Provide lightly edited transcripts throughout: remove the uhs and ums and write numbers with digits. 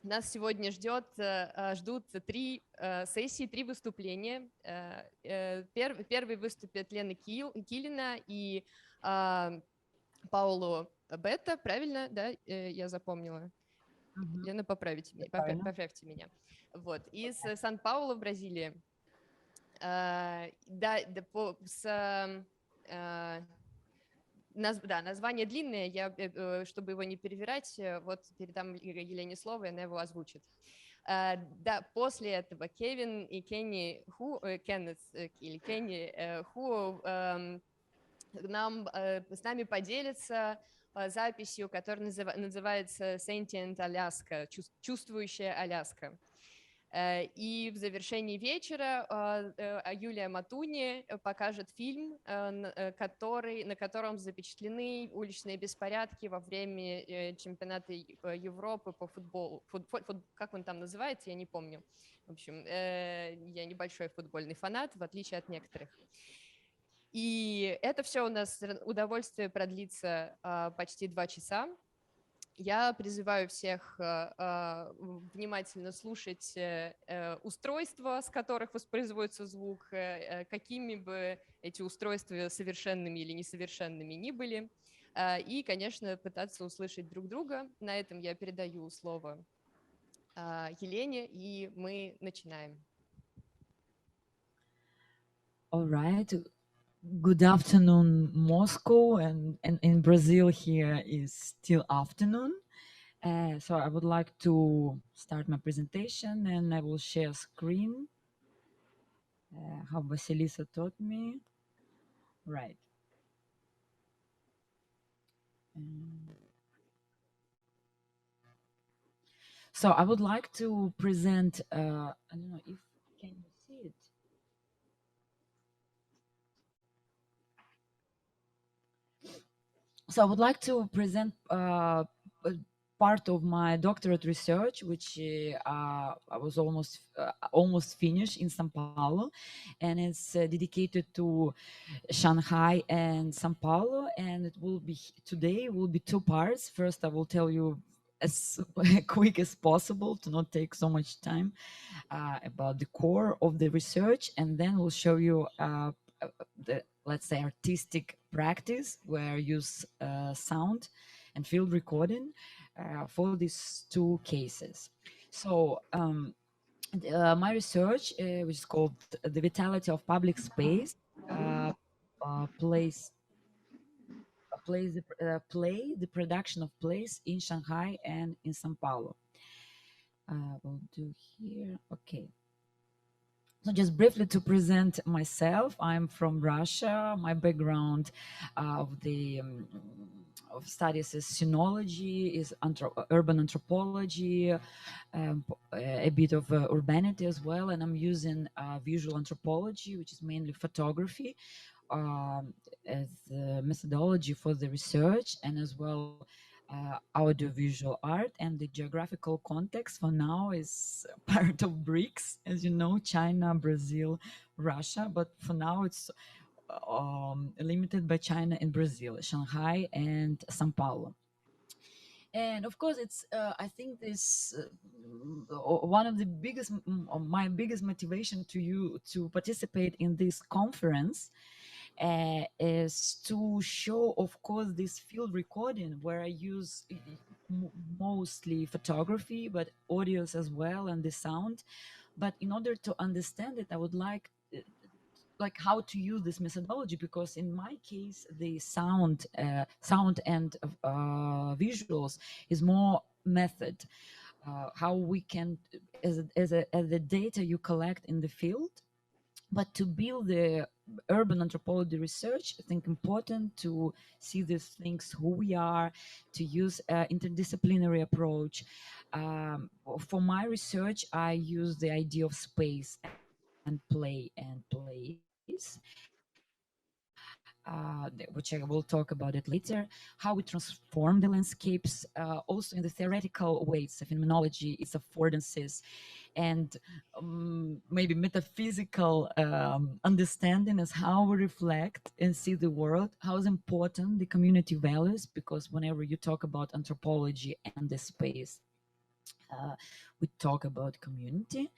Нас сегодня ждут 3 сессии, 3 выступления. Первый выступит Лена Килина и Пауло Бетта, правильно, да, я запомнила? Лена, поправьте меня. Вот, из Сан-Паулу, в Бразилии. Название длинное, чтобы его не перевирать, вот передам Елене слово, и она его озвучит. Да, после этого Кевин и Кенни Ху с нами поделятся записью, которая называется Sentient Alaska, чувствующая Аляска. И в завершении вечера Юлия Матуни покажет фильм, на котором запечатлены уличные беспорядки во время чемпионата Европы по футболу. Как он там называется, я не помню. В общем, я небольшой футбольный фанат, в отличие от некоторых. И это все у нас удовольствие продлится почти 2 часа. Я призываю всех внимательно слушать устройства, с которых воспроизводится звук, какими бы эти устройства совершенными или несовершенными ни были, и, конечно, пытаться услышать друг друга. На этом я передаю слово Елене, и мы начинаем. All right. Good afternoon, Moscow, and in Brazil here is still afternoon. So I would like to start my presentation, and I will share screen, how Vasilisa taught me. Right. So I would like to present, I don't know if, can you see it? So I would like to present part of my doctorate research, which I was almost finished in São Paulo, and it's dedicated to Shanghai and São Paulo, and it will be today will be 2 parts. First, I will tell you as quick as possible to not take so much time about the core of the research, and then we'll show you the, let's say, artistic practice where I use sound and field recording for these 2 cases. So my research, which is called The Vitality of Public Space, plays the production of plays in Shanghai and in São Paulo. We'll do here, okay. So just briefly to present myself, I'm from Russia. My background of studies is sinology, is urban anthropology, a bit of urbanity as well, and I'm using visual anthropology, which is mainly photography, as a methodology for the research, and as well audiovisual art. And the geographical context for now is part of BRICS, as you know, China, Brazil, Russia, but for now it's limited by China and Brazil, Shanghai and São Paulo. And of course, it's I think this one of the biggest, my biggest motivation to participate in this conference is to show, of course, this field recording where I use mostly photography, but audios as well, and the sound. But in order to understand it, I would like how to use this methodology, because in my case the sound and visuals is more method, how we can as the data you collect in the field. But to build the urban anthropology research, I think important to see these things, who we are, to use interdisciplinary approach. For my research, I use the idea of space and play and place, which I will talk about it later, how we transform the landscapes, also in the theoretical ways of phenomenology, its affordances, and maybe metaphysical understanding as how we reflect and see the world, how is important the community values, because whenever you talk about anthropology and the space, we talk about community.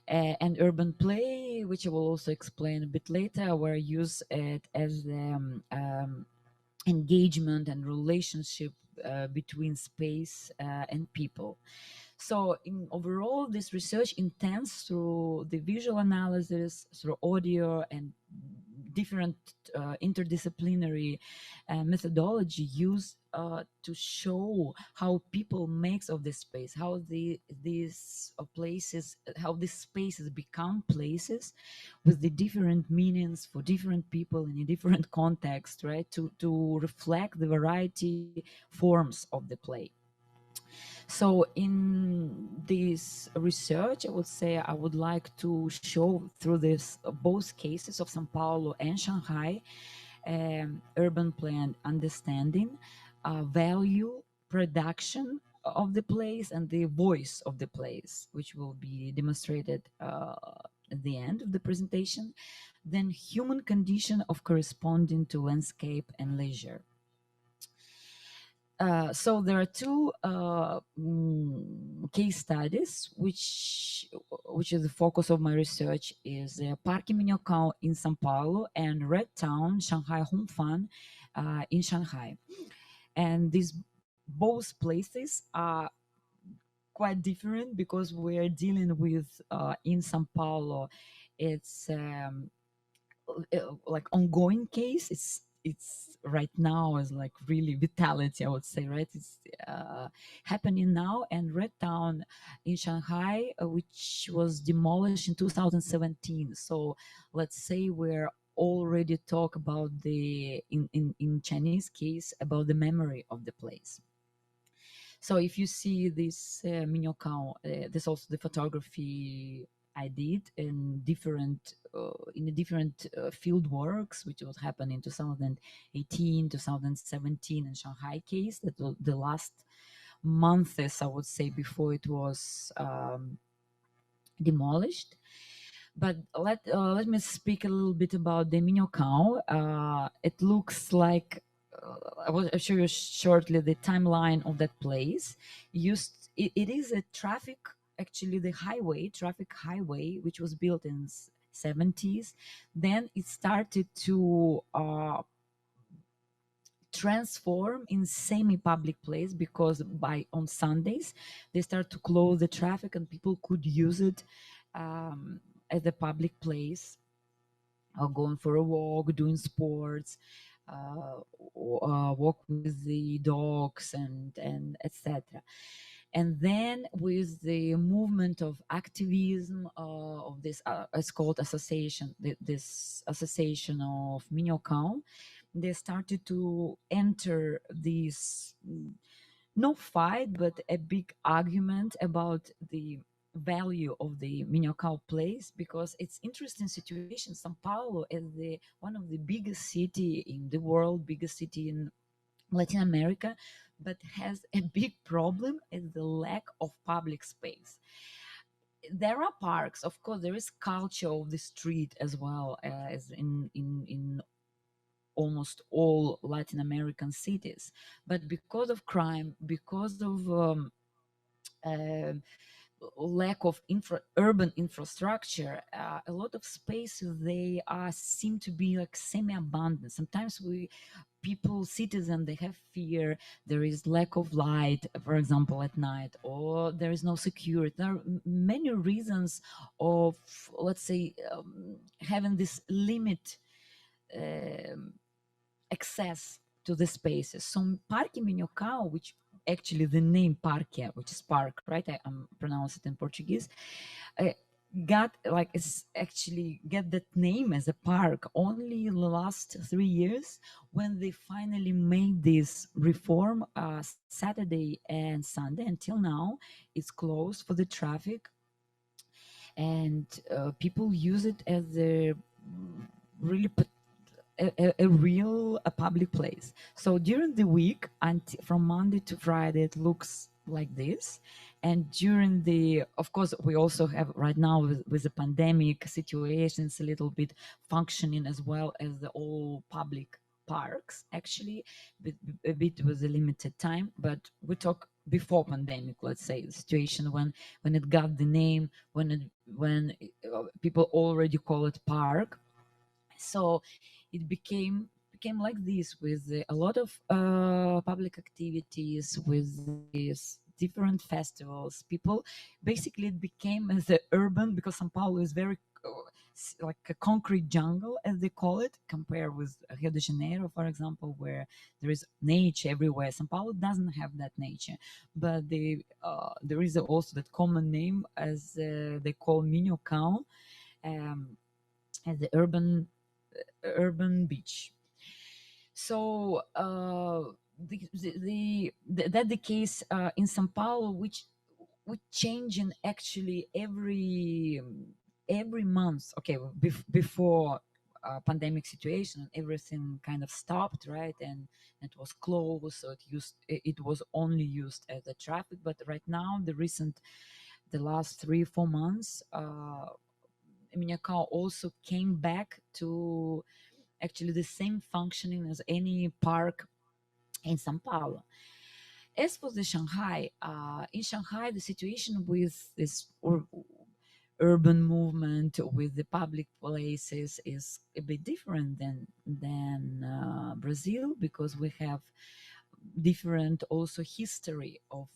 And urban play, which I will also explain a bit later, where I use it as engagement and relationship between space and people. So in overall, this research intends through the visual analysis, through audio and different interdisciplinary methodology used to show how people makes of this space, how these places, how these spaces become places with the different meanings for different people in a different context, right? To reflect the variety forms of the play. So in this research, I would say I would like to show through this both cases of São Paulo and Shanghai, urban play and understanding, value, production of the place, and the voice of the place, which will be demonstrated at the end of the presentation. Then human condition of corresponding to landscape and leisure. So there are two case studies, which is the focus of my research, is Parque Minhocão in São Paulo and Red Town, Shanghai Home Fun in Shanghai. And these both places are quite different because we're dealing with, in São Paulo, it's like ongoing case. It's right now is like really vitality, I would say, right? It's happening now. And Red Town in Shanghai, which was demolished in 2017. So let's say we're already talk about the, in Chinese case, about the memory of the place. So if you see this Minhocão, there's also the photography I did in different field works, which would happen in 2018, 2017 in Shanghai case. That was the last months, I would say, before it was demolished. But let me speak a little bit about the Minhocão. It looks like I will show you shortly the timeline of that place. It is a traffic. Actually, the traffic highway, which was built in 70s, then it started to transform in semi-public place because on Sundays they start to close the traffic and people could use it as a public place, or going for a walk, doing sports, walk with the dogs and etc. And then with the movement of activism of this, it's called association, this association of Minhocão, they started to enter this, no fight, but a big argument about the value of the Minhocão place, because it's interesting situation. São Paulo is one of the biggest city in the world, biggest city in Latin America, but has a big problem is the lack of public space. There are parks, of course, there is culture of the street as well as in almost all Latin American cities. But because of crime, because of lack of urban infrastructure, a lot of spaces, they seem to be like semi-abandoned. Sometimes citizens, they have fear, there is lack of light, for example, at night, or there is no security. There are many reasons of, let's say, having this limit access to the spaces. So Parque Minhocão, which actually the name Parque, which is park, right? I'm pronouncing it in Portuguese. Get that name as a park only in the last 3 years, when they finally made this reform. Saturday and Sunday until now it's closed for the traffic, and people use it as a really a real public place. So during the week, from Monday to Friday, it looks like this. And during of course, we also have right now with the pandemic situation, it's a little bit functioning as well as the all public parks, actually, a bit with a limited time. But we talk before pandemic, let's say, the situation when it got the name, when people already call it park. So it became like this, with a lot of public activities, with these different festivals. People basically, it became as the urban, because Sao Paulo is very like a concrete jungle, as they call it, compared with Rio de Janeiro, for example, where there is nature everywhere. Sao Paulo doesn't have that nature, but there is also that common name, as they call Minhocão, um, as the urban beach. So that the case in São Paulo, which changing actually every month. Okay, before pandemic situation, everything kind of stopped, right? And it was closed, so it was only used as a traffic. But right now, the last 3-4 months, Minhocão also came back to actually the same functioning as any park in São Paulo. As for the Shanghai, in Shanghai, the situation with this urban movement, with the public places, is a bit different than Brazil, because we have different also history of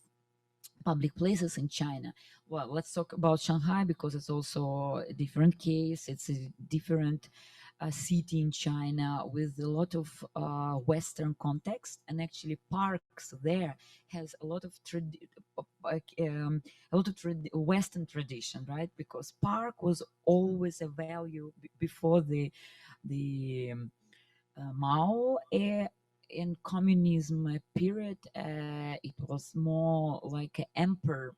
public places in China. Well, let's talk about Shanghai, because it's also a different case. It's a different city in China with a lot of Western context, and actually parks there has a lot of Western tradition, right? Because park was always a value before the Mao in communism period. It was more like an emperor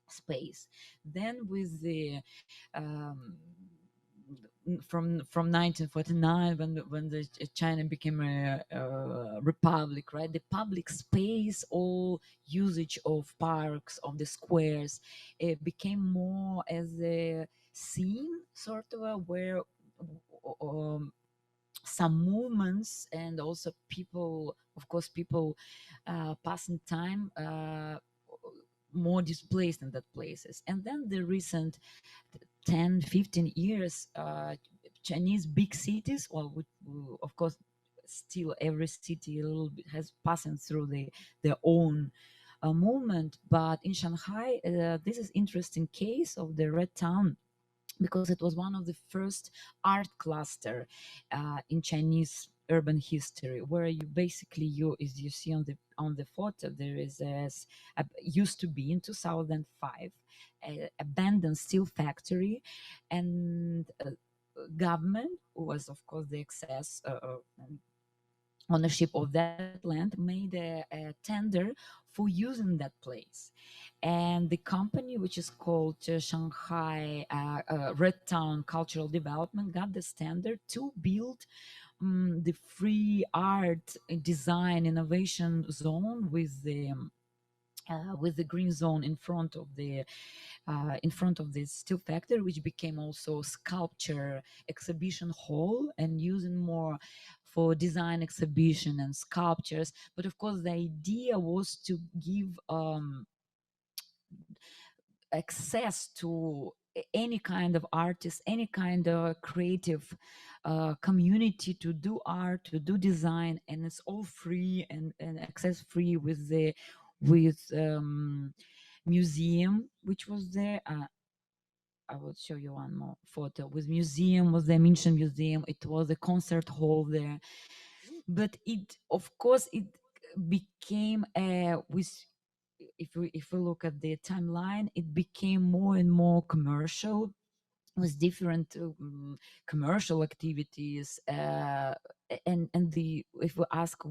space. Then with the from 1949, when the China became a republic, right? The public space, all usage of parks, of the squares, it became more as a scene, sort of, where some movements, and also people, of course, people passing time, more displaced in that places. And then the recent 10-15 years, Chinese big cities, well, of course, still every city a little bit has passing through their own movement. But in Shanghai, this is interesting case of the Red Town, because it was one of the first art cluster in Chinese urban history, where you basically, as you see on the photo, there is used to be in 2005 abandoned steel factory, and government was, of course, the excess ownership of that land, made a tender for using that place. And the company, which is called Shanghai Red Town Cultural Development, got the standard to build the free art design innovation zone with the green zone in front of the steel factory, which became also sculpture exhibition hall, and using more for design exhibition and sculptures. But of course, the idea was to give access to any kind of artist, any kind of creative community, to do art, to do design, and it's all free and access free, with museum which was there. I will show you one more photo. With museum, was the München Museum. It was a concert hall there. But it, of course, it became if we look at the timeline, it became more and more commercial, with different commercial activities, and if we ask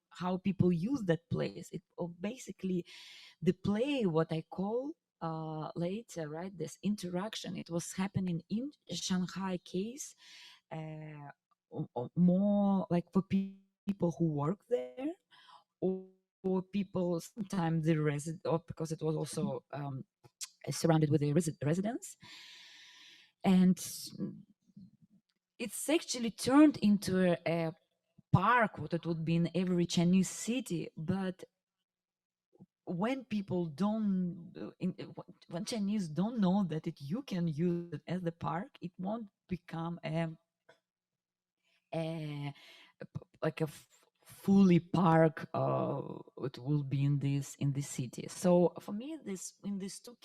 how people use that place, it basically the play, what I call later, right, this interaction, it was happening in Shanghai case, more like for people who work there, or people sometimes the resident, or because it was also surrounded with the residents. And it's actually turned into a park, what it would be in every Chinese city. But when people don't, when Chinese don't know that you can use it as the park, it won't become a like a fully park. It will be in this city. So for me, these two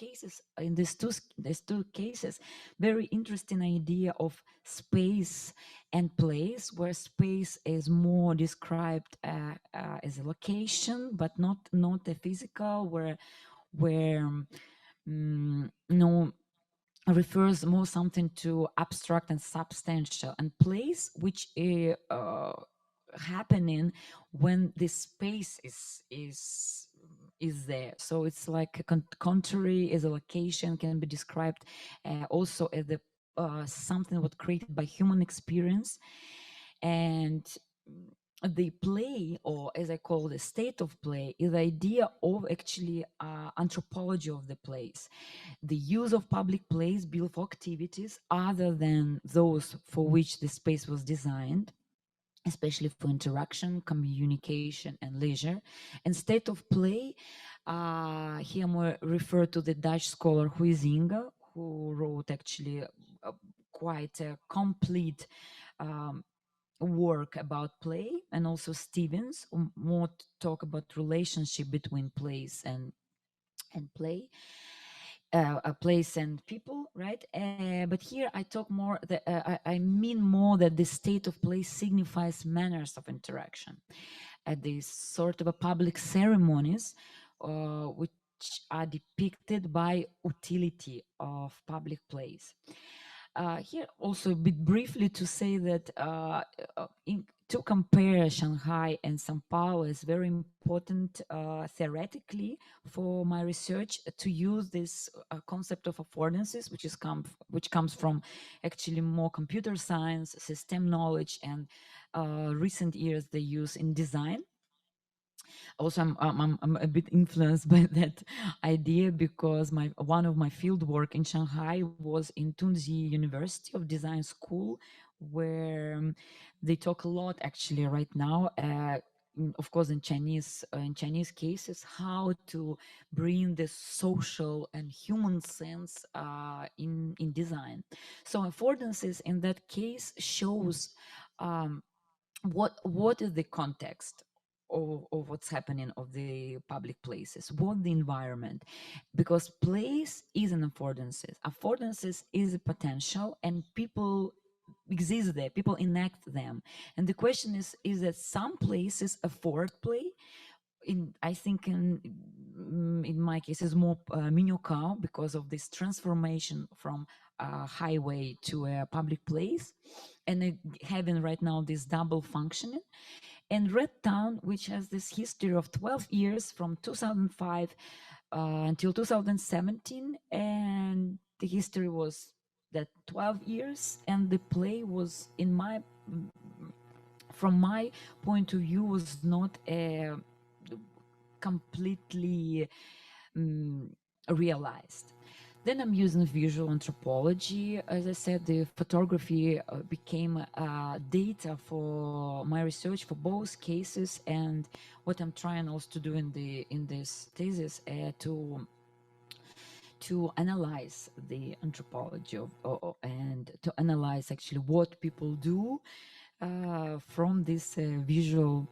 cases, very interesting idea of space and place, where space is more described as a location, but not a physical, where no refers more something to abstract and substantial, and place which happening when this space is there. So it's like a contrary as a location, can be described also as the something what created by human experience. And the play, or as I call the state of play, is the idea of actually anthropology of the place, the use of public place built for activities other than those for which the space was designed, especially for interaction, communication, and leisure. And state of play, here more refer to the Dutch scholar Huizinga, who wrote actually quite a complete work about play, and also Stevens, who more talk about relationship between place and play. A place and people, right? But here I talk more, I mean more that the state of place signifies manners of interaction at these sort of a public ceremonies, which are depicted by utility of public place. Here also a bit briefly to say that to compare Shanghai and São Paulo is very important theoretically for my research, to use this concept of affordances, which comes from actually more computer science, system knowledge, and recent years they use in design. Also, I'm a bit influenced by that idea, because one of my field work in Shanghai was in Tunzi University of Design School, where they talk a lot actually right now, of course in Chinese cases, how to bring the social and human sense in design. So affordances in that case shows what is the context of what's happening of the public places, what the environment, because place is an affordances. Affordances is a potential, and people exist there, people enact them. And the question is that some places afford play. I think in my case is more Minhocão, because of this transformation from a highway to a public place, and having right now this double functioning. And Red Town, which has this history of 12 years from 2005 until 2017, and the history was that 12 years, and the play was, from my point of view, was not completely realized. Then I'm using visual anthropology. As I said, the photography became data for my research for both cases, and what I'm trying also to do in this thesis to analyze the anthropology and to analyze actually what people do from this visual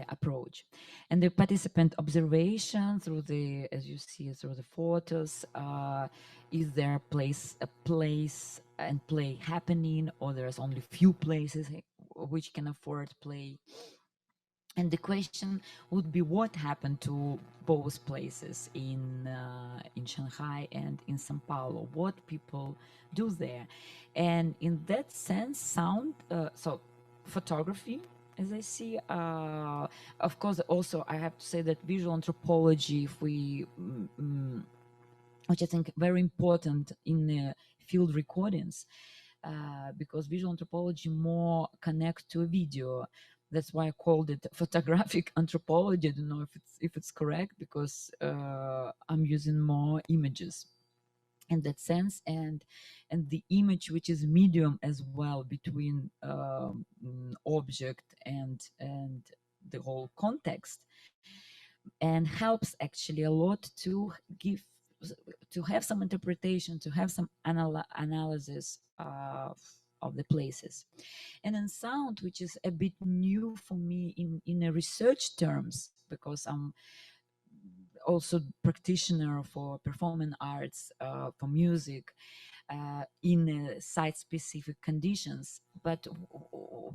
approach. And the participant observation through the, as you see, through the photos, is there a place and play happening, or there's only few places which can afford play? And the question would be, what happened to both places in Shanghai and in São Paulo? What people do there? And in that sense, sound, so photography, as I see, of course, also I have to say that visual anthropology, if we, which I think very important in field recordings, because visual anthropology more connects to a video. That's why I called it photographic anthropology. I don't know if it's correct, because I'm using more images in that sense, and the image, which is medium as well between object and the whole context, and helps actually a lot to have some interpretation, to have some analysis of the places. And then sound, which is a bit new for me in a research terms, because I'm also practitioner for performing arts, for music, in site-specific conditions. But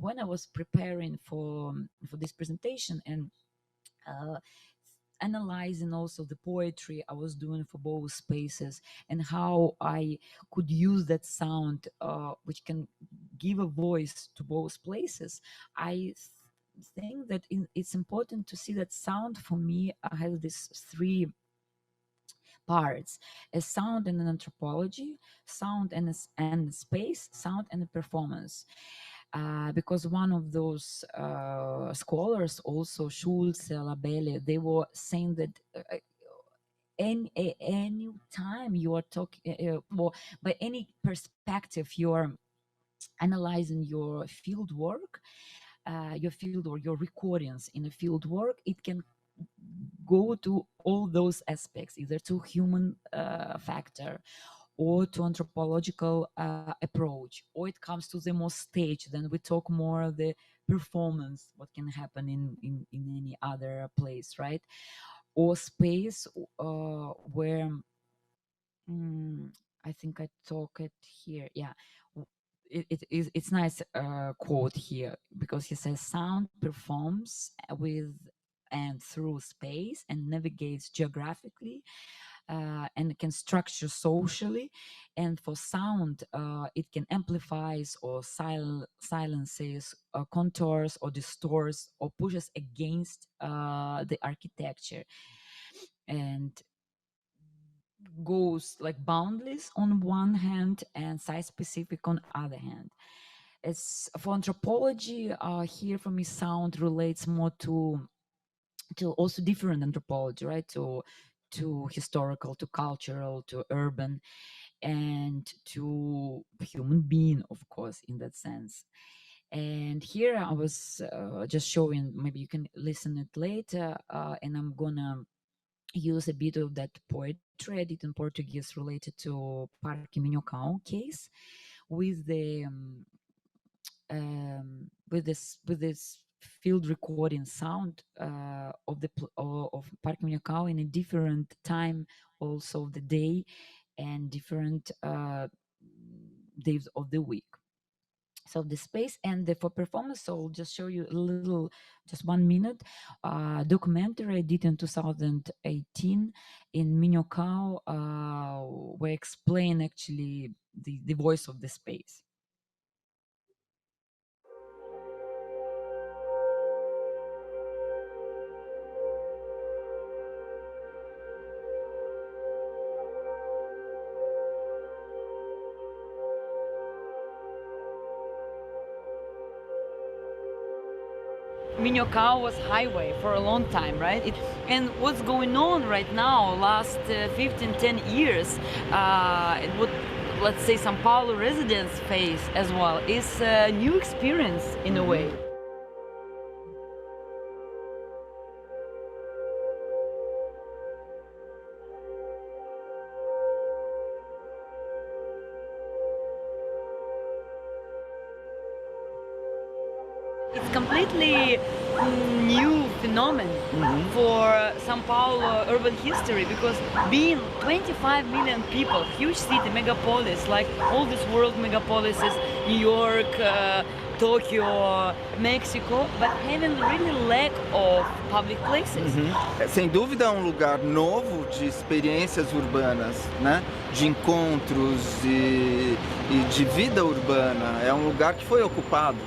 when I was preparing for this presentation and analyzing also the poetry I was doing for both spaces and how I could use that sound, which can give a voice to both places, I think that it's important to see that sound for me has these three parts: a sound and an anthropology, sound and space, sound and a performance. Because one of those scholars, also Schulze, Labelle, they were saying that any time you are talking, well, by any perspective you are analyzing your field work, your recordings in a field work, it can go to all those aspects, either to human factor or to anthropological approach, or it comes to the more stage, then we talk more the performance, what can happen in any other place, right? Or space, where I think I talk it here, yeah. It's nice quote here, because he says sound performs with and through space and navigates geographically, and can structure socially. And for sound, it can amplifies or silences, contours or distorts or pushes against the architecture, and goes like boundless on one hand and site specific on other hand. It's for anthropology, here for me sound relates more to also different anthropology, right? To historical, to cultural, to urban, and to human being, of course, in that sense. And here I was just showing, maybe you can listen it later, and I'm gonna use a bit of that poetry I did in Portuguese related to Parque Minhocão case with the with this field recording sound of Parque Minhocão in a different time also of the day and different days of the week. So the space and for performance, so I'll just show you a little, just 1 minute, documentary I did in 2018 in Minhocão, where I explain actually the voice of the space. Minhocão was highway for a long time, right? And what's going on right now, last 10 years, what, let's say, São Paulo residents face as well, is a new experience in a way. It's completely new phenomenon for São Paulo urban history, because being 25 million people, huge city, megapolis, like all these world megapolises, New York, Tokyo, Mexico, but having really lack of public places. Sem dúvida é um lugar novo de experiências urbanas, né? De encontros e de vida urbana. É um lugar que foi ocupado.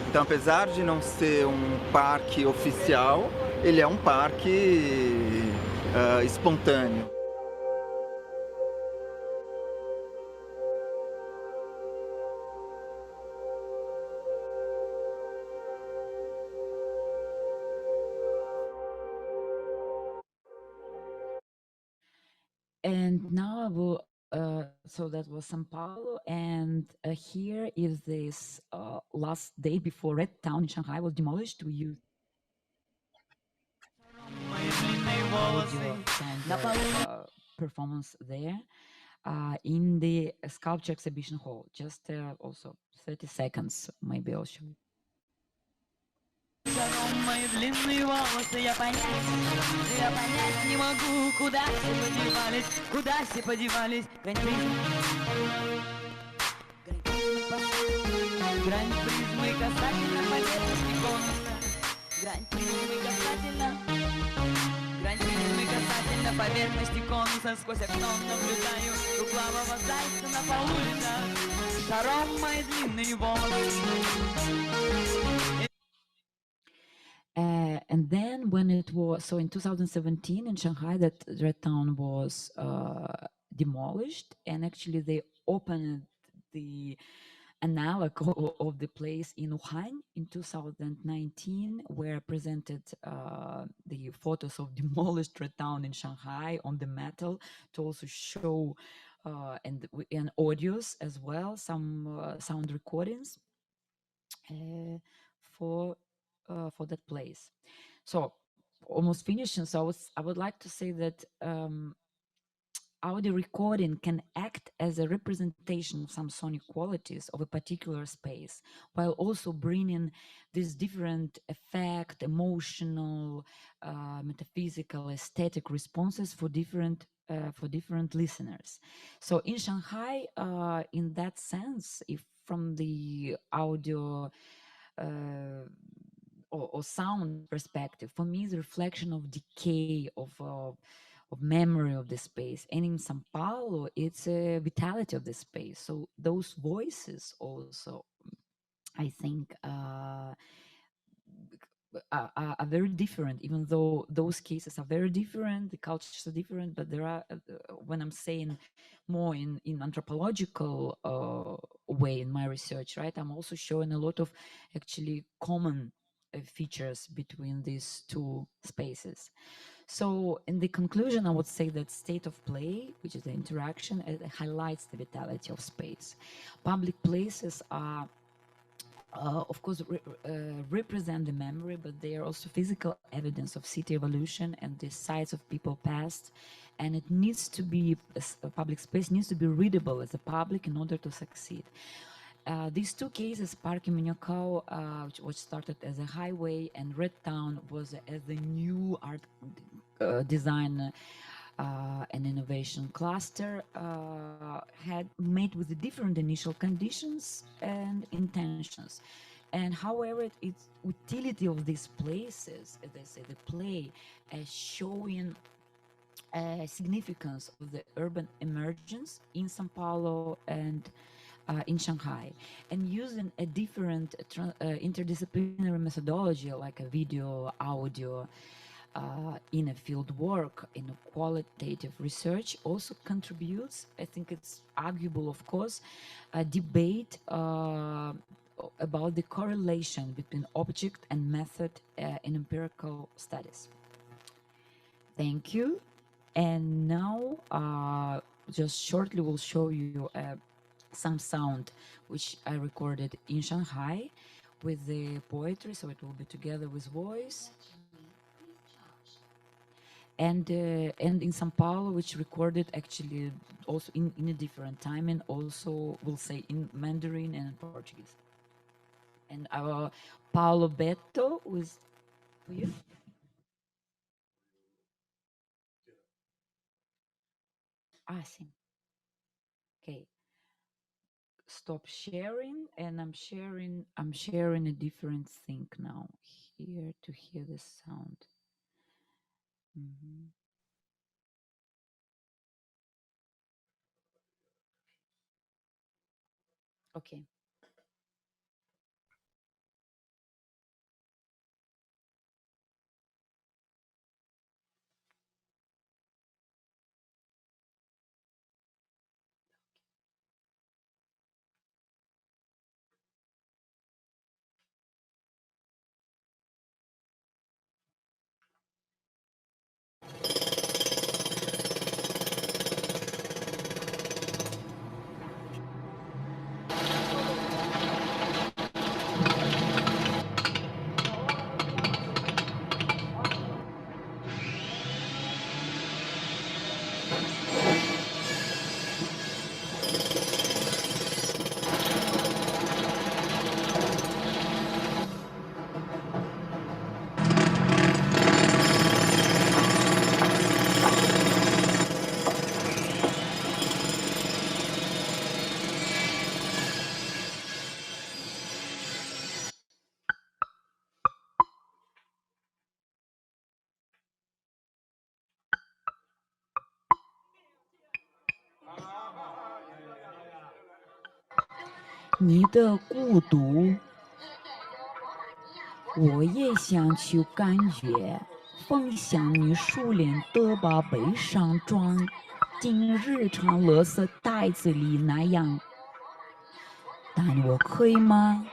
Então, apesar de não ser um parque oficial, ele é um parque espontâneo. And now I will, so that was São Paulo, and here is this last day before Red Town in Shanghai was demolished. We use audio center performance there in the sculpture exhibition hall. Just also 30 seconds, maybe I'll show you. Мои длинные волосы, я понять не могу, куда все подевались, грань призмы касательно поверхности конуса, грань призмы касательно поверхности конуса, сквозь окно наблюдаю круглавого зайца на полу летают, шаром мои длинные волосы. And then when it was, so in 2017 in Shanghai, that red town was demolished, and actually they opened the analog of the place in Wuhan in 2019, where presented the photos of demolished red town in Shanghai on the metal to also show and audios as well, some sound recordings for that place. So almost finishing. So I would like to say that audio recording can act as a representation of some sonic qualities of a particular space, while also bringing these different effect, emotional, metaphysical, aesthetic responses for different listeners. So in Shanghai, in that sense, if from the audio or sound perspective, for me, the reflection of decay of memory of the space, and in São Paulo, it's a vitality of the space. So those voices also, I think, are very different. Even though those cases are very different, the cultures are different, but there are, when I'm saying more in anthropological way in my research, right, I'm also showing a lot of actually common features between these two spaces. So in the conclusion, I would say that state of play, which is the interaction, it highlights the vitality of space. Public places are, of course, represent the memory, but they are also physical evidence of city evolution and the sites of people past. And it needs to be, a public space needs to be readable as a public in order to succeed. These two cases, Parque Minhocão, which started as a highway, and Red Town was as a new art design and innovation cluster, had made with the different initial conditions and intentions. And however, its utility of these places, as I say, the play, as showing significance of the urban emergence in São Paulo and in Shanghai, and using a different interdisciplinary methodology like a video, audio, in a field work, in a qualitative research, also contributes, I think it's arguable, of course, a debate about the correlation between object and method in empirical studies. Thank you. And now, just shortly, we'll show you some sound which I recorded in Shanghai with the poetry, so it will be together with voice. And in São Paulo, which recorded actually also in a different time, and also we'll say in Mandarin and in Portuguese. And our Paulo Beto was you. Sim. Okay. Stop sharing, and I'm sharing a different thing now here to hear the sound. Mm-hmm. Okay. 你的孤独，我也想去感觉，分享你熟练的把悲伤装进日常垃圾袋子里那样，但我可以吗？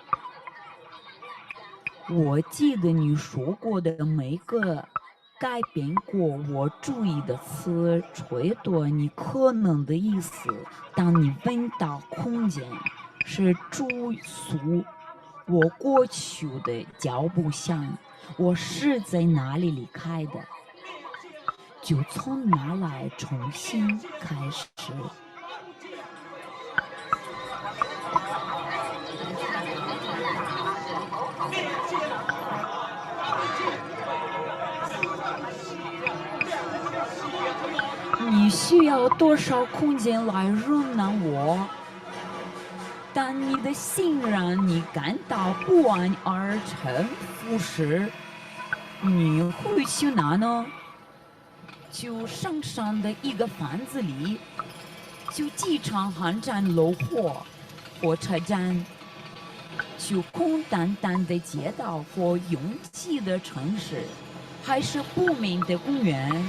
我记得你说过的每个改变过我注意的词，吹多你可能的意思。当你问到空间是住宿我过去的脚步上，我是在哪里离开的，就从哪来重新开始。你需要多少空间来容纳我？当你的心让你感到不安而沉浮时，你会去哪呢？就山上的一个房子里，就机场航站楼或火车站，就空荡荡的街道或拥挤的城市，还是不明的公园？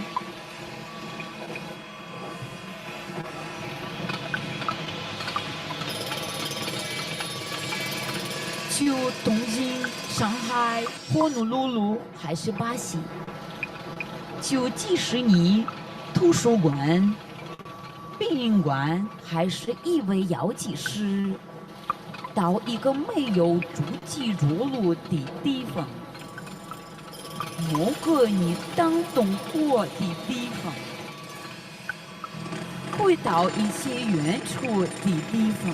就东京、上海、honolulu鲁鲁，还是巴西？就迪士尼、图书馆、殡仪馆，还是一位药剂师？到一个没有足迹着陆的地方，某个你当动过的地方，回到一些远处的地方。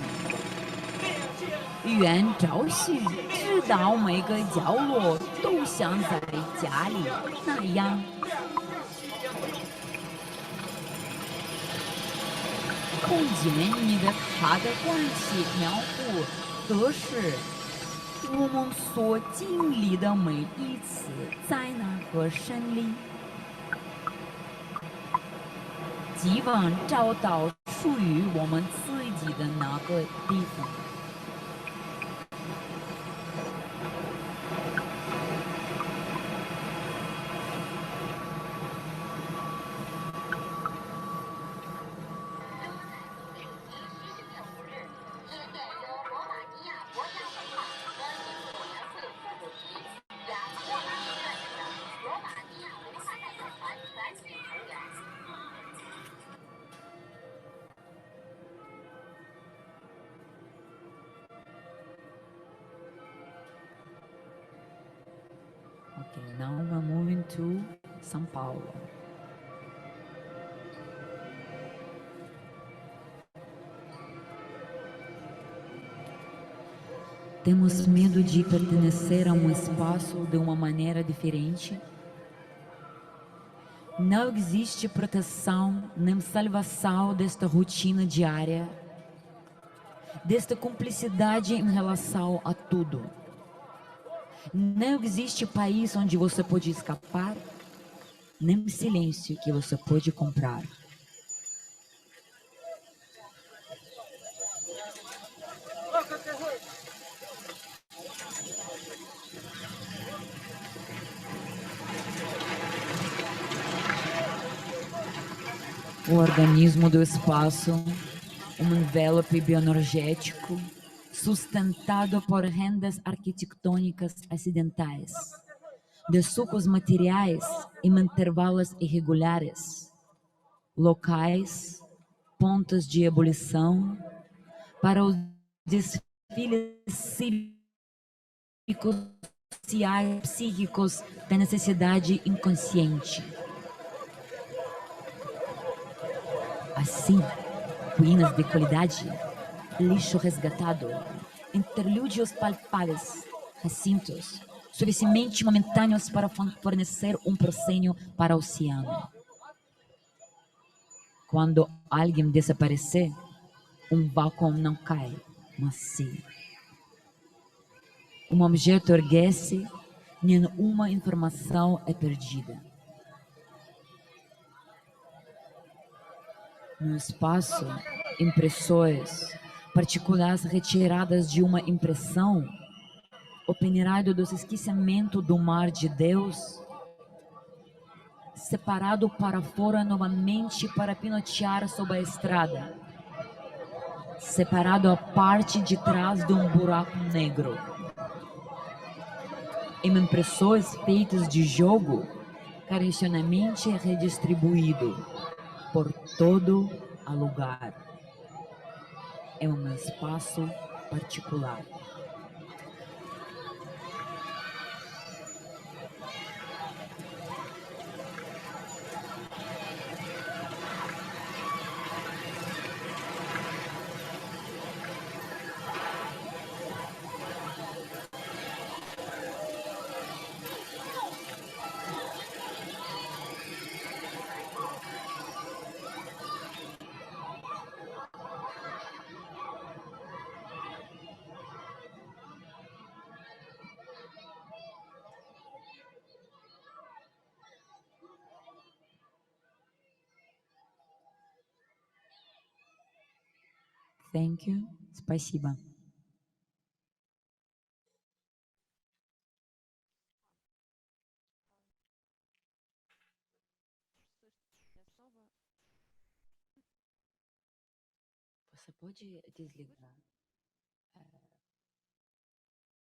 愿找寻，直到每个角落都像在家里那样。空间你的它的关系描述的是我们所经历的每一次灾难和胜利，希望找到属于我们自己的那个地方。Okay, now we're moving to São Paulo. Temos medo de pertencer a um espaço de uma maneira diferente? Não existe proteção nem salvação desta rotina diária, desta cumplicidade em relação a tudo. Não existe país onde você pode escapar, nem silêncio que você pode comprar. O organismo do espaço, um envelope bioenergético, sustentado por rendas arquitetônicas acidentais, de sucos materiais em intervalos irregulares, locais, pontos de ebulição, para os desfiles cívicos, sociais, psíquicos da necessidade inconsciente. Assim, ruínas de qualidade, lixo resgatado, interlúdios palpáveis, recintos, suficientemente momentâneos para fornecer um proscênio para o oceano. Quando alguém desaparecer, um vácuo não cai, mas sim. Um objeto ergue-se, nenhuma informação é perdida. No espaço, impressões, partículas retiradas de uma impressão, operado do esquecimento do mar de Deus, separado para fora novamente para pinotear sobre a estrada, separado a parte de trás de um buraco negro. Em impressões feitas de jogo, carinhosamente redistribuído por todo o lugar, em um espaço particular. Thank you. Спасибо. Você pode desligar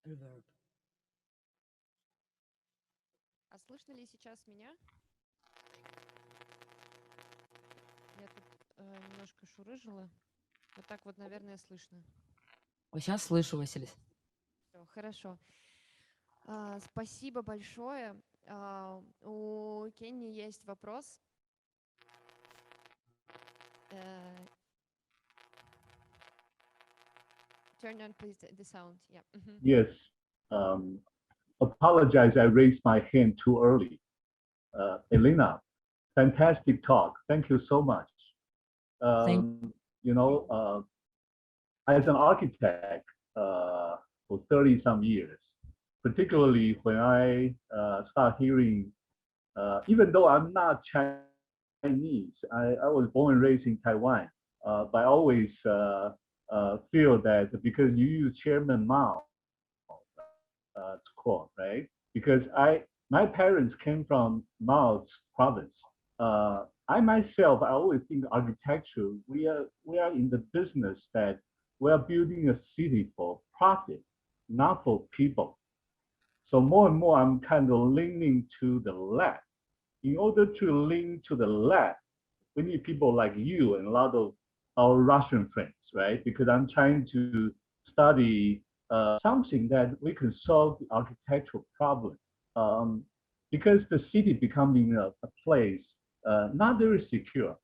reverb? А слышно ли сейчас меня? Я тут немножко шурыжила. Вот так вот, наверное, слышно. Сейчас слышу, Василис. Хорошо. Спасибо большое. У Кенни есть вопрос. Turn on, please, the sound. Yeah. Yes. Apologize, I raised my hand too early. Elena, fantastic talk. Thank you so much. You know, as an architect for 30 some years, particularly when I start hearing, even though I'm not Chinese, I was born and raised in Taiwan, but I always feel that because you use Chairman Mao to quote, right? Because my parents came from Mao's province. I myself, I always think architecture, we are in the business that we are building a city for profit, not for people. So more and more, I'm kind of leaning to the left. In order to lean to the left, we need people like you and a lot of our Russian friends, right? Because I'm trying to study something that we can solve the architectural problem. Because the city becoming a place not very secure,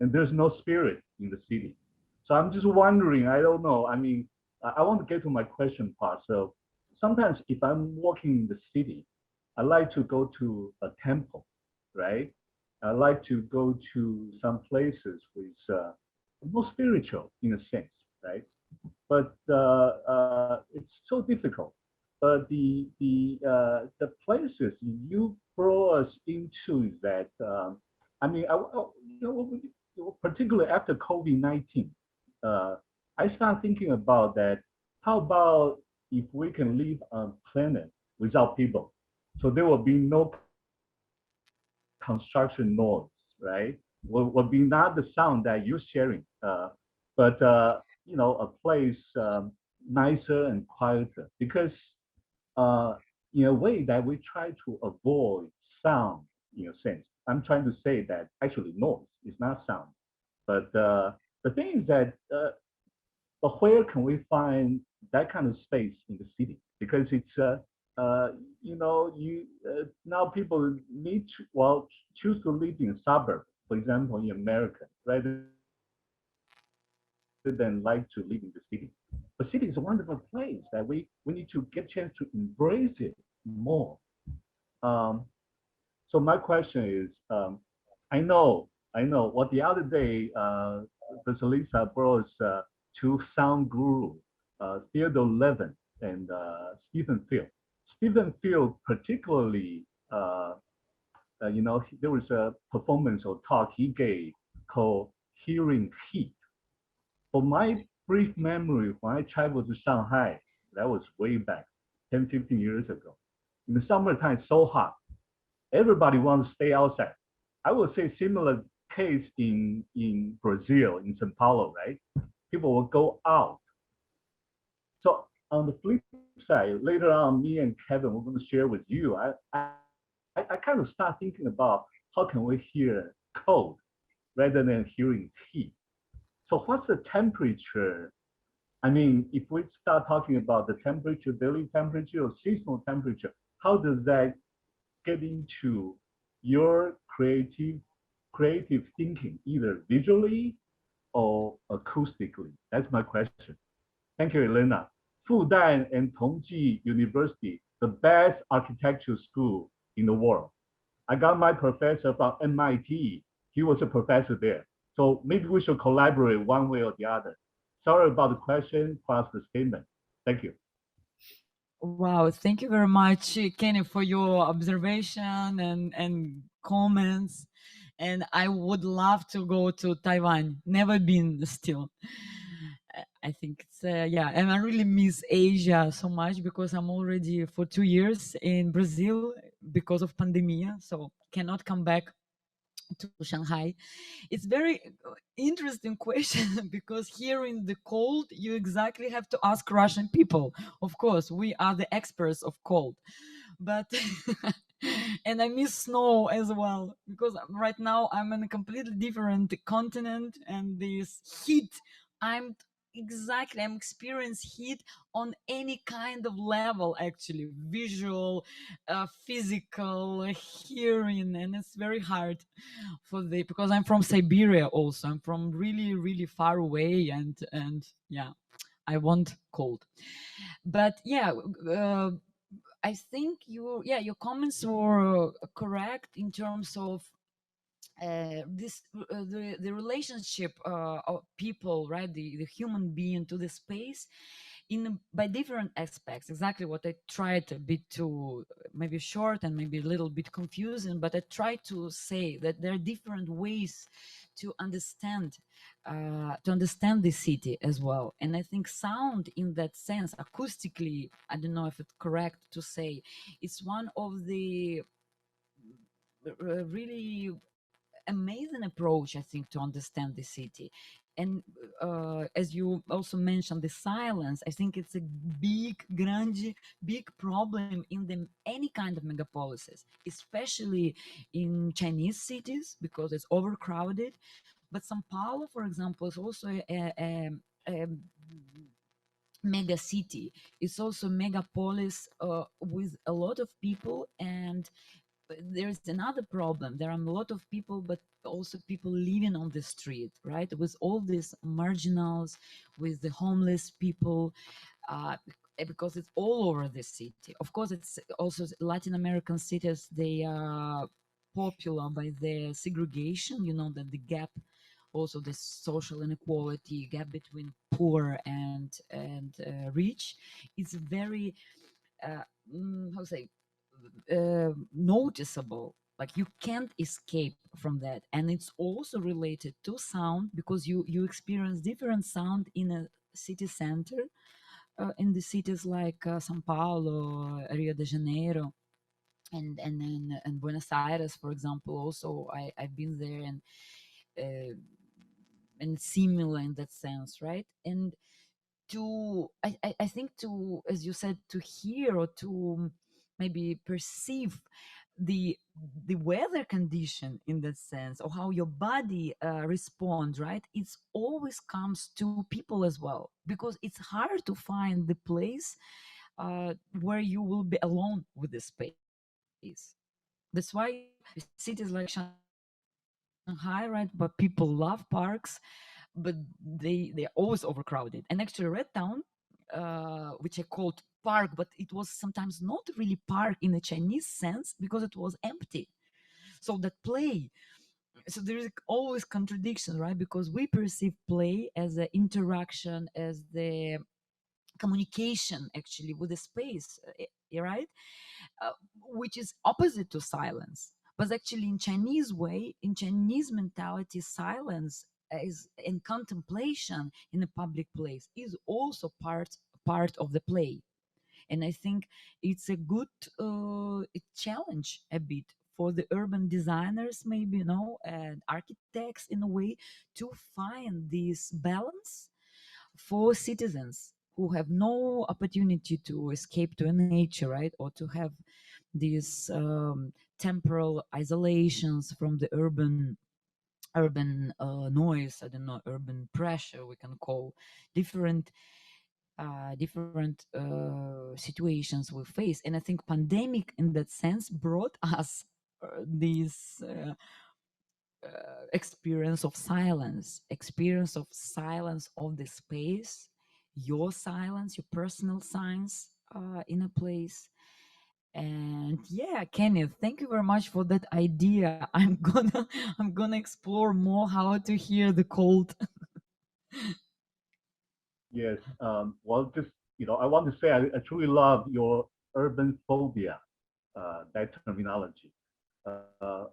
and there's no spirit in the city. So I'm just wondering, I don't know, I mean, I want to get to my question part. So sometimes if I'm walking in the city, I like to go to a temple, right? I like to go to some places with more spiritual in a sense, right? But it's so difficult. But the places you brought us into is that, I mean, you know, particularly after COVID-19, I started thinking about that. How about if we can live on a planet without people? So there will be no construction noise, right? Will be not the sound that you're sharing, but you know, a place nicer and quieter, because in a way that we try to avoid sound, in a sense. I'm trying to say that actually noise is not sound, but the thing is that but where can we find that kind of space in the city? Because it's you know, now people need to, well, choose to live in a suburb, for example, in America, rather than like to live in the city. But city is a wonderful place that we need to get a chance to embrace it more. So my question is, I know what the other day, Vasilisa brought us two sound guru, Theodore Levin and Stephen Field. Stephen Field particularly, you know, there was a performance or talk he gave called Hearing Heat. For my brief memory when I traveled to Shanghai. That was way back, 10, 15 years ago. In the summertime, it's so hot. Everybody wants to stay outside. I would say similar case in Brazil, in São Paulo, right? People will go out. So on the flip side, later on, me and Kevin, we're going to share with you. I kind of start thinking about how can we hear cold rather than hearing heat. So what's the temperature? I mean, if we start talking about the temperature, daily temperature or seasonal temperature, how does that get into your creative thinking, either visually or acoustically? That's my question. Thank you, Elena. Fudan and Tongji University, the best architecture school in the world. I got my professor from MIT. He was a professor there. So maybe we should collaborate one way or the other. Sorry about the question plus the statement. Thank you. Wow, thank you very much, Kenny, for your observation and comments. And I would love to go to Taiwan. Never been still. I think it's yeah, and I really miss Asia so much because I'm already for 2 years in Brazil because of pandemia, so cannot come back to Shanghai. It's very interesting question because here in the cold, you exactly have to ask Russian people. Of course, we are the experts of cold, but and I miss snow as well because right now I'm in a completely different continent and this heat, I'm experiencing heat on any kind of level, actually visual, physical, hearing, and it's very hard because I'm from Siberia also. I'm from really far away, and yeah, I want cold. But yeah, I think your comments were correct in terms of the relationship of people, right, the human being to the space by different aspects. Exactly what I tried a bit to maybe short and maybe a little bit confusing, but I tried to say that there are different ways to understand the city as well. And I think sound, in that sense, acoustically, I don't know if it's correct to say, it's one of the really amazing approach, I think, to understand the city. And as you also mentioned, the silence, I think it's a big problem in any kind of megapolises, especially in Chinese cities because it's overcrowded. But São Paulo, for example, is also a mega city. It's also a megapolis with a lot of people, and there's another problem. There are a lot of people, but also people living on the street, right? With all these marginals, with the homeless people, because it's all over the city. Of course, it's also Latin American cities, they are popular by their segregation, you know, that the gap, also the social inequality gap between poor and rich, is very, how to say, noticeable. Like you can't escape from that. And it's also related to sound because you experience different sound in a city center, in the cities like São Paulo, Rio de Janeiro, and Buenos Aires, for example. Also, I've been there, and similar in that sense, right? And I think to, as you said, to hear or to maybe perceive the weather condition in that sense, or how your body responds, right? It's always comes to people as well, because it's hard to find the place where you will be alone with the space. That's why cities like Shanghai, right? But people love parks, but they're always overcrowded. And actually, Red Town, which I called park, but it was sometimes not really park in a Chinese sense because it was empty. So that play, so there is always contradiction, right? Because we perceive play as an interaction, as the communication actually with the space, right? Which is opposite to silence. But actually, in Chinese way, in Chinese mentality, silence in contemplation in a public place is also part of the play. And I think it's a good challenge a bit for the urban designers, maybe, and architects in a way, to find this balance for citizens who have no opportunity to escape to nature, right? Or to have these temporal isolations from the urban noise, I don't know, urban pressure, we can call different situations we face. And I think pandemic in that sense brought us this experience of silence of the space, your silence, your personal silence in a place. And yeah, Kenneth, thank you very much for that idea. I'm gonna explore more how to hear the cold. Yes. Well, just, I want to say I truly love your urban phobia, that terminology.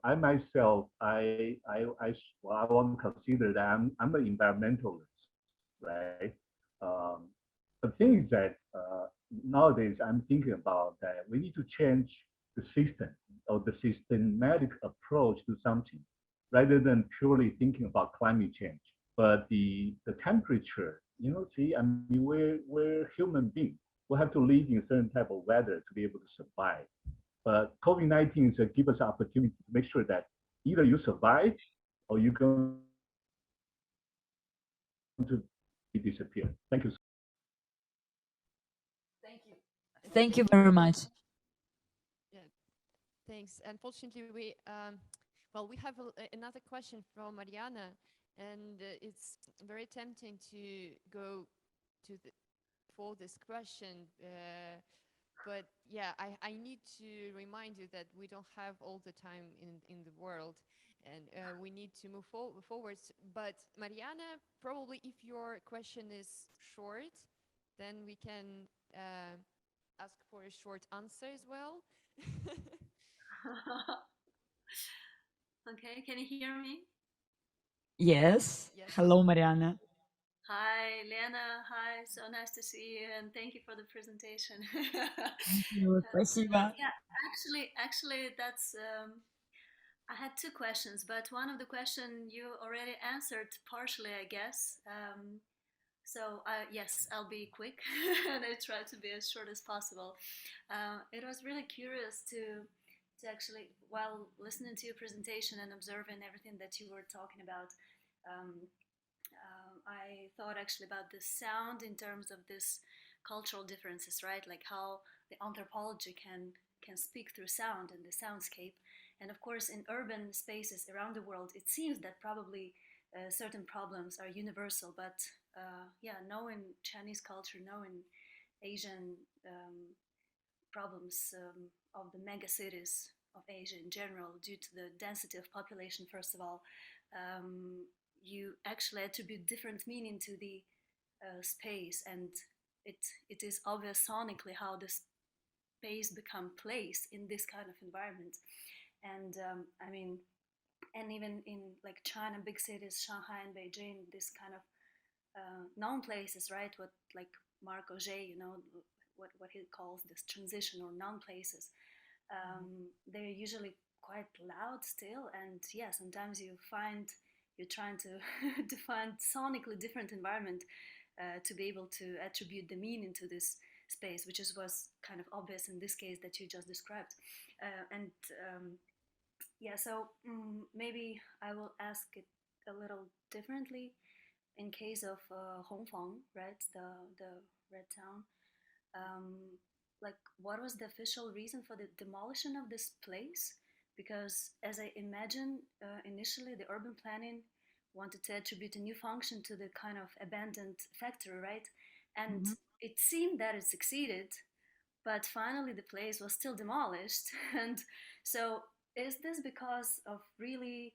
I myself, well, I want to consider that I'm an environmentalist, right? The thing is that nowadays I'm thinking about that we need to change the system or the systematic approach to something, rather than purely thinking about climate change. But the temperature, see, I mean, we're human beings. We have to live in a certain type of weather to be able to survive. But COVID-19 is give us an opportunity to make sure that either you survive or you're going to disappear. Thank you. Thank you very much. Yeah, thanks. Unfortunately, we have another question from Mariana, and it's very tempting to go to for this question. But yeah, I need to remind you that we don't have all the time in the world, and we need to move forward. But Mariana, probably if your question is short, then we can ask for a short answer as well. Okay, can you hear me? Yes. Hello, Mariana. Hi, Lena. Hi, so nice to see you, and thank you for the presentation. Спасибо. Yeah, actually, that's. I had two questions, but one of the questions you already answered partially, I guess. So yes, I'll be quick, and I try to be as short as possible. It was really curious to actually, while listening to your presentation and observing everything that you were talking about. I thought actually about the sound in terms of this cultural differences, right? Like how the anthropology can speak through sound and the soundscape. And of course, in urban spaces around the world, it seems that probably certain problems are universal. But yeah, knowing Chinese culture, knowing Asian problems of the mega cities of Asia in general, due to the density of population, first of all, you actually attribute different meaning to the space, and it is obvious sonically how the space become place in this kind of environment. And I mean, and even in like China, big cities, Shanghai and Beijing, this kind of known places, right? What like Marc Auger, what he calls this transition or known places. They're usually quite loud still, and yeah, sometimes you're trying to to find sonically different environment to be able to attribute the meaning to this space, which was kind of obvious in this case that you just described. And yeah, so maybe I will ask it a little differently. In case of Hongfang, right, the red town, like what was the official reason for the demolition of this place? Because as I imagine, initially the urban planning wanted to attribute a new function to the kind of abandoned factory, right? And it seemed that it succeeded, but finally the place was still demolished. And so is this because of really,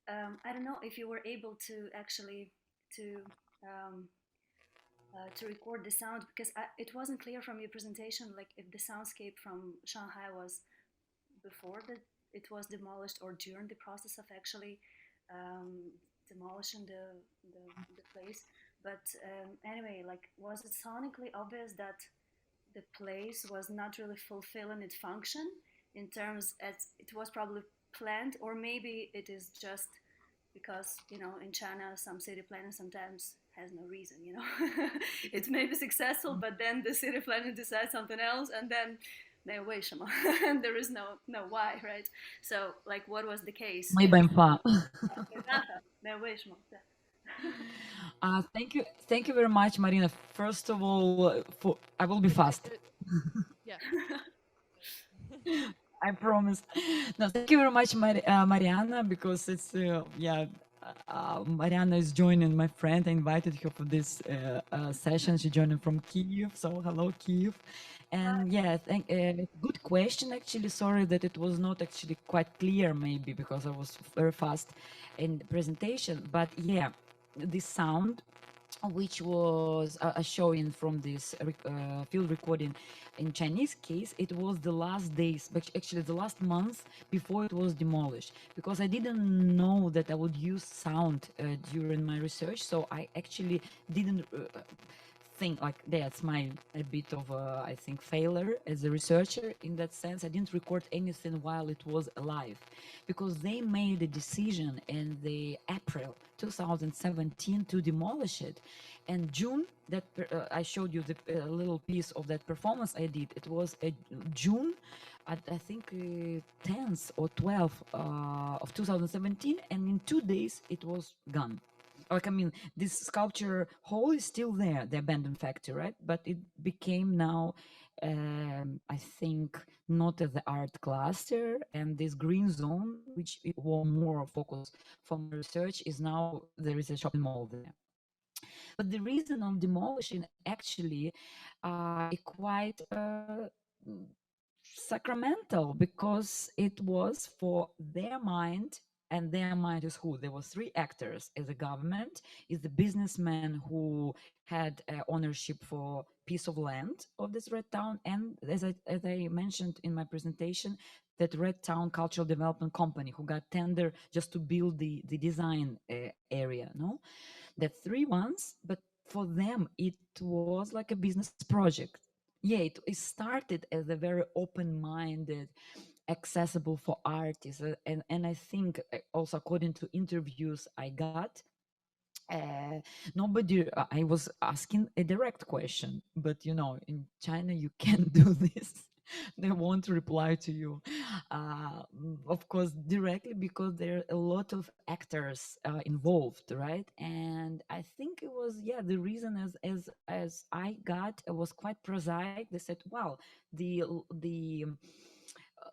I don't know if you were able to actually to record the sound, because it wasn't clear from your presentation, like if the soundscape from Shanghai was before that it was demolished or during the process of actually demolishing the place. But anyway, like, was it sonically obvious that the place was not really fulfilling its function in terms as it was probably planned, or maybe it is just because, you know, in China, some city planning sometimes has no reason, you know. It may be successful, but then the city planning decides something else, and then and there is no why, right? So, like, what was the case? Maybe I'm far. Thank you very much, Marina. First of all, I will be fast. Yeah. I promise. No, thank you very much, Mariana, because it's Mariana is joining my friend. I invited her for this session. She joined from Kyiv, so hello, Kyiv. And yeah, good question. Actually, sorry that it was not actually quite clear, maybe because I was very fast in the presentation. But yeah, the sound, which was showing from this field recording in Chinese case, it was the last days, but actually the last month before it was demolished, because I didn't know that I would use sound during my research, so I actually didn't think like that's a bit of I think failure as a researcher in that sense. I didn't record anything while it was alive, because they made a decision in the April 2017 to demolish it, and June that I showed you the little piece of that performance I did. It was June I think 10th or 12th of 2017, and in 2 days it was gone. Like, I mean, this sculpture hall is still there, the abandoned factory, right? But it became now, I think, not as the art cluster, and this green zone, which was more focus for my research, is now there is a shopping mall there. But the reason of demolishing actually quite sacramental, because it was for their mind. And their mind is who? There were 3 actors: is the government, is the businessman who had ownership for piece of land of this red town, and as I mentioned in my presentation, that red town cultural development company who got tender just to build the design area. No, that 3 ones, but for them it was like a business project. Yeah, it started as a very open-minded, accessible for artists, and I think also according to interviews I got, nobody I was asking a direct question, but you know, in China you can't do this. They won't reply to you, of course, directly, because there are a lot of actors involved, right? And I think it was, yeah, the reason as I got, it was quite prosaic. They said, well, the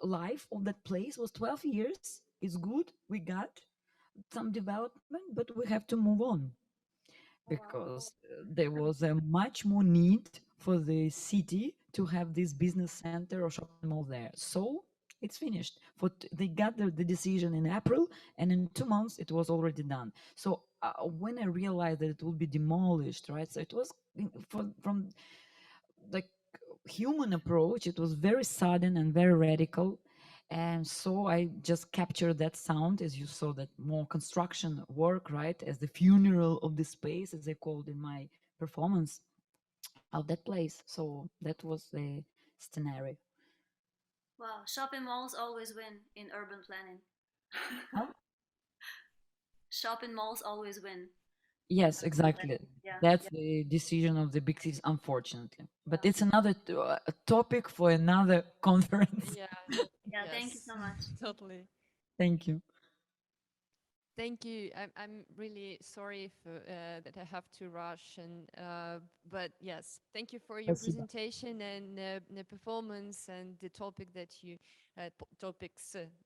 life of that place was 12 years. It's good, we got some development, but we have to move on, because there was a much more need for the city to have this business center or shopping mall there. So it's finished. They got the decision in April, and in 2 months it was already done. So when I realized that it will be demolished, right? So it was from like human approach, it was very sudden and very radical. And so I just captured that sound, as you saw, that more construction work, right, as the funeral of the space, as I called in my performance of that place. So that was the scenario. Wow, shopping malls always win in urban planning. Huh? Shopping malls always win. Yes, exactly. Yeah, That's yeah. the decision of the big cities, unfortunately. But it's another topic for another conference. Yeah. Yeah, thank you Yes. so much. Totally. Thank you. Thank you. I'm really sorry for, that I have to rush, but yes, thank you for your Спасибо. presentation and the performance and the topics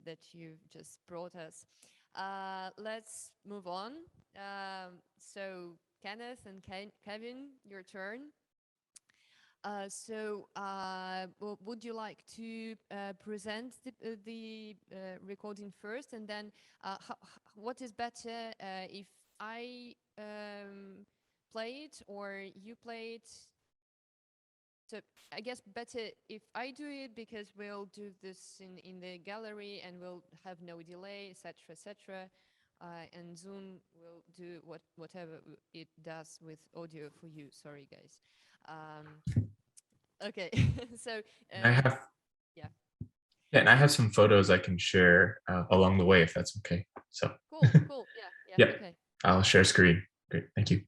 that you just brought us. Let's move on. So Kenneth and Kevin, your turn. Would you like to present the recording first, and then what is better if I play it or you play it? So I guess better if I do it, because we'll do this in the gallery and we'll have no delay, etc., etc. and Zoom will do whatever it does with audio for you. Sorry, guys. Okay, so I have, yeah. yeah, and I have some photos I can share along the way if that's okay. So Cool. Yeah. Okay. I'll share screen. Great, thank you.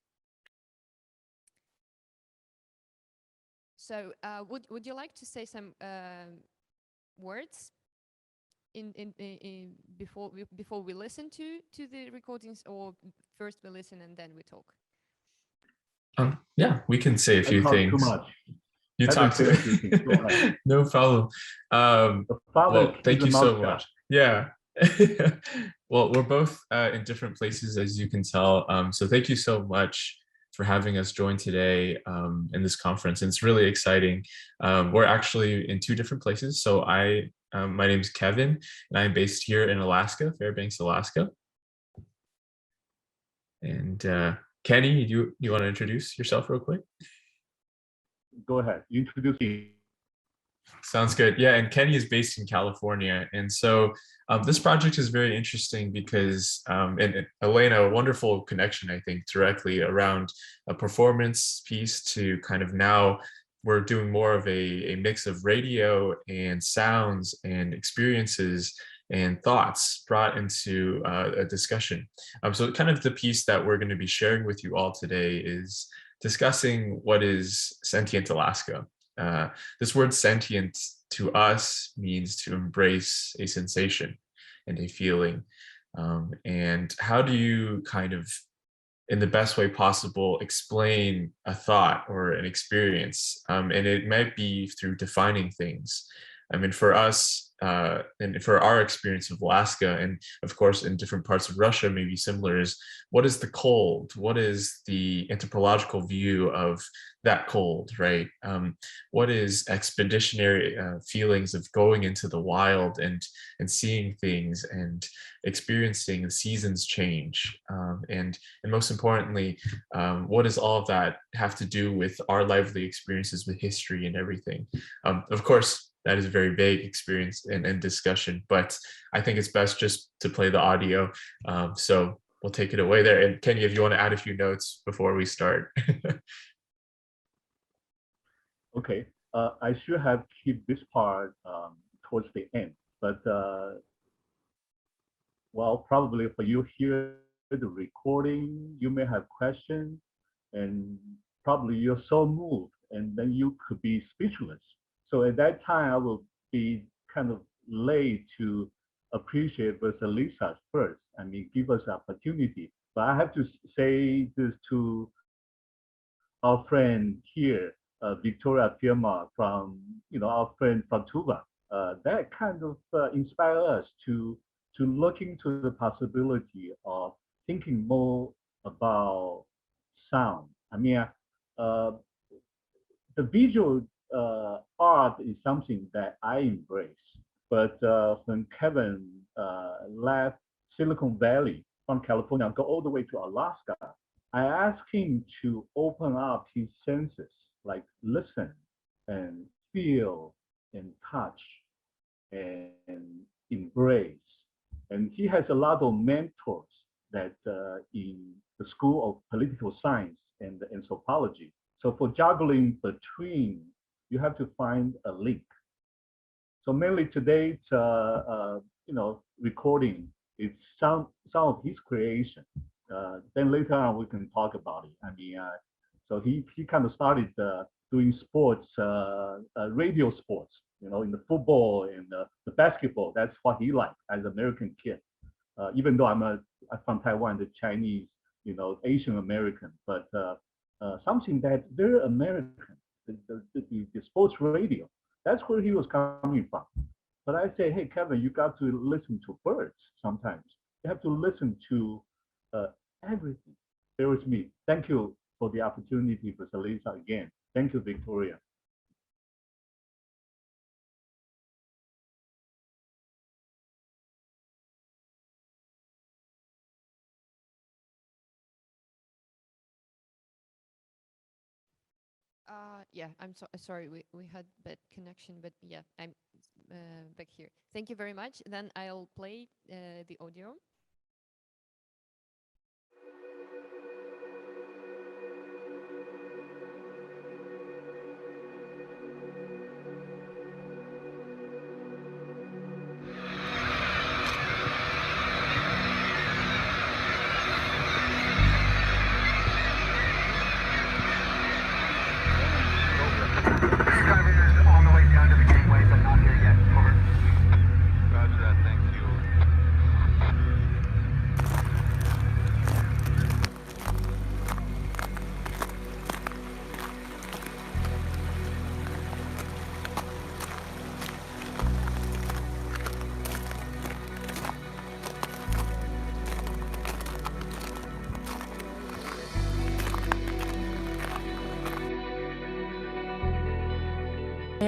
So, would you like to say some words before we listen to the recordings, or first we listen and then we talk? Yeah, we can say a few things. Too much. You talk too much. No problem. Well, thank you so much. Yeah. Well, we're both in different places, as you can tell. So thank you so much for having us join today in this conference. And it's really exciting. We're actually in two different places. So my name is Kevin, and I'm based here in Alaska, Fairbanks, Alaska. And Kenny, you want to introduce yourself real quick? Go ahead, introduce me. Sounds good. Yeah, and Kenny is based in California. And so this project is very interesting because, and Elena, a wonderful connection, I think, directly around a performance piece to kind of now we're doing more of a mix of radio and sounds and experiences and thoughts brought into a discussion. So kind of the piece that we're going to be sharing with you all today is discussing what is sentient Alaska. This word sentient to us means to embrace a sensation and a feeling. And how do you kind of, in the best way possible, explain a thought or an experience? And it might be through defining things. I mean, for us, and for our experience of Alaska, and of course in different parts of Russia may be similar, is what is the cold? What is the anthropological view of that cold, right? What is expeditionary feelings of going into the wild and seeing things and experiencing the seasons change? And most importantly, what does all of that have to do with our lively experiences with history and everything? Of course, that is a very vague experience and discussion, but I think it's best just to play the audio. So we'll take it away there. And Kenny, if you want to add a few notes before we start. Okay, I should have keep this part towards the end, but well, probably for you hear the recording, you may have questions, and probably you're so moved, and then you could be speechless. So at that time, I will be kind of late to appreciate Vasilisa first. I mean, give us opportunity. But I have to say this to our friend here, Victoria Firma, from our friend from Tuva. That kind of inspired us to look into the possibility of thinking more about sound. I mean, the visual art is something that I embrace. But when Kevin left Silicon Valley from California, go all the way to Alaska, I asked him to open up his senses, like listen and feel and touch and embrace. And he has a lot of mentors that in the School of Political Science and Anthropology. So for juggling between, you have to find a link. So mainly today's recording is some of his creation. Then later on we can talk about it. I mean, so he kind of started doing sports, radio sports, in the football and the basketball. That's what he liked as an American kid. Even though I'm from Taiwan, the Chinese, Asian American, but something that very American, the sports radio. That's where he was coming from. But I say, hey, Kevin, you got to listen to birds sometimes. You have to listen to everything. Bear with me. Thank you for the opportunity, Vasilisa, again. Thank you, Victoria. Yeah, I'm sorry, we had bad connection, but yeah, I'm back here. Thank you very much. Then I'll play the audio.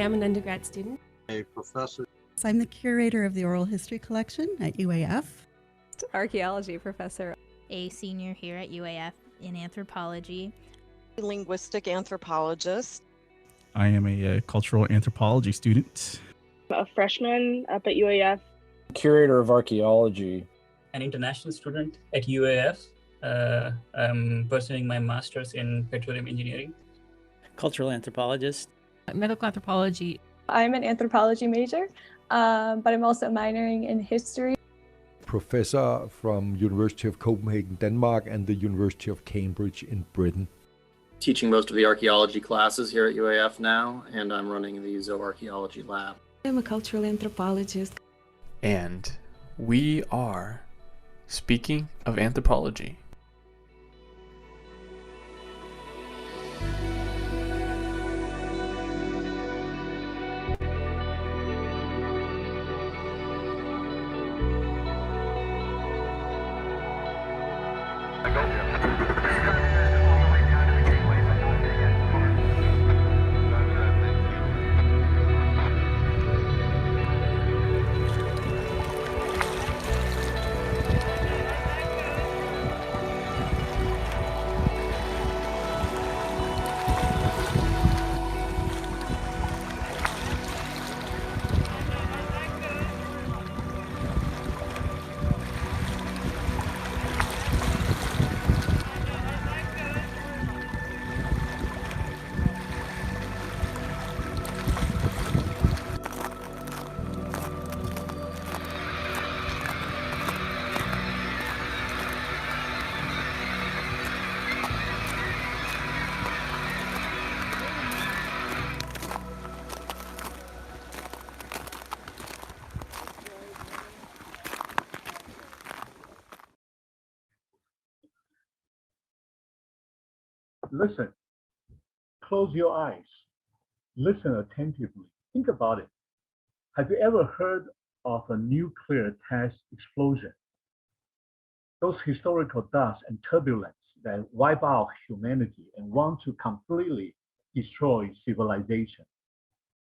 am an undergrad student. A professor. So I'm the curator of the oral history collection at UAF. Archaeology professor. A senior here at UAF in anthropology. Linguistic anthropologist. I am a cultural anthropology student. A freshman up at UAF. Curator of archaeology. An international student at UAF. I'm pursuing my master's in petroleum engineering. Cultural anthropologist. Medical anthropology. I'm an anthropology major, but I'm also minoring in history. Professor from University of Copenhagen, Denmark, and the University of Cambridge in Britain. Teaching most of the archaeology classes here at UAF now, and I'm running the zooarchaeology lab. I'm a cultural anthropologist. And we are speaking of anthropology. Listen, close your eyes, listen attentively, think about it. Have you ever heard of a nuclear test explosion? Those historical dust and turbulence that wipe out humanity and want to completely destroy civilization.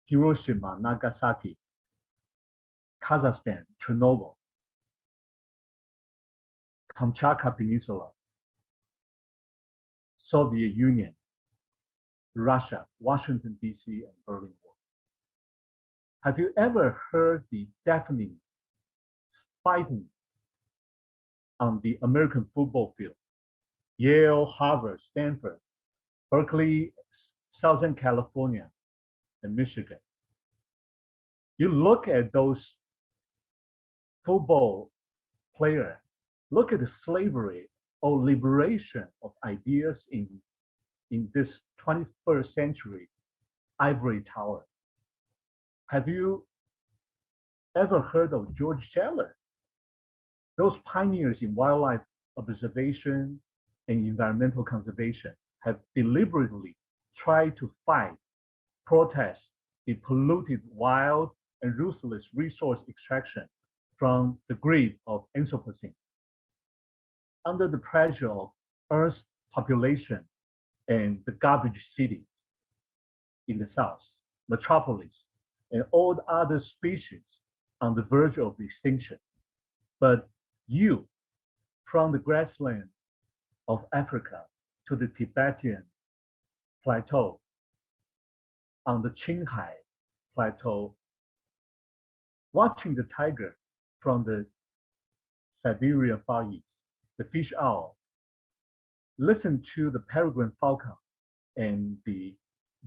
Hiroshima, Nagasaki, Kazakhstan, Chernobyl, Kamchatka Peninsula, Soviet Union, Russia, Washington, D.C., and Berlin Wall. Have you ever heard the deafening fighting on the American football field? Yale, Harvard, Stanford, Berkeley, Southern California, and Michigan. You look at those football players, look at the slavery or liberation of ideas in this 21st century ivory tower. Have you ever heard of George Schaller? Those pioneers in wildlife observation and environmental conservation have deliberately tried to fight, protest the polluted wild and ruthless resource extraction from the grip of Anthropocene. Under the pressure of Earth's population and the garbage cities in the south, metropolis, and all the other species on the verge of extinction. But you, from the grassland of Africa to the Tibetan plateau, on the Qinghai plateau, watching the tiger from the Siberia Far East, the fish owl, listen to the peregrine falcon and the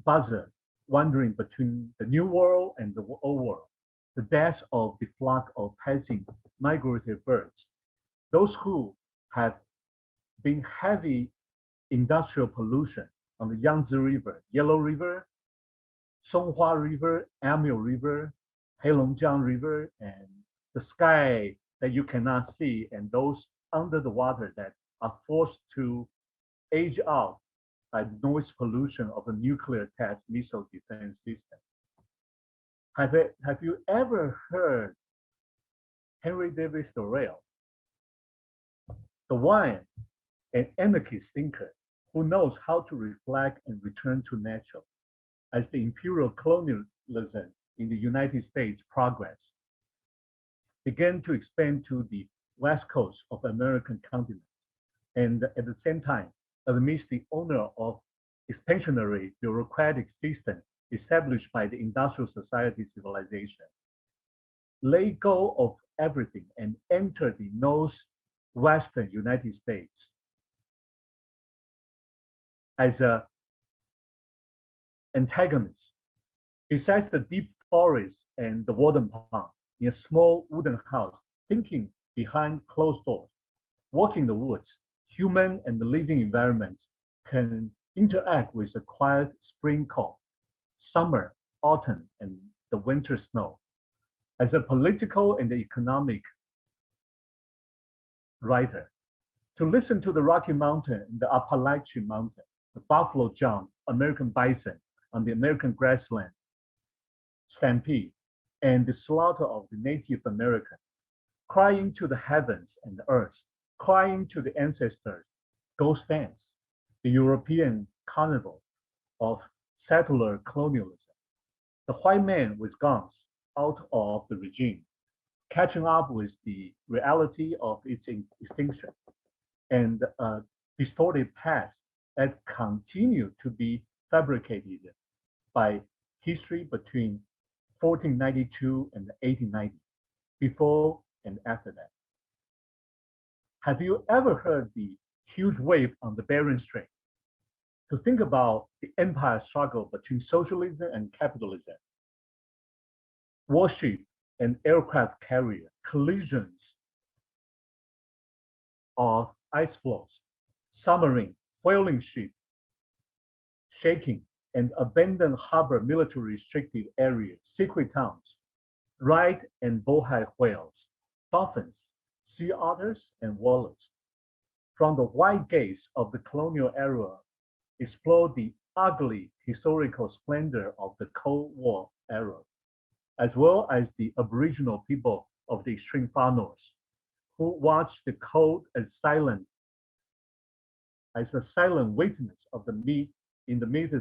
buzzard wandering between the New World and the Old World, the death of the flock of passing migratory birds, those who have been heavy industrial pollution on the Yangtze River, Yellow River, Songhua River, Amur River, Heilongjiang River, and the sky that you cannot see, and those under the water that are forced to age out by the noise pollution of a nuclear test missile defense system. Have you ever heard Henry David Thoreau, the one an anarchist thinker who knows how to reflect and return to nature, as the imperial colonialists in the United States progress began to expand to the west coast of the American continent, and at the same time, amidst the honor of expansionary bureaucratic system established by the industrial society civilization, let go of everything and enter the northwestern United States as an antagonist. Besides the deep forest and the water pond, in a small wooden house, thinking behind closed doors, walking the woods, human and the living environments can interact with the quiet spring cold, summer, autumn, and the winter snow. As a political and economic writer, to listen to the Rocky Mountain and the Appalachian Mountain, the buffalo jump, American bison on the American grassland, stampede, and the slaughter of the Native American, crying to the heavens and the earth, crying to the ancestors, ghost dance, the European carnival of settler colonialism, the white man with guns out of the regime, catching up with the reality of its extinction, and a distorted past that continued to be fabricated by history between 1492 and 1890, before and after that. Have you ever heard the huge wave on the Bering Strait? To think about the empire struggle between socialism and capitalism, warship and aircraft carrier, collisions of ice floes, submarine, whaling ship, shaking and abandoned harbor military restricted areas, secret towns, right and bowhead whales, dolphins, sea otters, and walrus. From the wide gaze of the colonial era, explore the ugly historical splendor of the Cold War era, as well as the Aboriginal people of the extreme far north, who watched the cold as a silent witness of in the midst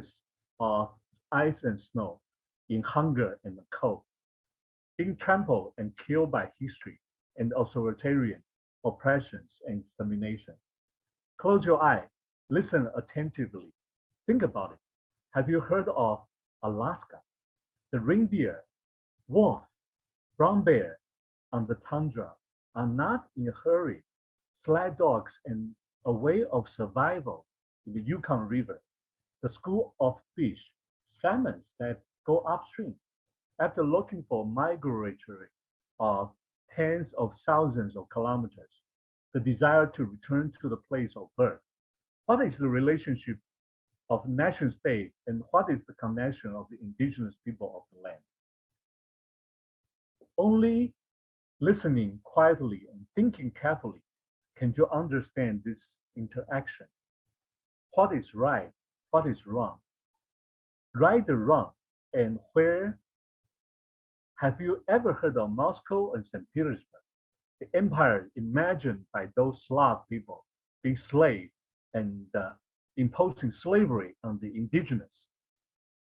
of ice and snow, in hunger and the cold, being trampled and killed by history and authoritarian oppressions and extermination. Close your eye, listen attentively, think about it. Have you heard of Alaska? The reindeer, wolf, brown bear on the tundra are not in a hurry. Sled dogs and a way of survival in the Yukon River. The school of fish, salmon that go upstream after looking for migratory of tens of thousands of kilometers, the desire to return to the place of birth. What is the relationship of nation state and what is the connection of the indigenous people of the land? Only listening quietly and thinking carefully can you understand this interaction. What is right? What is wrong? Right or wrong? And where? Have you ever heard of Moscow and St. Petersburg? The empire imagined by those Slav people being slaves and imposing slavery on the indigenous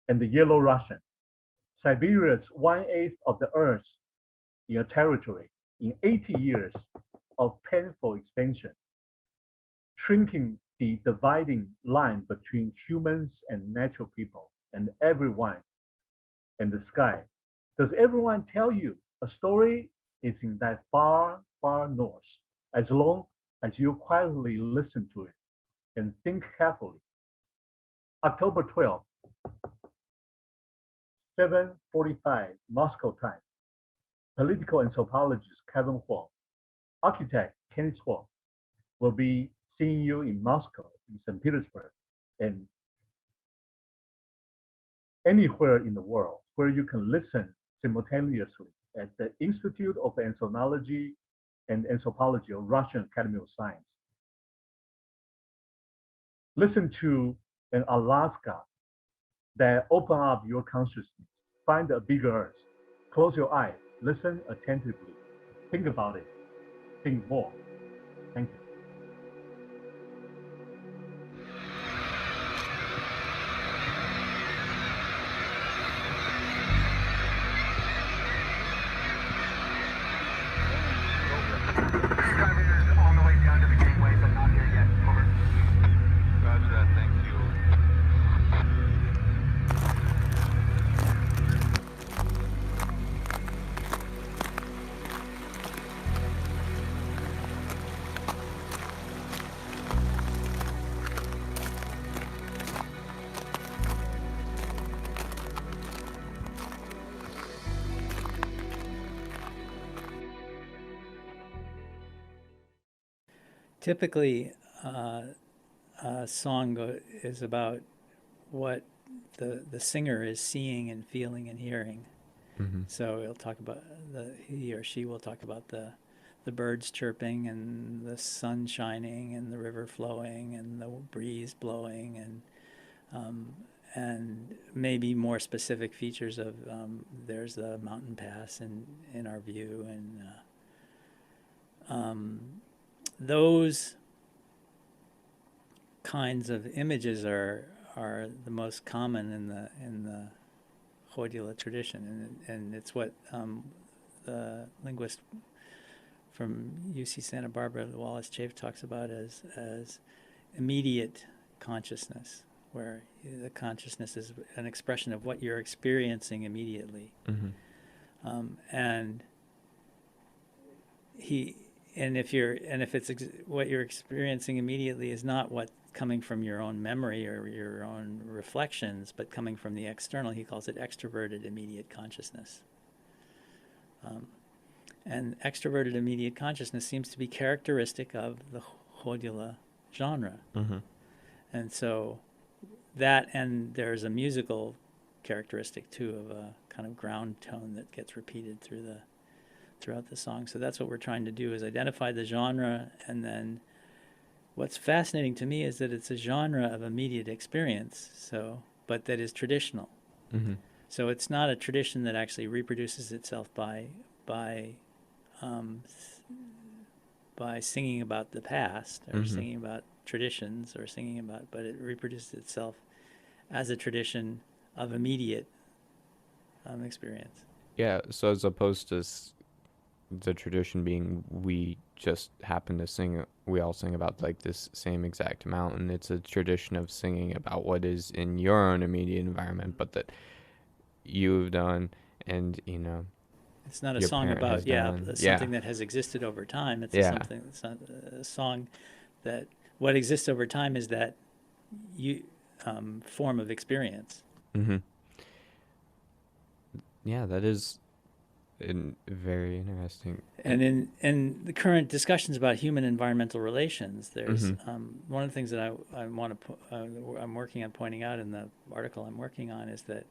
and the Yellow Russian. Siberia's 1/8 of the earth in a territory in 80 years of painful expansion, shrinking the dividing line between humans and natural people and everyone in the sky. Does everyone tell you a story is in that far, far north, as long as you quietly listen to it and think carefully? October 12th, 7:45 Moscow time. Political anthropologist Kevin Huang, architect Kenneth Huang will be seeing you in Moscow, in St. Petersburg, and anywhere in the world where you can listen simultaneously at the Institute of Ethnology and Anthropology of Russian Academy of Science. Listen to an Alaska that open up your consciousness, find a bigger earth. Close your eyes, listen attentively, think about it, think more. Thank you. typically, a song is about what the singer is seeing and feeling and hearing. Mm-hmm. So he'll talk about he or she will talk about the birds chirping and the sun shining and the river flowing and the breeze blowing and maybe more specific features of there's the mountain pass in our view, and those kinds of images are the most common in the Hodula tradition, and it's what the linguist from UC Santa Barbara, Wallace Chafe, talks about as immediate consciousness, where the consciousness is an expression of what you're experiencing immediately. Mm-hmm. And if it's what you're experiencing immediately is not what coming from your own memory or your own reflections, but coming from the external, he calls it extroverted immediate consciousness. And extroverted immediate consciousness seems to be characteristic of the Hodula genre. Mm-hmm. And so that, and there's a musical characteristic too of a kind of ground tone that gets repeated throughout the song. So that's what we're trying to do, is identify the genre. And then what's fascinating to me is that it's a genre of immediate experience, but that is traditional. Mm-hmm. So it's not a tradition that actually reproduces itself by singing about the past or Mm-hmm. singing about traditions or but it reproduces itself as a tradition of immediate experience. Yeah, so as opposed to the tradition being we just happen to sing, we all sing about like this same exact mountain, it's a tradition of singing about what is in your own immediate environment, but that you've done, and it's not a your song parent about has done. something that has existed over time. It's it's not a song that what exists over time is that form of experience. Mm-hmm. Yeah, that is very interesting. And in the current discussions about human environmental relations, there's one of the things that I'm working on pointing out in the article I'm working on is that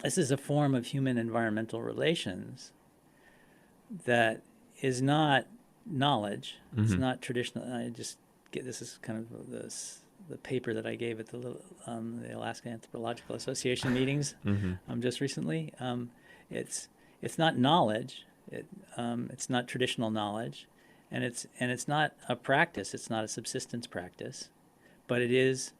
this is a form of human environmental relations that is not knowledge. It's not traditional. This is kind of the paper that I gave at the Alaska Anthropological Association meetings just recently. It's not knowledge. It's not traditional knowledge, and it's not a practice. It's not a subsistence practice, but it is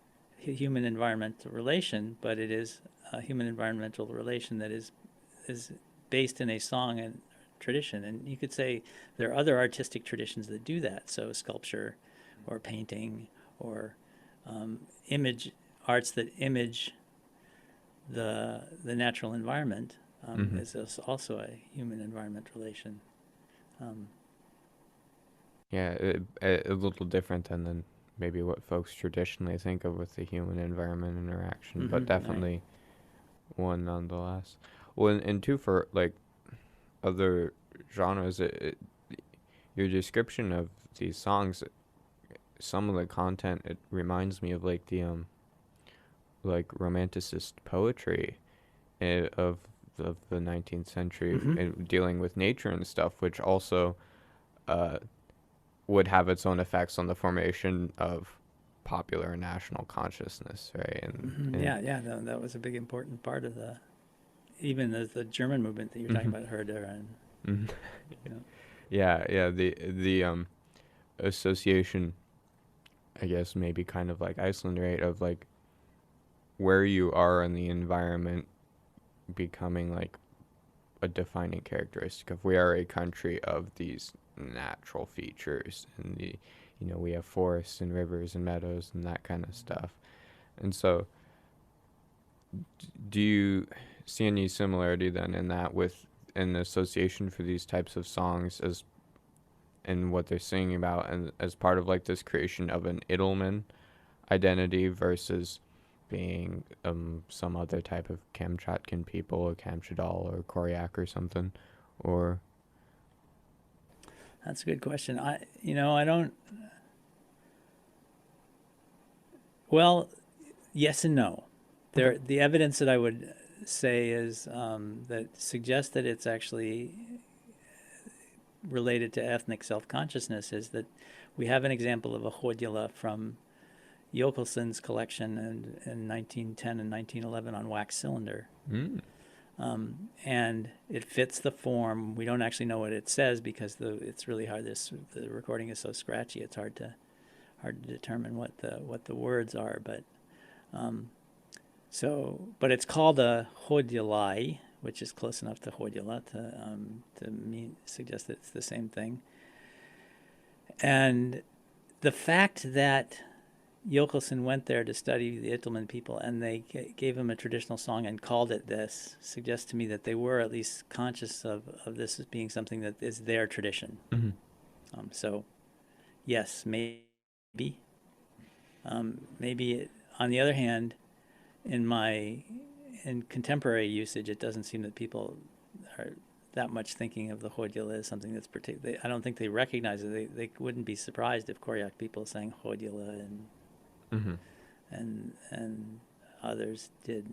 a human environmental relation. But it is a human environmental relation that is based in a song and tradition. And you could say there are other artistic traditions that do that. So sculpture, or painting, or image arts that image the natural environment is also a human environment relation. A little different than maybe what folks traditionally think of with the human environment interaction, but definitely one nonetheless. Well, and two, for like other genres, your description of these songs, some of the content, it reminds me of like the like romanticist poetry of the 19th century, dealing with nature and stuff, which also would have its own effects on the formation of popular and national consciousness, right? And that was a big important part of even the German movement that you're talking about, Herder, and the association, I guess maybe kind of like Iceland, right, of like where you are in the environment becoming like a defining characteristic of we are a country of these natural features, and we have forests and rivers and meadows and that kind of stuff. And so do you see any similarity then in that with an association for these types of songs as and what they're singing about, and as part of like this creation of an Idleman identity versus being some other type of Kamchatkan people, or Kamchadal or Koryak or something, or That's a good question. I don't. Well, yes and no. The evidence that I would say is that suggests that it's actually related to ethnic self-consciousness is that we have an example of a hodila from Jokelsen's collection in 1910 and 1911 on wax cylinder. And it fits the form. We don't actually know what it says because it's really hard. The recording is so scratchy. It's hard to determine what the words are. But but it's called a hodilai, which is close enough to hodila to suggest that it's the same thing. And the fact that Jokelsen went there to study the Itelmen people and they gave him a traditional song and called it this suggests to me that they were at least conscious of this as being something that is their tradition. So yes, maybe. Maybe on the other hand, in contemporary usage, it doesn't seem that people are that much thinking of the hodila as something that's particular. I don't think they recognize it. They wouldn't be surprised if Koryak people sang hodila and others did.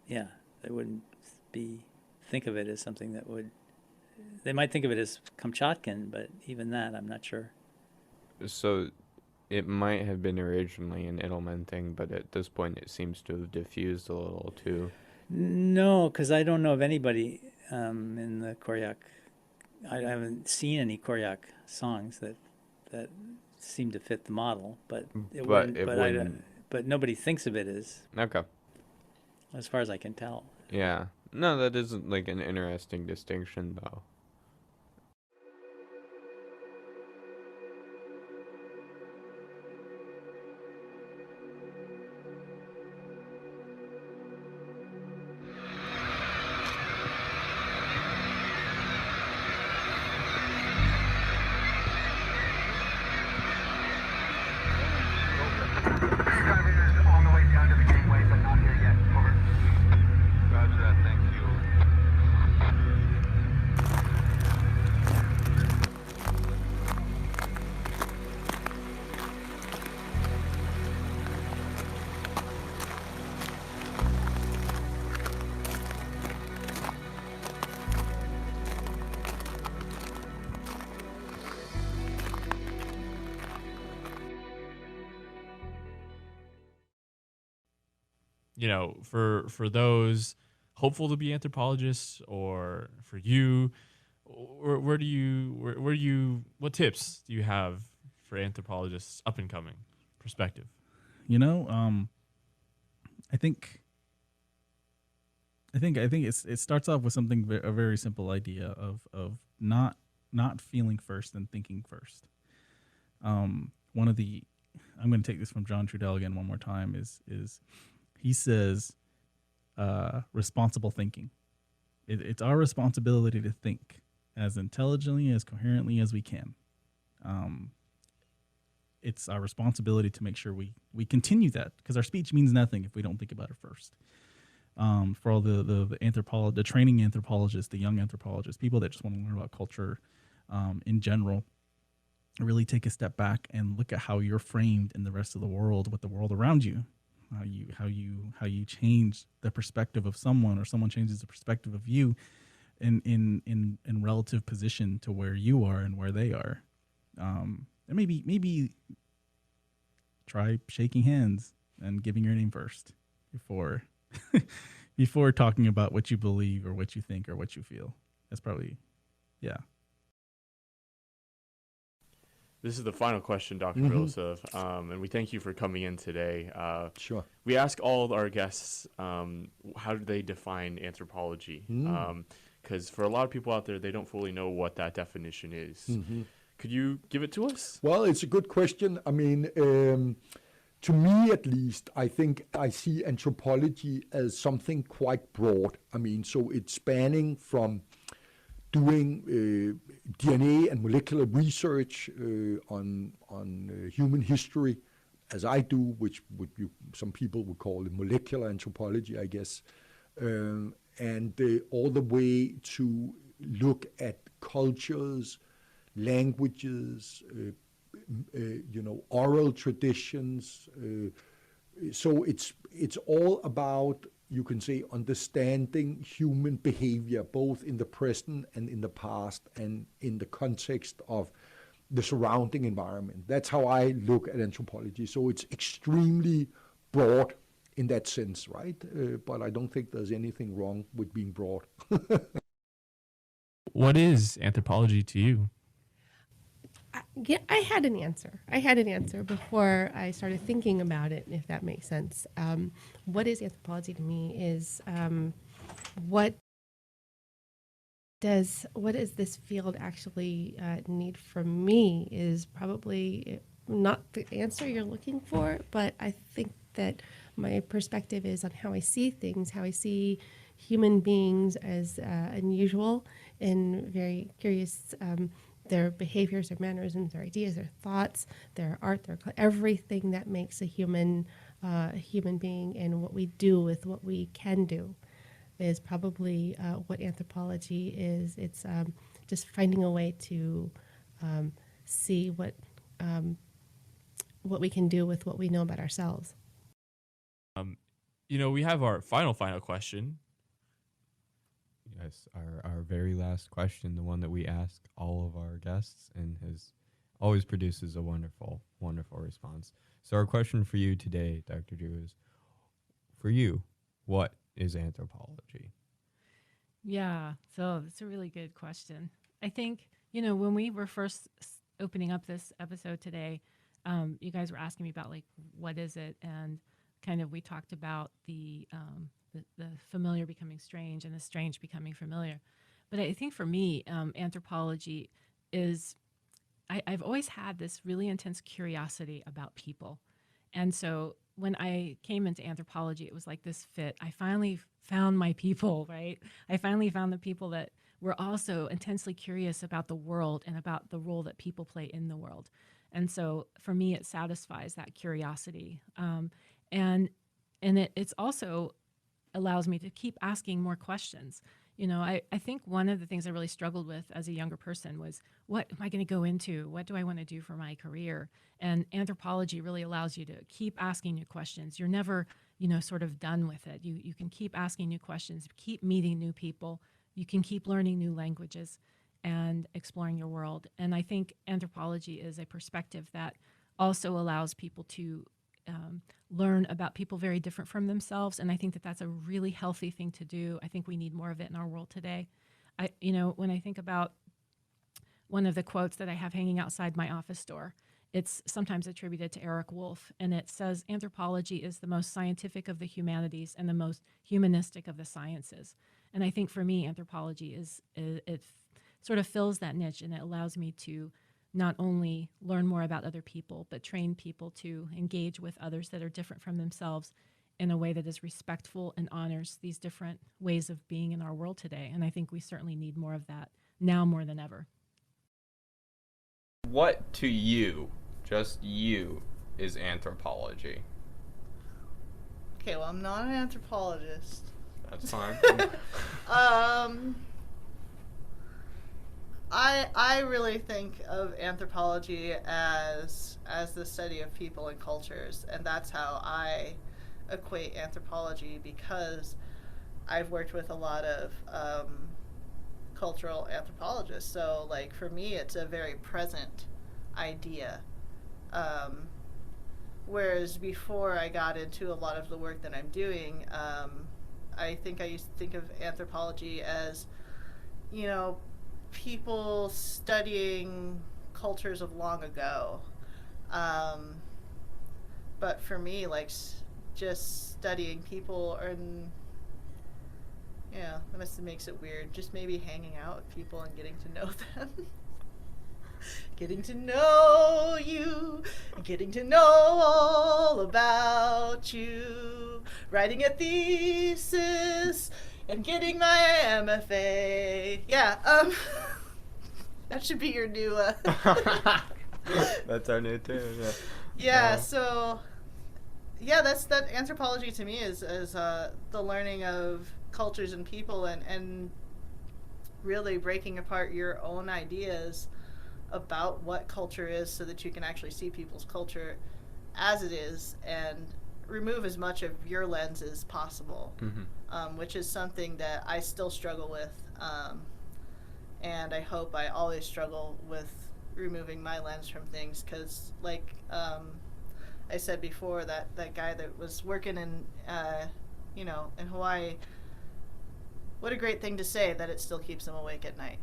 Yeah, they wouldn't think of it as something that would. They might think of it as Kamchatkan, but even that, I'm not sure. So it might have been originally an Itelmen thing, but at this point it seems to have diffused a little too. No, because I don't know of anybody in the Koryak. I haven't seen any Koryak songs that seem to fit the model, but nobody thinks of it as. Okay. As far as I can tell. Yeah. No, that isn't like an interesting distinction, though. You know, for those hopeful to be anthropologists, or for you, what tips do you have for anthropologists up and coming perspective? You know, I think it starts off with a very simple idea of not feeling first and thinking first. I'm going to take this from John Trudell again one more time. Is he says responsible thinking. It's our responsibility to think as intelligently, as coherently as we can. It's our responsibility to make sure we continue that, because our speech means nothing if we don't think about it first. For all the training anthropologists, the young anthropologists, people that just want to learn about culture in general, really take a step back and look at how you're framed in the rest of the world, with the world around you. How you change the perspective of someone, or someone changes the perspective of you in relative position to where you are and where they are. And maybe try shaking hands and giving your name first before talking about what you believe or what you think or what you feel. That's probably, yeah. This is the final question, Dr. Milosov, and we thank you for coming in today. Sure. We ask all our guests, how do they define anthropology? Because for a lot of people out there, they don't fully know what that definition is. Could you give it to us? Well, it's a good question. I mean, to me at least, I think I see anthropology as something quite broad. I mean, so it's spanning from doing DNA and molecular research on human history, as I do, which some people would call it molecular anthropology, I guess, and all the way to look at cultures languages, oral traditions. So it's all about, you can say, understanding human behavior, both in the present and in the past, and in the context of the surrounding environment. That's how I look at anthropology. So it's extremely broad in that sense, right? But I don't think there's anything wrong with being broad. What is anthropology to you? I had an answer. I had an answer before I started thinking about it, if that makes sense. What is anthropology to me is what does this field actually need from me is probably not the answer you're looking for, but I think that my perspective is on how I see things, how I see human beings as unusual and very curious. Their behaviors, their mannerisms, their ideas, their thoughts, their art, everything that makes a human being, and what we do with what we can do is probably what anthropology is. It's just finding a way to see what we can do with what we know about ourselves. We have our final question. Yes, our very last question, the one that we ask all of our guests, and always produces a wonderful, wonderful response. So our question for you today, Dr. Drew, is, for you, what is anthropology? Yeah, so it's a really good question. I think, when we were first opening up this episode today, you guys were asking me about, like, what is it? And kind of we talked about the familiar becoming strange and the strange becoming familiar. But I think for me, anthropology is, I've always had this really intense curiosity about people. And so when I came into anthropology, it was like this fit. I finally found my people, right? I finally found the people that were also intensely curious about the world and about the role that people play in the world. And so for me, it satisfies that curiosity. And it's also allows me to keep asking more questions. I think one of the things I really struggled with as a younger person was, what am I going to go into? What do I want to do for my career? And anthropology really allows you to keep asking new questions. You're never, sort of done with it. You can keep asking new questions, keep meeting new people. You can keep learning new languages and exploring your world. And I think anthropology is a perspective that also allows people to learn about people very different from themselves, and I think that that's a really healthy thing to do. I think we need more of it in our world today. When I think about one of the quotes that I have hanging outside my office door, it's sometimes attributed to Eric Wolf, and it says, "Anthropology is the most scientific of the humanities and the most humanistic of the sciences." And I think for me, anthropology it sort of fills that niche, and it allows me to not only learn more about other people, but train people to engage with others that are different from themselves in a way that is respectful and honors these different ways of being in our world today. And I think we certainly need more of that now more than ever. What to you, just you, is anthropology? Okay, well, I'm not an anthropologist. That's fine. I really think of anthropology as the study of people and cultures, and that's how I equate anthropology, because I've worked with a lot of cultural anthropologists. So, like, for me, it's a very present idea. Whereas before I got into a lot of the work that I'm doing, I think I used to think of anthropology as, people studying cultures of long ago. But for me, like, just studying people, and that makes it weird. Just maybe hanging out with people and getting to know them. Getting to know you, getting to know all about you, writing a thesis, and getting my MFA. Yeah, that should be your new, That's our new tune, yeah. Yeah, so, yeah, that anthropology to me is the learning of cultures and people, and really breaking apart your own ideas about what culture is so that you can actually see people's culture as it is and remove as much of your lens as possible, which is something that I still struggle with. And I hope I always struggle with removing my lens from things, because like I said before, that guy that was working in in Hawaii, what a great thing to say that it still keeps him awake at night.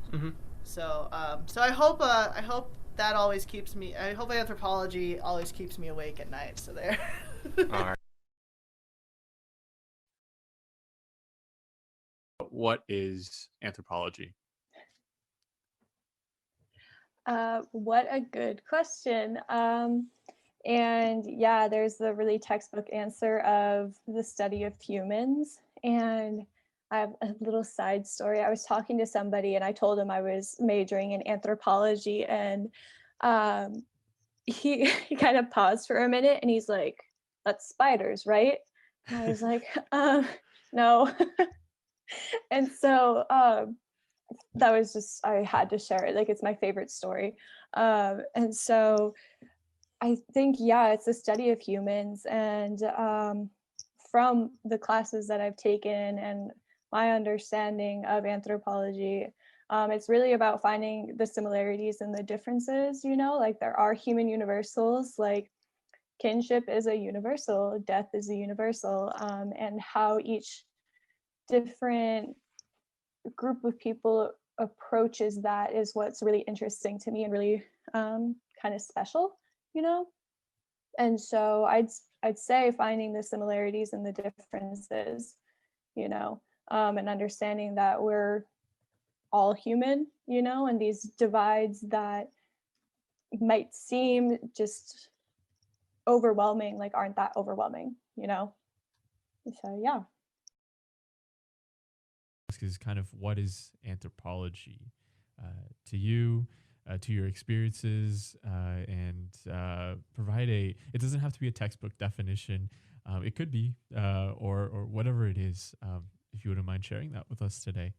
So I hope that always keeps me, I hope anthropology always keeps me awake at night. So there. All right. What is anthropology? What a good question. And yeah, there's the really textbook answer of the study of humans. And I have a little side story. I was talking to somebody and I told him I was majoring in anthropology, and he kind of paused for a minute and he's like, "That's spiders, right?" And I was like, no. And so that was just, I had to share it. Like, it's my favorite story. And so I think, yeah, it's the study of humans. And from the classes that I've taken and my understanding of anthropology, it's really about finding the similarities and the differences, like there are human universals, like kinship is a universal, death is a universal, and how each different group of people approaches that is what's really interesting to me and really kind of special, And so I'd say finding the similarities and the differences, and understanding that we're all human, and these divides that might seem just overwhelming, like aren't that overwhelming, So yeah. Is kind of what is anthropology to you, to your experiences, and provide it doesn't have to be a textbook definition. It could be, or whatever it is, if you wouldn't mind sharing that with us today.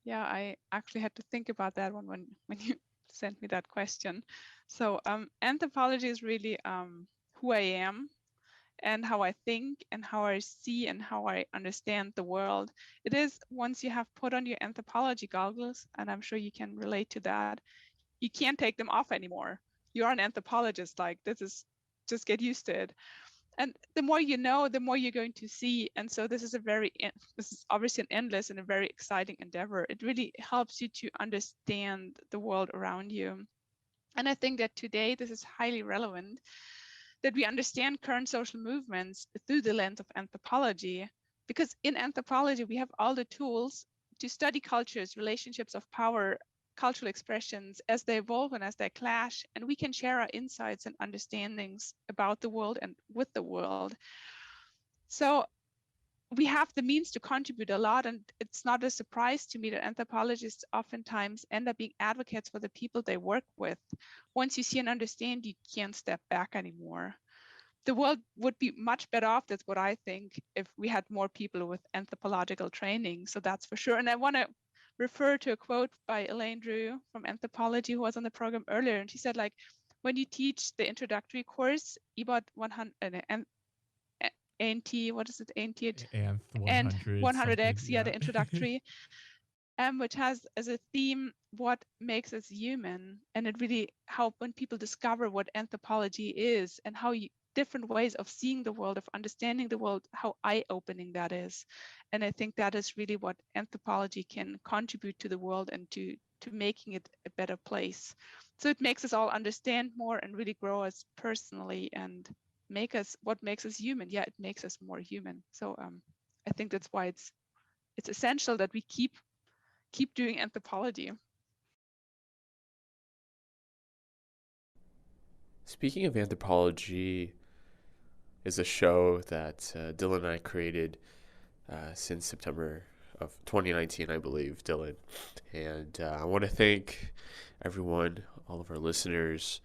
Yeah, I actually had to think about that one when you sent me that question. So anthropology is really who I am and how I think and how I see and how I understand the world. It is, once you have put on your anthropology goggles, and I'm sure you can relate to that, you can't take them off anymore. You're an anthropologist, like this is, just get used to it. And the more you know, the more you're going to see. And so this is obviously an endless and a very exciting endeavor. It really helps you to understand the world around you. And I think that today this is highly relevant, that we understand current social movements through the lens of anthropology, because in anthropology, we have all the tools to study cultures, relationships of power, cultural expressions as they evolve and as they clash, and we can share our insights and understandings about the world and with the world. So we have the means to contribute a lot, and it's not a surprise to me that anthropologists oftentimes end up being advocates for the people they work with. Once you see and understand, you can't step back anymore. The world would be much better off, that's what I think, if we had more people with anthropological training. So that's for sure. And I want to refer to a quote by Elaine Drew from Anthropology, who was on the program earlier. And she said, like, when you teach the introductory course, about 100, ANT, what is it, ANT? And 100X, yeah, the introductory, which has as a theme, what makes us human. And it really helps when people discover what anthropology is and how different ways of seeing the world, of understanding the world, how eye-opening that is. And I think that is really what anthropology can contribute to the world and to making it a better place. So it makes us all understand more and really grow us personally and what makes us human. Yeah, it makes us more human. So I think that's why it's essential that we keep doing anthropology. Speaking of anthropology, is a show that Dylan and I created since September of 2019, I believe, Dylan. And I want to thank everyone, all of our listeners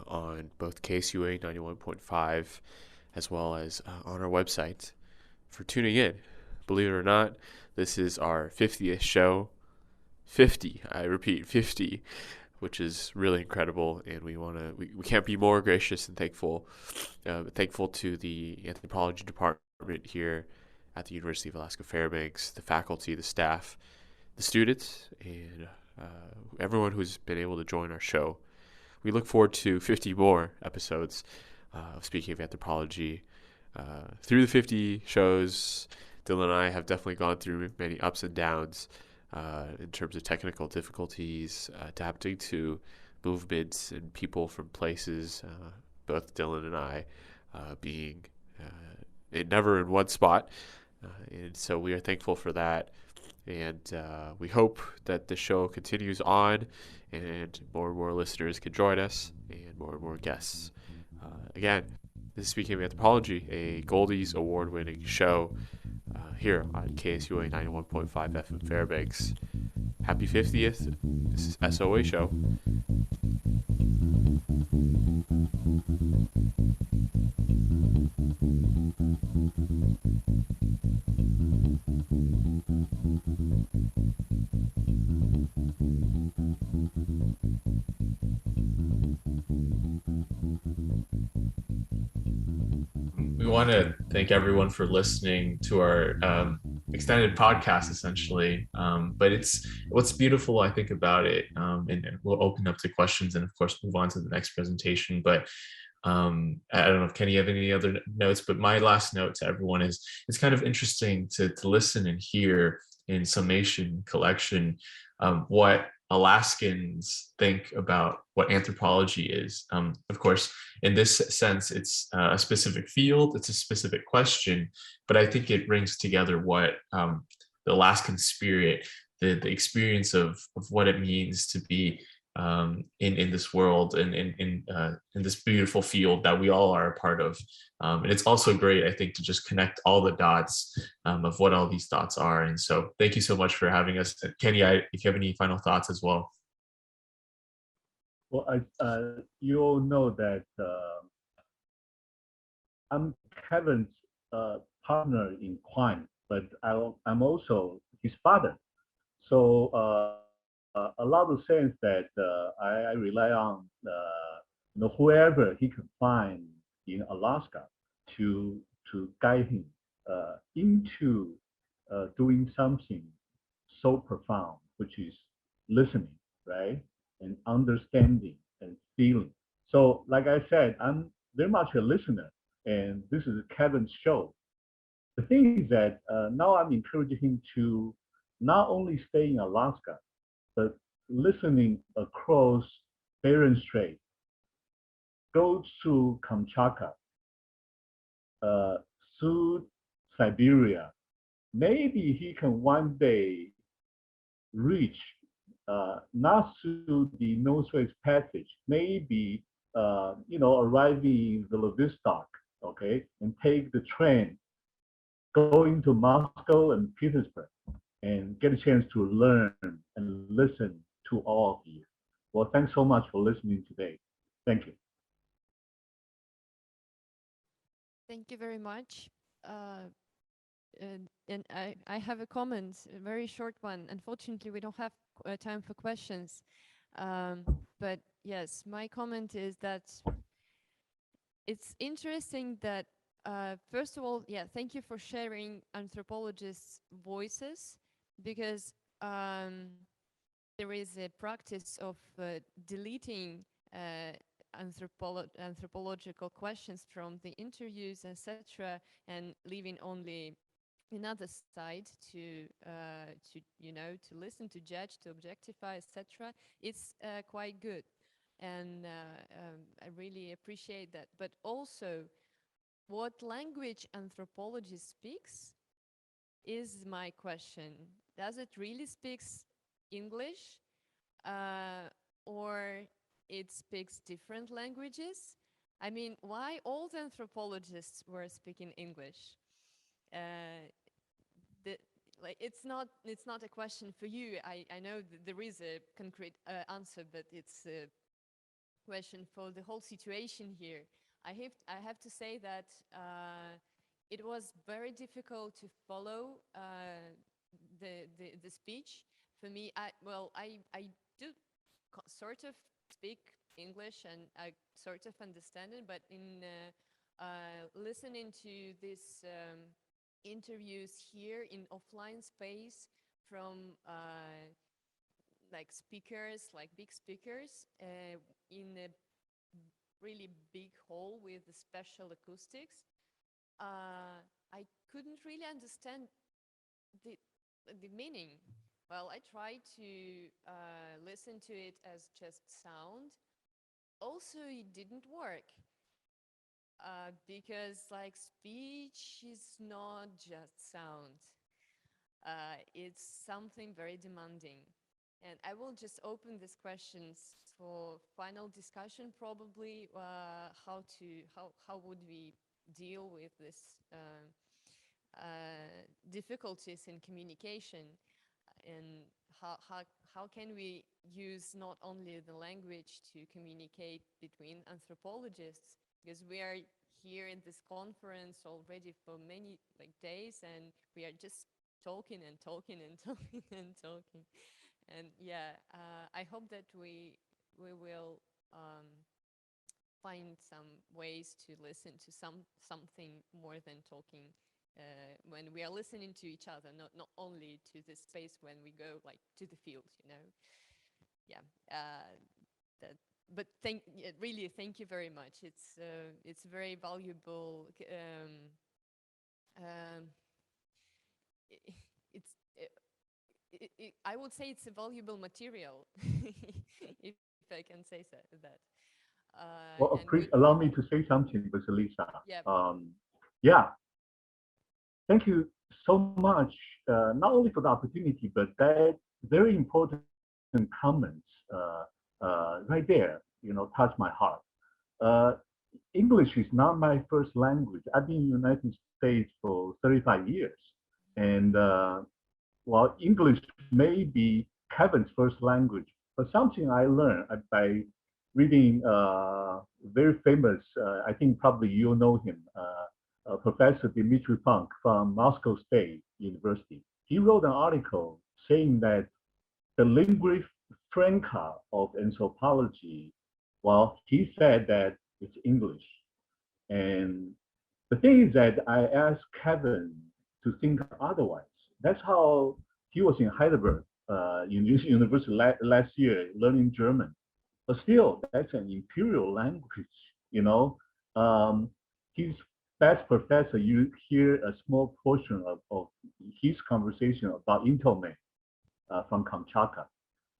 on both KSUA 91.5 as well as on our website for tuning in. Believe it or not, this is our 50th show, 50. I repeat, 50, which is really incredible, and we can't be more gracious and thankful. Thankful to the anthropology department here at the University of Alaska Fairbanks, the faculty, the staff, the students, and everyone who's been able to join our show. We look forward to 50 more episodes of Speaking of Anthropology. Through the 50 shows, Dylan and I have definitely gone through many ups and downs in terms of technical difficulties, adapting to movements and people from places, both Dylan and I being never in one spot. And so we are thankful for that. And we hope that the show continues on and more listeners can join us and more guests. Again, this is Speaking of Anthropology, a Goldies Award-winning show here on KSUA 91.5 FM Fairbanks. Happy 50th. This is SOA Show. We want to thank everyone for listening to our extended podcast, essentially. But it's what's beautiful, I think, about it, and we'll open up to questions and, of course, move on to the next presentation. But I don't know if Kenny have any other notes, but my last note to everyone is it's kind of interesting to listen and hear in summation, collection, what Alaskans think about what anthropology is. Of course, in this sense, it's a specific field, it's a specific question, but I think it brings together what the Alaskan spirit, the experience of what it means to be in this world and in this beautiful field that we all are a part of. And it's also great, I think, to just connect all the dots of what all these dots are. And so thank you so much for having us. Kenny, if you have any final thoughts as well. Well, you all know that I'm Kevin's partner in crime, but I'm also his father. So a lot of sense that I rely on whoever he can find in Alaska to guide him into doing something so profound, which is listening, right? And understanding and feeling. So like I said, I'm very much a listener, and this is Kevin's show. The thing is that now I'm encouraging him to not only stay in Alaska, but listening across Bering Strait, go to Kamchatka, through Siberia. Maybe he can one day reach not through the Northwest Passage, maybe arriving in Vladivostok, okay, and take the train going to Moscow and Petersburg, and get a chance to learn and listen to all of you. Well, thanks so much for listening today. Thank you. Thank you very much. And I have a comment, a very short one. Unfortunately, we don't have time for questions. But yes, my comment is that it's interesting that, first of all, yeah, thank you for sharing anthropologists' voices, because there is a practice of deleting anthropological questions from the interviews, etc., and leaving only another side to listen, to judge, to objectify, etc. It's quite good, and I really appreciate that. But also, what language anthropology speaks is my question. Does it really speaks English, or it speaks different languages? I mean, why all the anthropologists were speaking English? It's not a question for you. I know that there is a concrete answer, but it's a question for the whole situation here. I have to say that it was very difficult to follow the speech. for me, I do sort of speak English and I sort of understand it, but in listening to these interviews here in offline space from like speakers, like big speakers, in a really big hall with the special acoustics, I couldn't really understand the meaning. Well, I tried to listen to it as just sound. Also, it didn't work because like speech is not just sound. It's something very demanding. And I will just open these questions for final discussion, probably how would we deal with this difficulties in communication, and how can we use not only the language to communicate between anthropologists, because we are here in this conference already for many days and we are just talking and talking and talking and talking. And yeah, I hope that we will find some ways to listen to something more than talking when we are listening to each other, not only to the space when we go like to the field, you know. Yeah, but really thank you very much. It's very valuable. I would say it's a valuable material, if I can say that. Well, allow me to say something, Vasilisa. Yeah. Yeah. Thank you so much, not only for the opportunity, but that very important comments right there, you know, touch my heart. English is not my first language. I've been in the United States for 35 years. And while English may be Kevin's first language, but something I learned by reading very famous, I think probably you know him, Professor Dmitry Funk from Moscow State University. He wrote an article saying that the lingua franca of anthropology, well, he said that it's English. And the thing is that I asked Kevin to think otherwise. That's how he was in Heidelberg University last year learning German. But still, that's an imperial language, you know. His best professor, you hear a small portion of his conversation about Intelman from Kamchatka.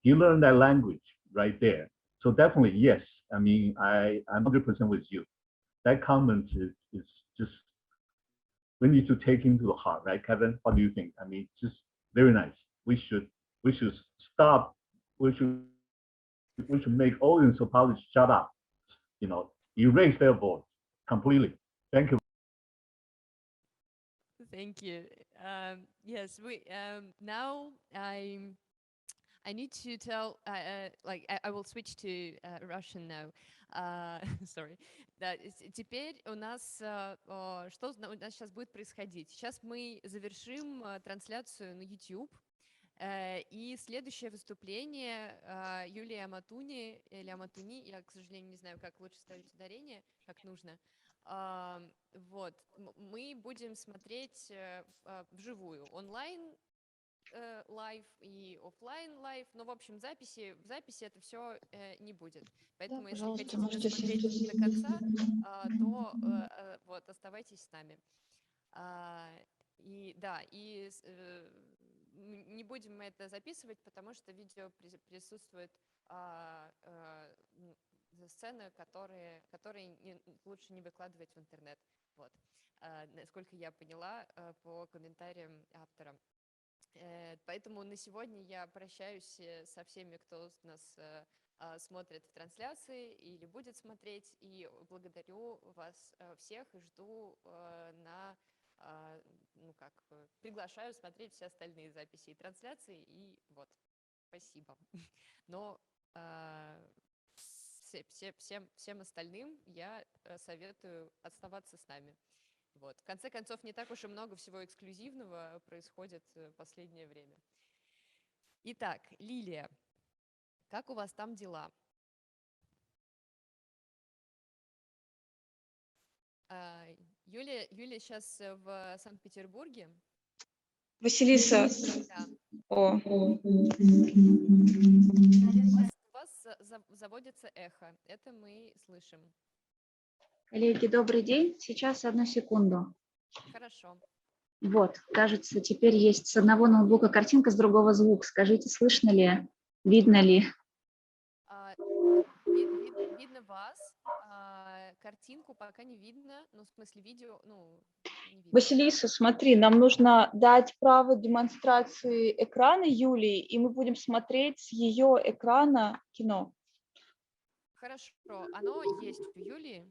He learned that language right there. So definitely, yes. I mean, I'm 100% with you. That comment is just, we need to take into the heart, right, Kevin? What do you think? I mean, just very nice. We should stop. We should make all anthropologists shut up. You know, erase their voice completely. Thank you. Thank you. Yes, we now I need to tell, I will switch to Russian now. Sorry. Да, теперь у нас, что у нас сейчас будет происходить? Сейчас мы завершим трансляцию на YouTube. И следующее выступление Юлии Аматуни, или Аматуни, я, к сожалению, не знаю, как лучше ставить ударение, как нужно. Вот, мы будем смотреть вживую, онлайн лайв и офлайн лайв, но в общем в записи это все не будет. Поэтому если хотите досмотреть до конца, то вот оставайтесь с нами. И да, и не будем мы это записывать, потому что видео присутствует сцены, которые лучше не выкладывать в интернет. Вот, насколько я поняла по комментариям автора. Поэтому на сегодня я прощаюсь со всеми, кто нас смотрит в трансляции или будет смотреть, и благодарю вас всех и жду приглашаю смотреть все остальные записи и трансляции, и вот, спасибо. Но всем остальным я советую оставаться с нами. Вот. В конце концов, не так уж и много всего эксклюзивного происходит в последнее время. Итак, Лилия, как у вас там дела? Юлия сейчас в Санкт-Петербурге. Василиса. Да. О. У вас заводится эхо. Это мы слышим. Коллеги, добрый день. Сейчас, одну секунду. Хорошо. Вот, кажется, теперь есть с одного ноутбука картинка, с другого звук. Скажите, слышно ли, видно ли? Видно вас, картинку пока не видно, ну, в смысле видео, ну, не видно. Василиса, смотри, нам нужно дать право демонстрации экрана Юлии, и мы будем смотреть с ее экрана кино. Хорошо, оно есть у Юлии?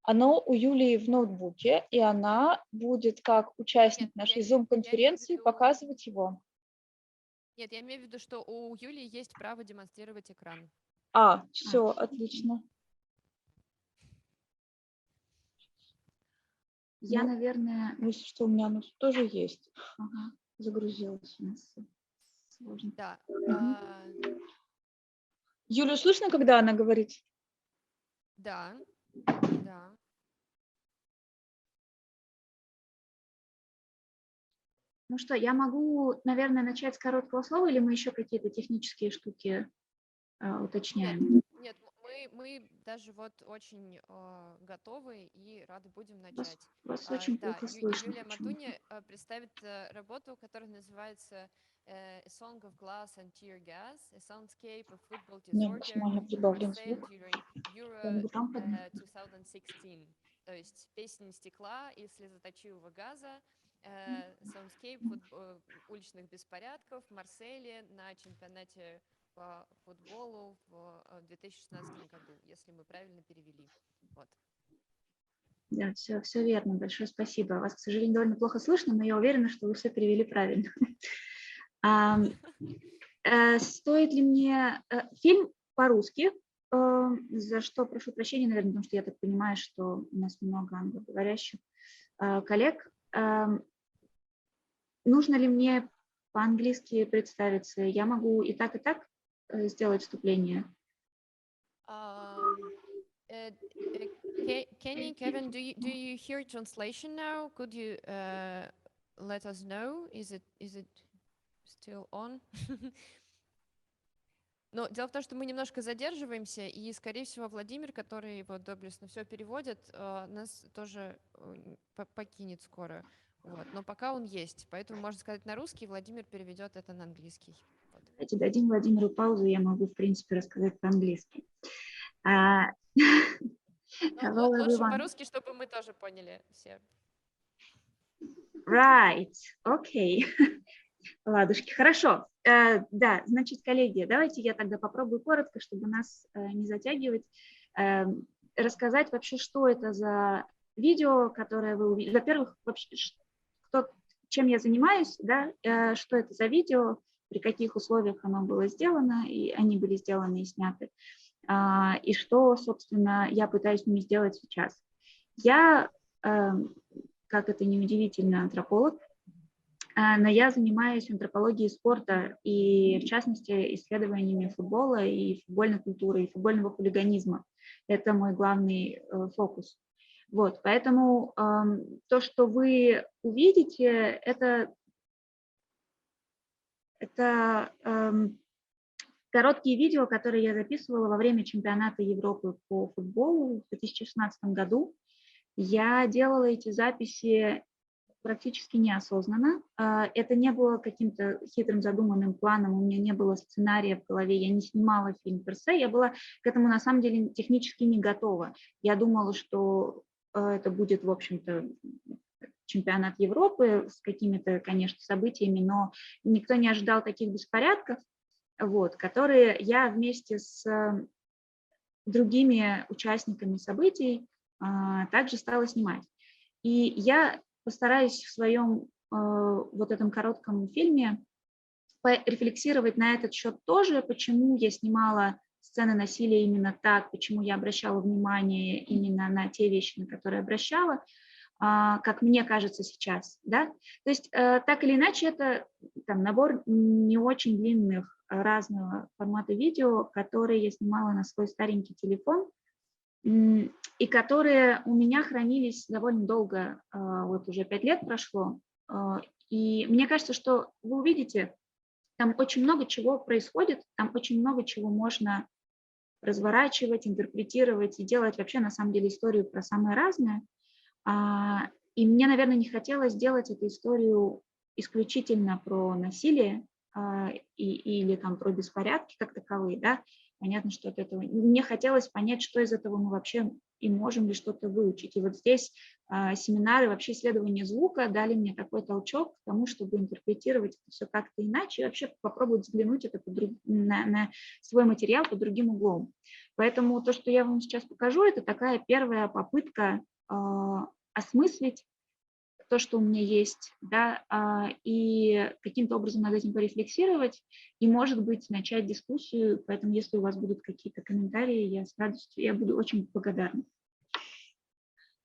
Оно у Юлии в ноутбуке, и она будет как участник нашей Zoom-конференции показывать его. Нет, я имею в виду, что у Юлии есть право демонстрировать экран. Все, отлично. Я, Ну, наверное... Если что, у меня оно тоже есть. Ага, загрузилось у нас. Сложно. Да. Юлю слышно, когда она говорит? Да, да. Ну что, я могу, наверное, начать с короткого слова, или мы еще какие-то технические штуки уточняем? Нет, мы даже вот очень готовы и рады будем начать. Вас очень Да, плохо слышно. Юлия Матуни представит работу, которая называется A Song of Glass and Tear Gas, A Soundscape of Football Disorder, Marseille during Euro 2016. То есть песни стекла и слезоточивого газа, soundscape уличных беспорядков в Марселе на чемпионате по футболу в 2016 году, если мы правильно перевели. Вот. Да, все верно. Большое спасибо. Вас, к сожалению, довольно плохо слышно, но я уверена, что вы все перевели правильно. Стоит ли мне... Фильм по-русски, за что прошу прощения, наверное, потому что я так понимаю, что у нас много англоговорящих коллег. Нужно ли мне по-английски представиться? Я могу и так сделать вступление. Kenny, Kevin, do you hear translation now? Could you let us know? Is it still on? Но дело в том, что мы немножко задерживаемся, и, скорее всего, Владимир, который вот доблестно все переводит, нас тоже покинет скоро. Вот. Но пока он есть, поэтому можно сказать на русский, Владимир переведет это на английский. Вот. Давайте дадим Владимиру паузу, я могу, в принципе, рассказать по-английски. Лучше по-русски, чтобы мы тоже поняли все. Right, окей. Ладушки, хорошо. Да, значит, коллеги, давайте я тогда попробую коротко, чтобы нас не затягивать, рассказать вообще, что это за видео, которое вы увидели. Во-первых, вообще, чем я занимаюсь, да, что это за видео, при каких условиях оно было сделано, и они были сделаны и сняты, и что, собственно, я пытаюсь с ними сделать сейчас. Я, как это ни удивительно, антрополог, но я занимаюсь антропологией спорта и, в частности, исследованиями футбола и футбольной культуры, и футбольного хулиганизма. Это мой главный фокус. Вот, поэтому то, что вы увидите, это короткие видео, которые я записывала во время чемпионата Европы по футболу в 2016 году. Я делала эти записи практически неосознанно. Это не было каким-то хитрым задуманным планом, у меня не было сценария в голове, я не снимала фильм персе, я была к этому на самом деле технически не готова. Я думала, что это будет, в общем-то, чемпионат Европы с какими-то, конечно, событиями, но никто не ожидал таких беспорядков, вот, которые я вместе с другими участниками событий также стала снимать. И я постараюсь в своем вот этом коротком фильме порефлексировать на этот счет тоже, почему я снимала сцены насилия именно так, почему я обращала внимание именно на те вещи, на которые обращала, как мне кажется сейчас, да. То есть так или иначе это там набор не очень длинных разного формата видео, которые я снимала на свой старенький телефон, и которые у меня хранились довольно долго, вот уже 5 лет прошло, и мне кажется, что вы увидите, там очень много чего происходит, там очень много чего можно разворачивать, интерпретировать и делать вообще на самом деле историю про самое разное. И мне, наверное, не хотелось сделать эту историю исключительно про насилие или там про беспорядки как таковые, да. Понятно, что от этого... Мне хотелось понять, что из этого мы вообще и можем ли что-то выучить. И вот здесь семинары, вообще исследования звука дали мне такой толчок к тому, чтобы интерпретировать это все как-то иначе и вообще попробовать взглянуть это на свой материал под другим углом. Поэтому то, что я вам сейчас покажу, это такая первая попытка осмыслить то, что у меня есть, да, и каким-то образом над этим порефлексировать и, может быть, начать дискуссию. Поэтому, если у вас будут какие-то комментарии, я с радостью, я буду очень благодарна.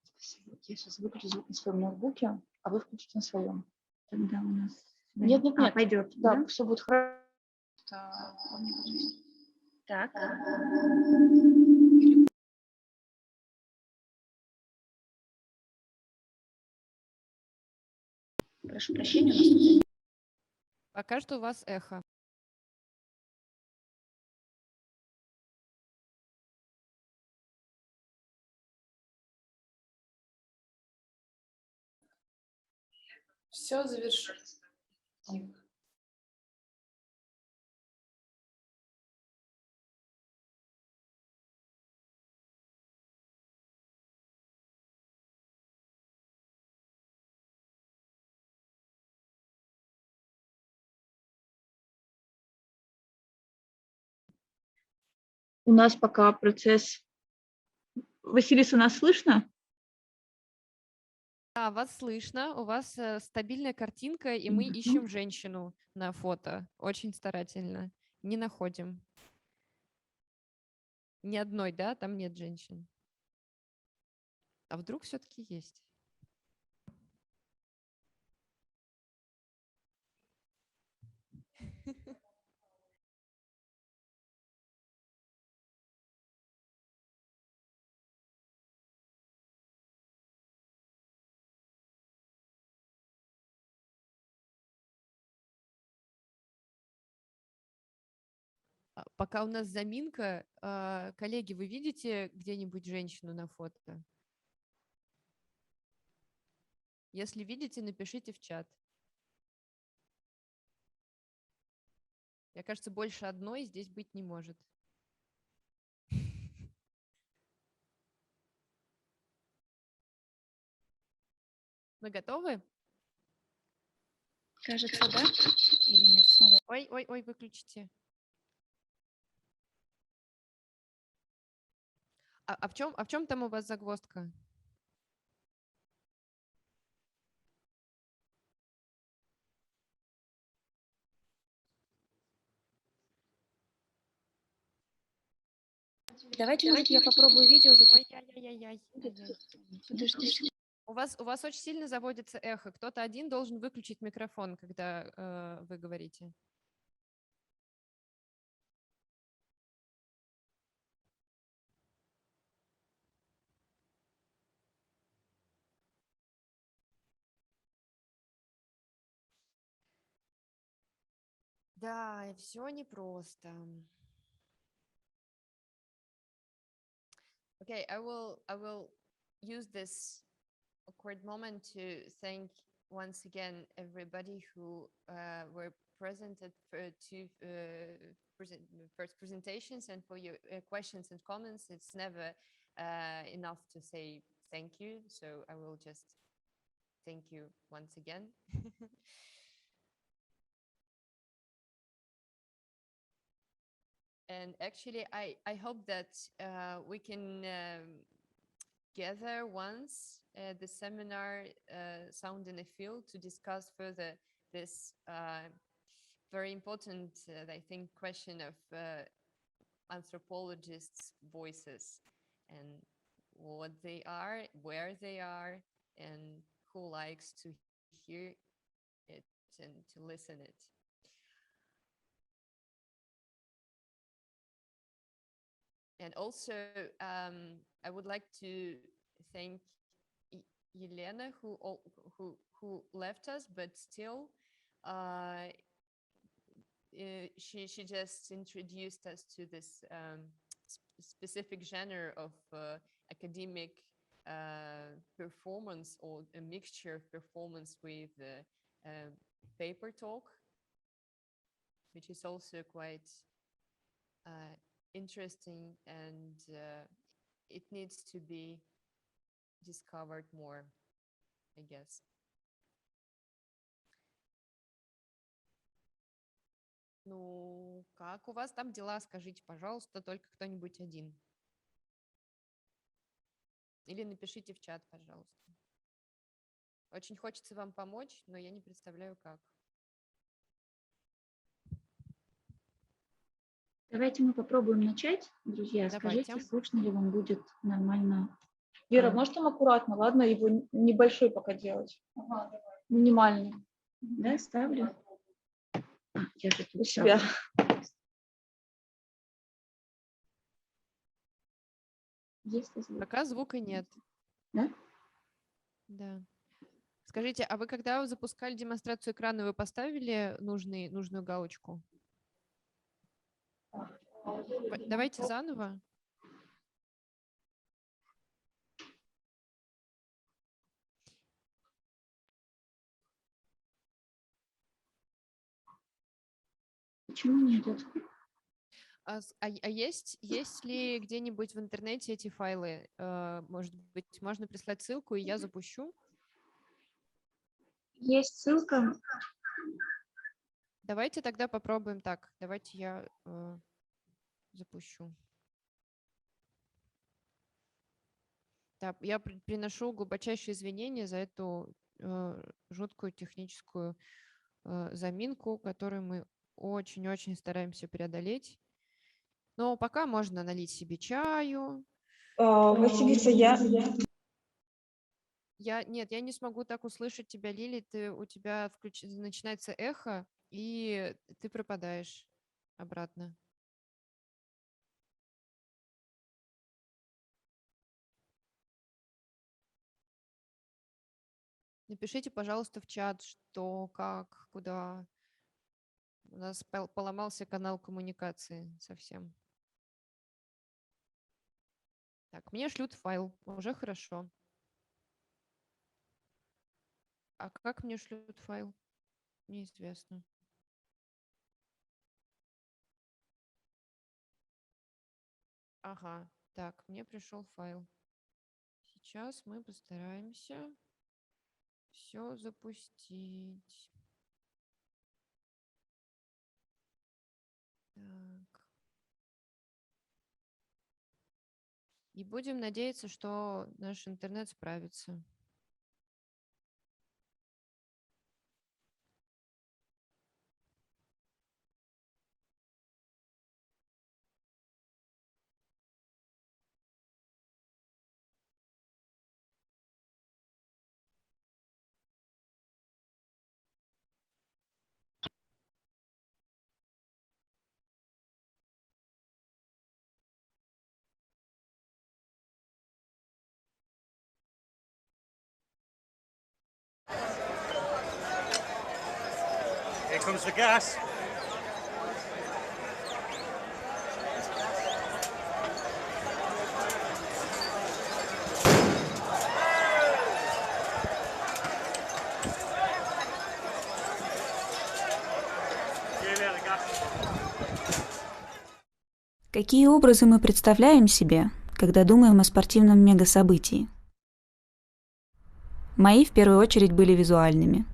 Спасибо. Я сейчас выключу звук на своем ноутбуке, а вы включите на своем. Тогда у нас... Нет, пойдет. Да, все будет хорошо. Так. Прошу прощения, у нас тут... Пока что у вас эхо. Все завершилось. У нас пока процесс... Василиса, нас слышно? Да, вас слышно, у вас стабильная картинка, и мы ищем женщину на фото. Очень старательно. Не находим. Ни одной, да? Там нет женщин. А вдруг все-таки есть? Пока у нас заминка, коллеги, вы видите где-нибудь женщину на фото? Если видите, напишите в чат. Мне кажется, больше одной здесь быть не может. Мы готовы? Кажется, да? Или нет? Снова. Ой, выключите. А в чем там у вас загвоздка? Давайте, может, я попробую видео запустить. Ой-яй-яй-яй. Подожди. У вас очень сильно заводится эхо. Кто-то один должен выключить микрофон, когда вы говорите. Да, все непросто. Okay, I will use this awkward moment to thank once again everybody who were present at two first presentations and for your questions and comments. It's never enough to say thank you, so I will just thank you once again. And actually, I hope that we can gather once the seminar Sound in the Field to discuss further this very important, I think, question of anthropologists' voices and what they are, where they are, and who likes to hear it and to listen it. And also, I would like to thank Yelena, who left us, but still, she just introduced us to this specific genre of academic performance, or a mixture of performance with paper talk, which is also quite interesting, and it needs to be discovered more, I guess. Ну, как у вас там дела? Скажите, пожалуйста, только кто-нибудь один. Или напишите в чат, пожалуйста. Очень хочется вам помочь, но я не представляю, как. Давайте мы попробуем начать, друзья. Давайте. Скажите, слышно ли вам будет нормально? Вера, можешь там аккуратно, ладно, его небольшой пока делать? Ага, давай. Минимальный. Да, ставлю. Я же у себя. Есть ли звук? Пока звука нет. Да? Да. Скажите, а вы когда запускали демонстрацию экрана, вы поставили нужную галочку? Давайте заново. Почему не идет? Есть ли где-нибудь в интернете эти файлы? Может быть, можно прислать ссылку, и я запущу? Есть ссылка. Давайте тогда попробуем так. Давайте я запущу. Да, я приношу глубочайшие извинения за эту жуткую техническую заминку, которую мы очень-очень стараемся преодолеть. Но пока можно налить себе чаю. Василиса, Нет, я не смогу так услышать тебя, Лили. У тебя начинается эхо, и ты пропадаешь обратно. Напишите, пожалуйста, в чат, что, как, куда. У нас поломался канал коммуникации совсем. Так, мне шлют файл, уже хорошо. А как мне шлют файл? Неизвестно. Ага, так, мне пришел файл. Сейчас мы постараемся все запустить. Так. И будем надеяться, что наш интернет справится. Here comes the gas. Какие образы мы представляем себе, когда думаем о спортивном мегасобытии? Мои в первую очередь были визуальными.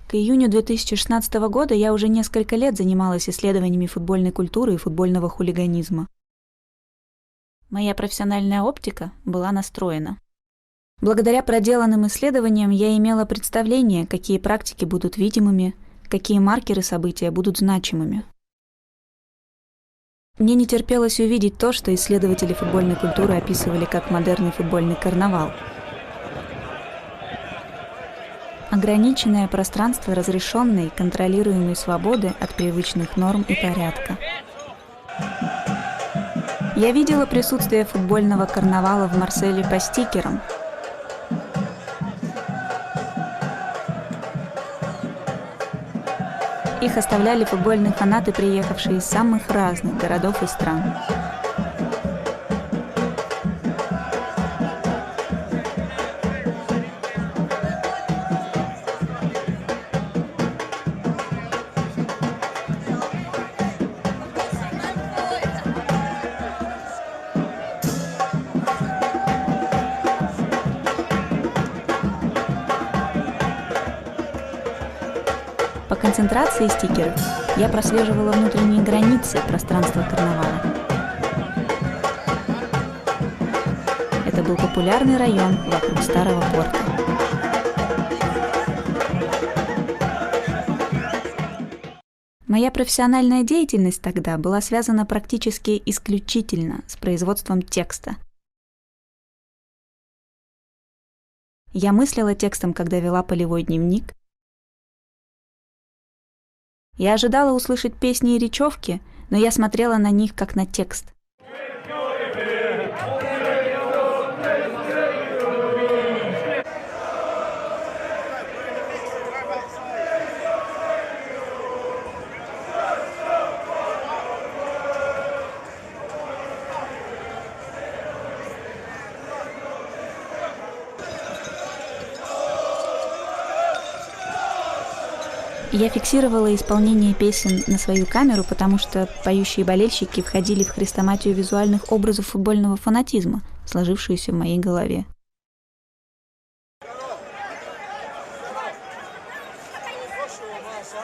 К июню 2016 года я уже несколько лет занималась исследованиями футбольной культуры и футбольного хулиганизма. Моя профессиональная оптика была настроена. Благодаря проделанным исследованиям я имела представление, какие практики будут видимыми, какие маркеры события будут значимыми. Мне не терпелось увидеть то, что исследователи футбольной культуры описывали как модерный футбольный карнавал. ограниченное пространство разрешенной, контролируемой свободы от привычных норм и порядка. Я видела присутствие футбольного карнавала в Марселе по стикерам. Их оставляли футбольные фанаты, приехавшие из самых разных городов и стран. По концентрации стикеров я прослеживала внутренние границы пространства карнавала. Это был популярный район вокруг Старого порта. Моя профессиональная деятельность тогда была связана практически исключительно с производством текста. Я мыслила текстом, когда вела полевой дневник. Я ожидала услышать песни и речевки, но я смотрела на них как на текст. Я фиксировала исполнение песен на свою камеру, потому что поющие болельщики входили в хрестоматию визуальных образов футбольного фанатизма, сложившуюся в моей голове.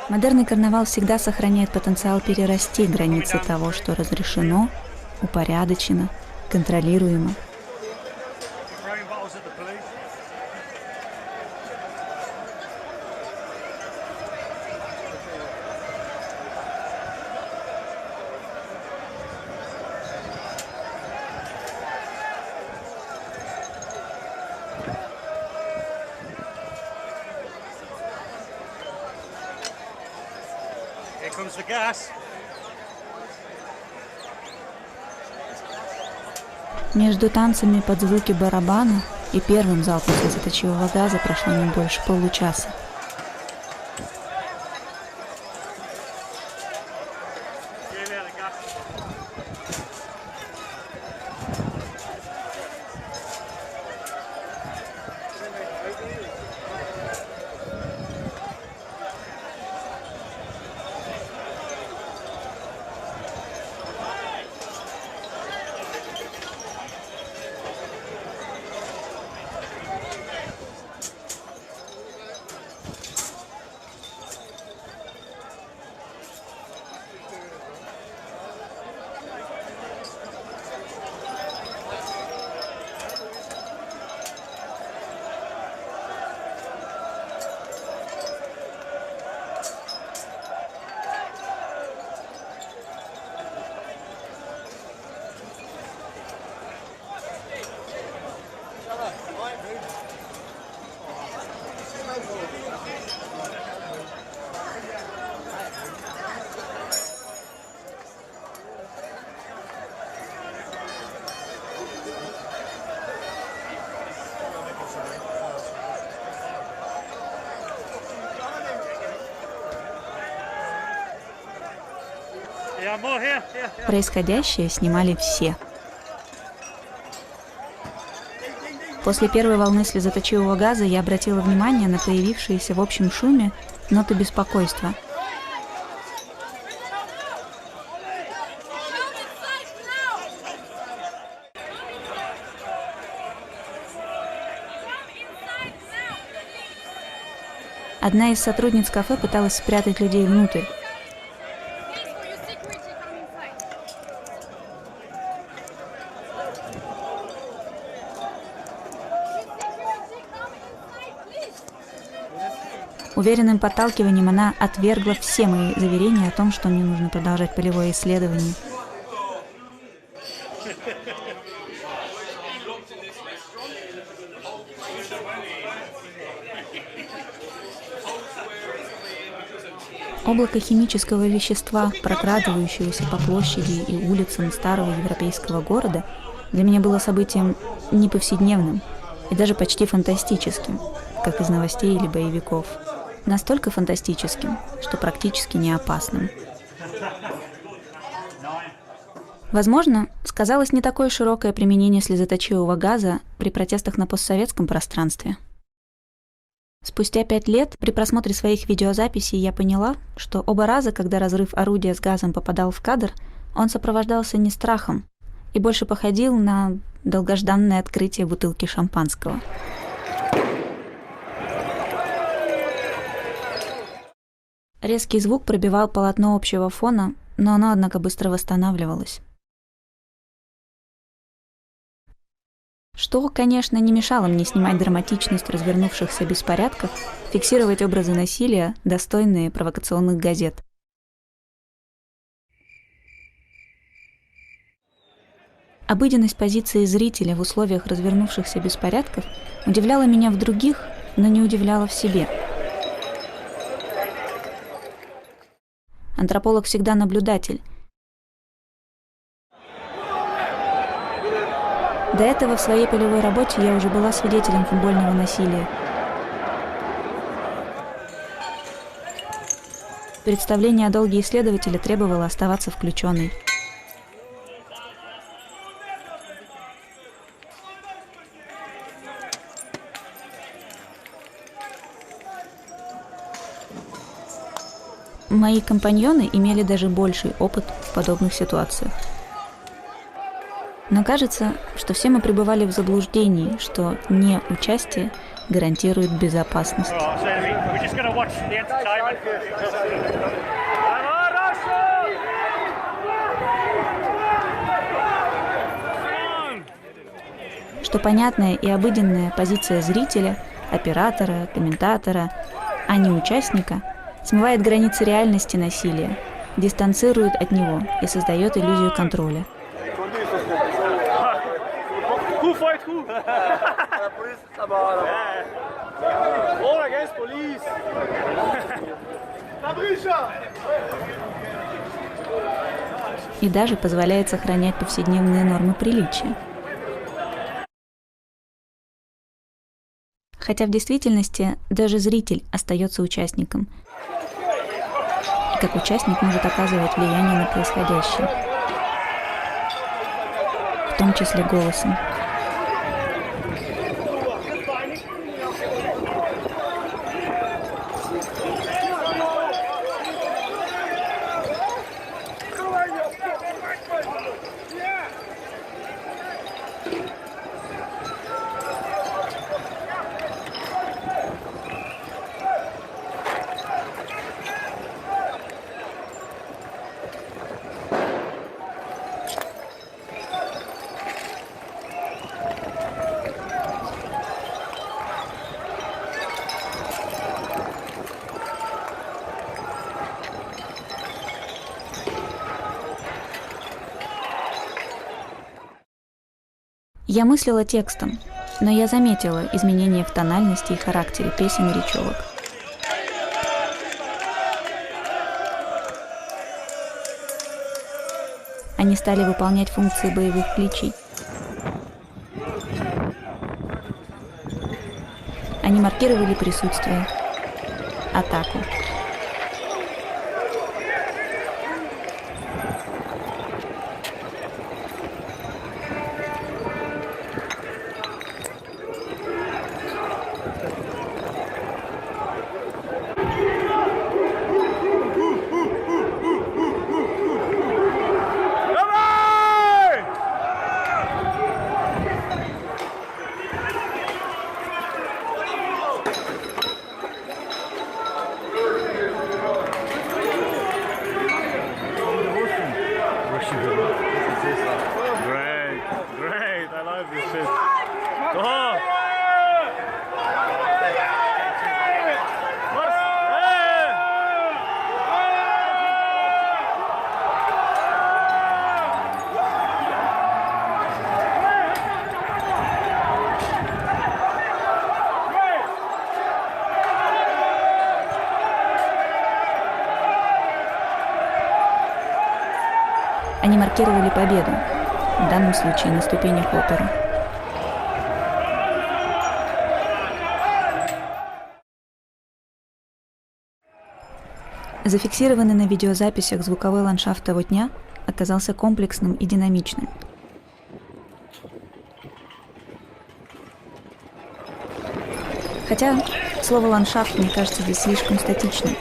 Модерный карнавал всегда сохраняет потенциал перерасти границы того, что разрешено, упорядочено, контролируемо. Между танцами под звуки барабана и первым залпом слезоточивого газа прошло не больше получаса. Происходящее снимали все. После первой волны слезоточивого газа я обратила внимание на появившиеся в общем шуме ноты беспокойства. Одна из сотрудниц кафе пыталась спрятать людей внутрь. Уверенным подталкиванием она отвергла все мои заверения о том, что мне нужно продолжать полевое исследование. Облако химического вещества, прокрадывающегося по площади и улицам старого европейского города, для меня было событием не повседневным и даже почти фантастическим, как из новостей или боевиков. Настолько фантастическим, что практически не опасным. Возможно, сказалось не такое широкое применение слезоточивого газа при протестах на постсоветском пространстве. Спустя 5 лет при просмотре своих видеозаписей я поняла, что оба раза, когда разрыв орудия с газом попадал в кадр, он сопровождался не страхом и больше походил на долгожданное открытие бутылки шампанского. Резкий звук пробивал полотно общего фона, но оно, однако, быстро восстанавливалось. Что, конечно, не мешало мне снимать драматичность развернувшихся беспорядков, фиксировать образы насилия, достойные провокационных газет. Обыденность позиции зрителя в условиях развернувшихся беспорядков удивляла меня в других, но не удивляла в себе. Антрополог всегда наблюдатель. До этого в своей полевой работе я уже была свидетелем футбольного насилия. Представление о долге исследователя требовало оставаться включенной. Мои компаньоны имели даже больший опыт в подобных ситуациях. Но кажется, что все мы пребывали в заблуждении, что неучастие гарантирует безопасность. Что понятная и обыденная позиция зрителя, оператора, комментатора, а не участника, смывает границы реальности насилия, дистанцирует от него и создает иллюзию контроля. И даже позволяет сохранять повседневные нормы приличия. Хотя в действительности даже зритель остается участником. И как участник может оказывать влияние на происходящее. В том числе голосом. Я мыслила текстом, но я заметила изменения в тональности и характере песен и речевок. Они стали выполнять функции боевых кличей. Они маркировали присутствие, атаку. Они маркировали победу, в данном случае на ступенях оперы. Зафиксированный на видеозаписях звуковой ландшафт того дня оказался комплексным и динамичным. Хотя слово «ландшафт» мне кажется здесь слишком статичным.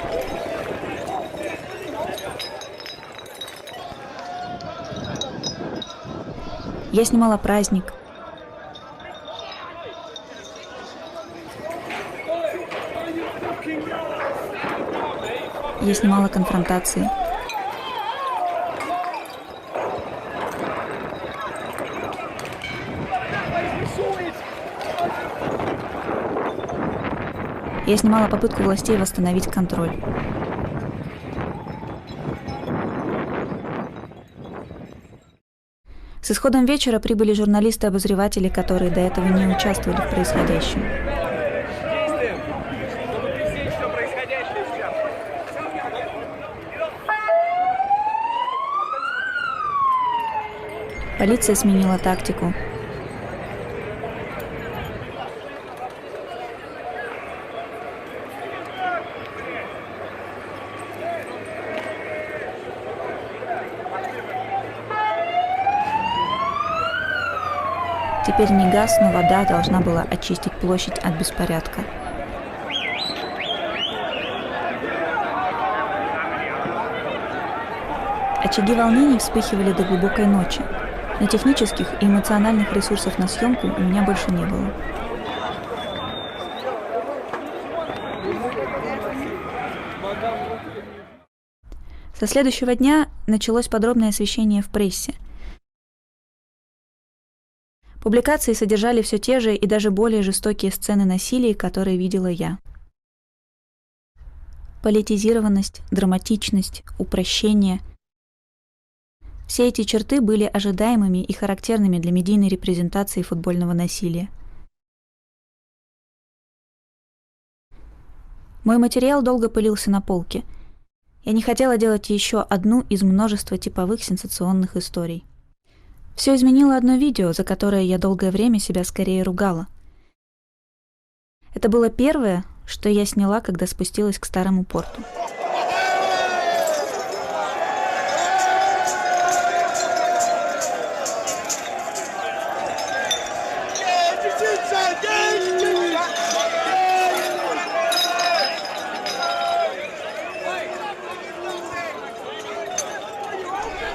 Я снимала праздник. Я снимала конфронтации. Я снимала попытку властей восстановить контроль. С исходом вечера прибыли журналисты-обозреватели, которые до этого не участвовали в происходящем. Полиция сменила тактику. Теперь не газ, но вода должна была очистить площадь от беспорядка. Очаги волнений вспыхивали до глубокой ночи, но технических и эмоциональных ресурсов на съемку у меня больше не было. Со следующего дня началось подробное освещение в прессе. Публикации содержали все те же и даже более жестокие сцены насилия, которые видела я. Политизированность, драматичность, упрощение – все эти черты были ожидаемыми и характерными для медийной репрезентации футбольного насилия. Мой материал долго пылился на полке. Я не хотела делать еще одну из множества типовых сенсационных историй. Все изменило одно видео, за которое я долгое время себя скорее ругала. Это было первое, что я сняла, когда спустилась к старому порту.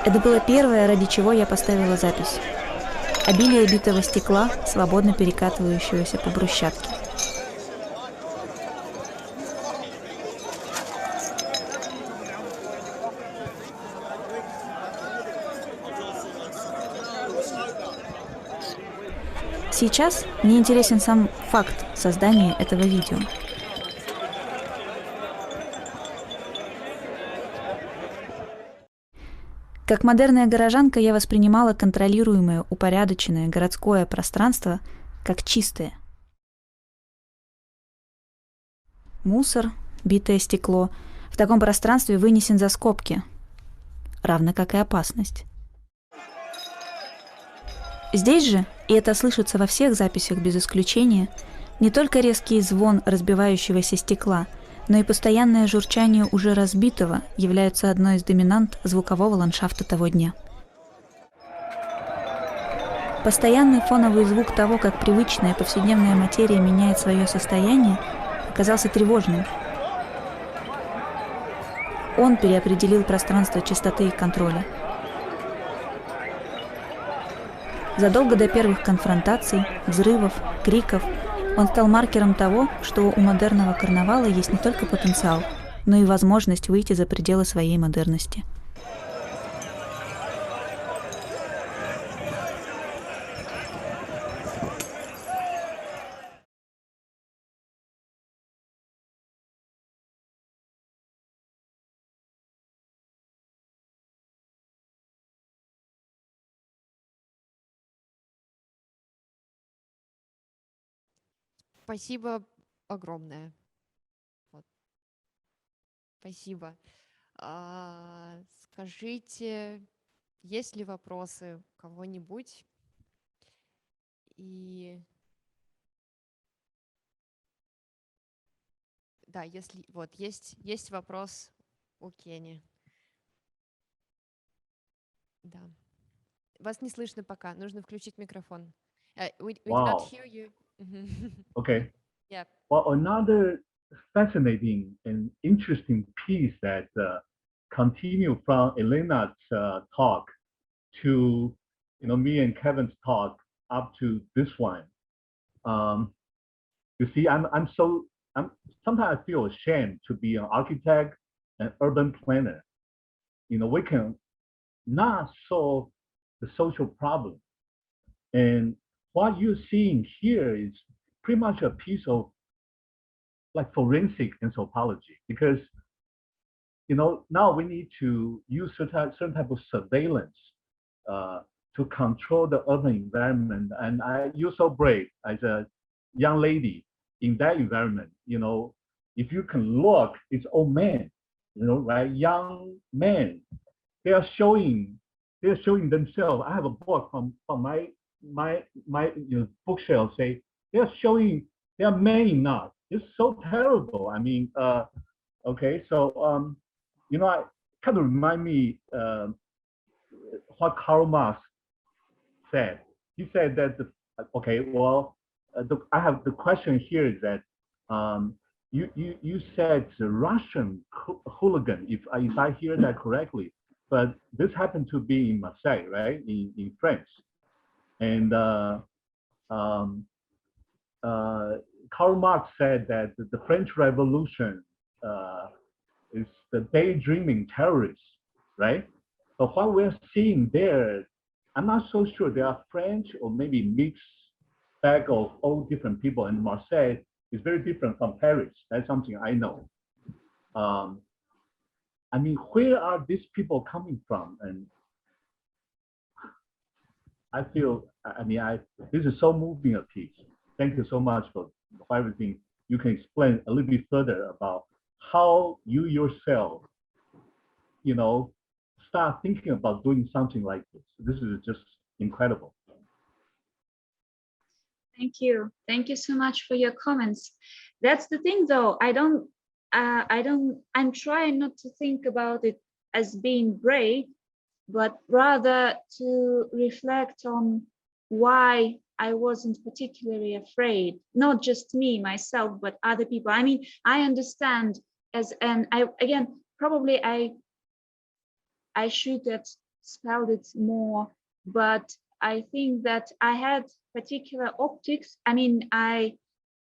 Это было первое, ради чего я поставила запись. Обилие битого стекла, свободно перекатывающегося по брусчатке. Сейчас мне интересен сам факт создания этого видео. Как модерная горожанка я воспринимала контролируемое, упорядоченное городское пространство как чистое. Мусор, битое стекло в таком пространстве вынесен за скобки, равно как и опасность. Здесь же, и это слышится во всех записях без исключения, не только резкий звон разбивающегося стекла, но и постоянное журчание уже разбитого являются одной из доминант звукового ландшафта того дня. Постоянный фоновый звук того, как привычная повседневная материя меняет свое состояние, оказался тревожным. Он переопределил пространство чистоты и контроля. Задолго до первых конфронтаций, взрывов, криков он стал маркером того, что у модерного карнавала есть не только потенциал, но и возможность выйти за пределы своей модерности. Спасибо огромное. Вот. Спасибо. Скажите, Есть ли вопросы у кого-нибудь? И да, если вот есть вопрос у Кени. Да. Вас не слышно пока. Нужно включить микрофон. We do not Wow. hear you. Okay. Yeah. Well, another fascinating and interesting piece that continue from Elena's talk to me and Kevin's talk up to this one. You see, I'm sometimes I feel ashamed to be an architect and urban planner. We can not solve the social problem. And what you're seeing here is pretty much a piece of like forensic anthropology, because now we need to use certain type of surveillance to control the urban environment. And you're so brave as a young lady in that environment. If you can look, it's old men, right? Young men, they are showing themselves. I have a book from my bookshelf. Say they are men enough. It's so terrible. I mean, okay, so I kind of remind me what Karl Marx said. He said that I have the question here is that you said the Russian hooligan, if I hear that correctly, but this happened to be in Marseille, right, in France, and Karl Marx said that the French Revolution is the daydreaming terrorists, right? But what we're seeing there, I'm not so sure they are French or maybe mixed bag of all different people. And Marseille is very different from Paris. That's something I know. I mean, where are these people coming from? And I feel, this is so moving a piece. Thank you so much for everything. You can explain a little bit further about how you yourself, start thinking about doing something like this. This is just incredible. Thank you. Thank you so much for your comments. That's the thing though. I'm trying not to think about it as being brave, but rather to reflect on why I wasn't particularly afraid, not just me, myself, but other people. I mean, I understand probably I should have spelled it more, but I think that I had particular optics. I mean, I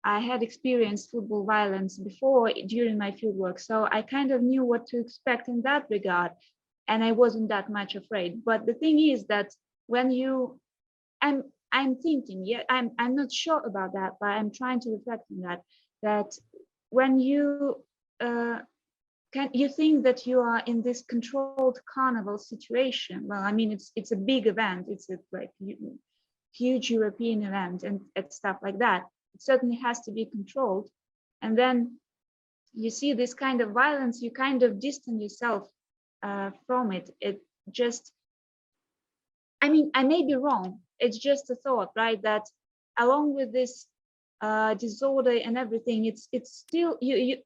had experienced football violence before during my fieldwork, so I kind of knew what to expect in that regard, and I wasn't that much afraid. But the thing is that when I'm thinking, I'm not sure about that, but I'm trying to reflect on that when you you think that you are in this controlled carnival situation. Well, I mean, it's a big event. It's a huge European event and stuff like that. It certainly has to be controlled. And then you see this kind of violence, you kind of distance yourself from it. It just, I mean, I may be wrong. It's just a thought, right? That along with this disorder and everything, it's still, you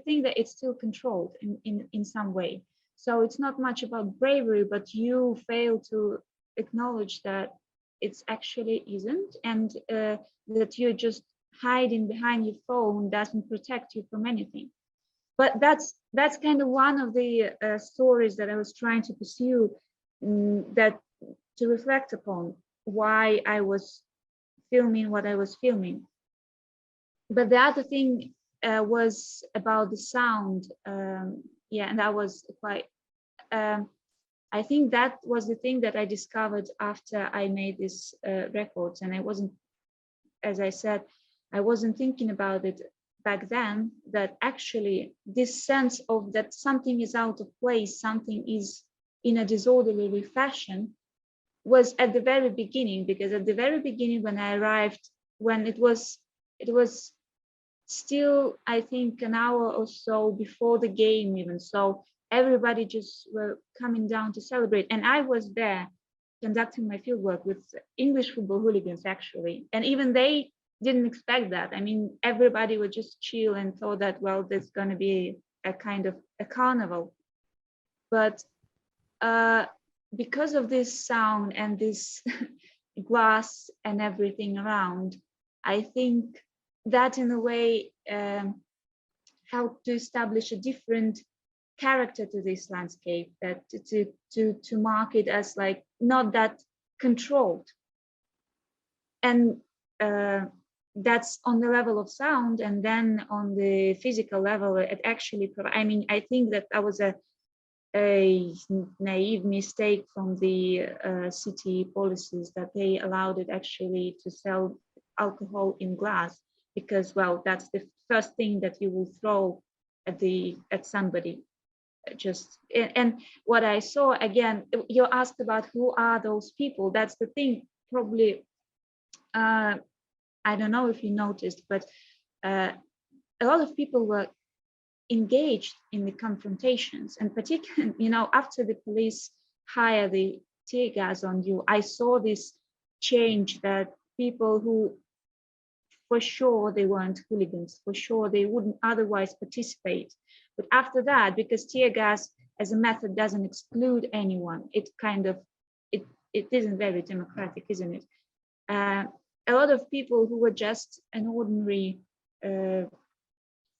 think that it's still controlled in some way. So it's not much about bravery, but you fail to acknowledge that it's actually isn't, and that you're just hiding behind your phone doesn't protect you from anything. But that's kind of one of the stories that I was trying to pursue, to reflect upon why I was filming what I was filming. But the other thing was about the sound. And that was quite, I think that was the thing that I discovered after I made this records. And I wasn't, as I said, I wasn't thinking about it back then, that actually this sense of that something is out of place, something is in a disorderly fashion, was at the very beginning. Because at the very beginning when I arrived, when it was still, I think, an hour or so before the game even. So everybody just were coming down to celebrate. And I was there conducting my fieldwork with English football hooligans, actually. And even they didn't expect that. I mean, everybody would just chill and thought that, well, there's going to be a kind of a carnival. But because of this sound and this glass and everything around, I think that in a way helped to establish a different character to this landscape, that to mark it as like not that controlled. And that's on the level of sound, and then on the physical level, it actually, I mean, I think that was a naive mistake from the city policies, that they allowed it actually to sell alcohol in glass, because, well, that's the first thing that you will throw at somebody. And what I saw, again, you asked about who are those people. That's the thing. Probably, I don't know if you noticed, but a lot of people were engaged in the confrontations, and particularly, you know, after the police hire the tear gas on you, I saw this change, that people who, for sure, they weren't hooligans, for sure they wouldn't otherwise participate, but after that, because tear gas as a method doesn't exclude anyone, it kind of, it isn't very democratic, isn't it? A lot of people who were just an ordinary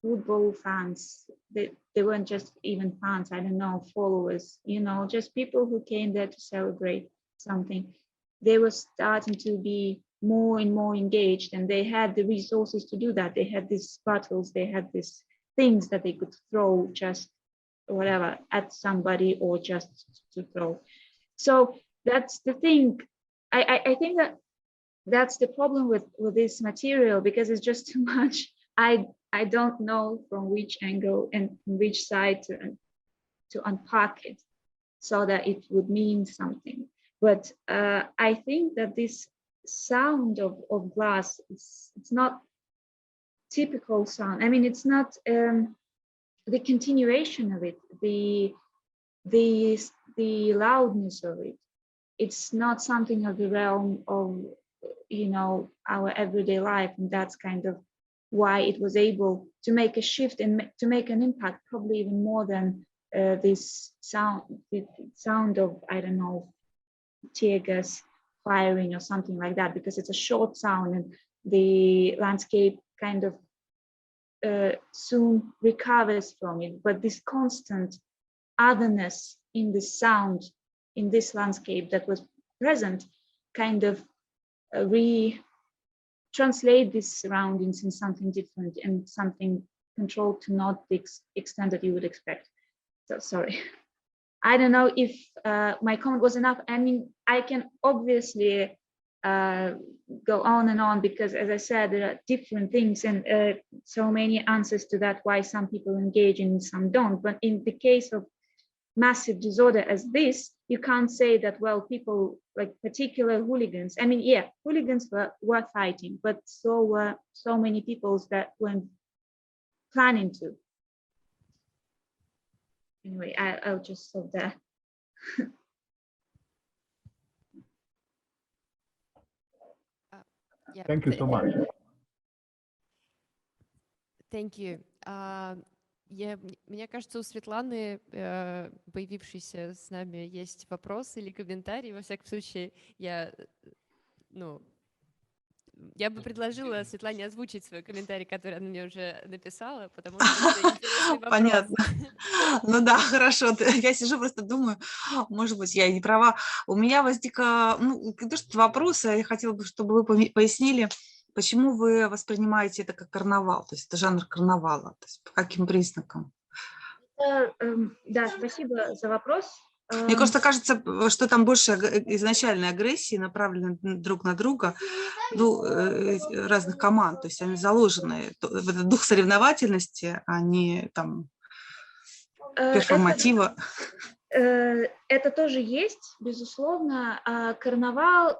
football fans, they weren't just even fans, I don't know, followers, you know, just people who came there to celebrate something. They were starting to be more and more engaged, and they had the resources to do that. They had these bottles, they had these things that they could throw just whatever at somebody, or just to throw. So that's the thing. I think that that's the problem with this material, because it's just too much. I don't know from which angle and from which side to unpack it so that it would mean something. But I think that this sound of glass, it's not typical sound. I mean, it's not the continuation of it, the loudness of it. It's not something of the realm of, you know, our everyday life, and that's kind of why it was able to make a shift and to make an impact, probably even more than this sound, the sound of, I don't know, tear gas firing or something like that, because it's a short sound and the landscape kind of soon recovers from it. But this constant otherness in the sound in this landscape that was present kind of translate these surroundings in something different and something controlled to not the extent that you would expect. So sorry. I don't know if my comment was enough. I mean, I can obviously go on and on, because as I said, there are different things and so many answers to that, why some people engage and some don't. But in the case of massive disorder as this, you can't say that, well, people like particular hooligans, I mean, yeah, hooligans were fighting, but so were so many people that weren't planning to. Anyway, I'll just stop there. Yeah, Thank you so much. Thank you. Мне кажется, у Светланы, появившейся с нами, есть вопрос или комментарий. Во всяком случае, я бы предложила Светлане озвучить свой комментарий, который она мне уже написала, потому что это интересный вопрос. Понятно. Ну да, хорошо. Я сижу, просто думаю, может быть, я и не права. У меня возник, не то что вопрос, я хотела бы, чтобы вы пояснили, почему вы воспринимаете это как карнавал, то есть это жанр карнавала, то есть по каким признакам? Да, спасибо за вопрос. Мне просто кажется, что там больше изначальной агрессии, направленной друг на друга, разных команд, то есть они заложены в этот дух соревновательности, а не там перформатива. Это тоже есть, безусловно. Карнавал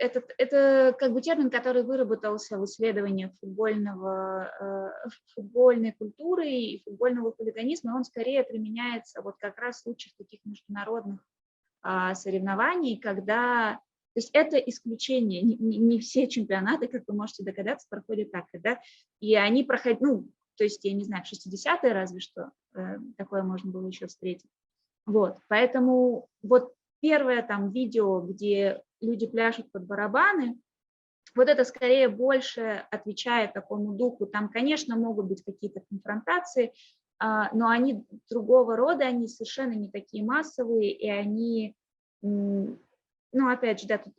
это как бы термин, который выработался в исследованиях футбольной культуры и футбольного хулиганизма, он скорее применяется вот как раз в случаях таких международных соревнований, когда, то есть это исключение, не все чемпионаты, как вы можете догадаться, проходят так, да, и они проходят, ну, то есть, я не знаю, в 60-е разве что такое можно было еще встретить. Вот, поэтому вот первое там видео, где люди пляшут под барабаны, вот это скорее больше отвечает такому духу. Там, конечно, могут быть какие-то конфронтации, но они другого рода, они совершенно не такие массовые, и они, ну, опять же, да, тут,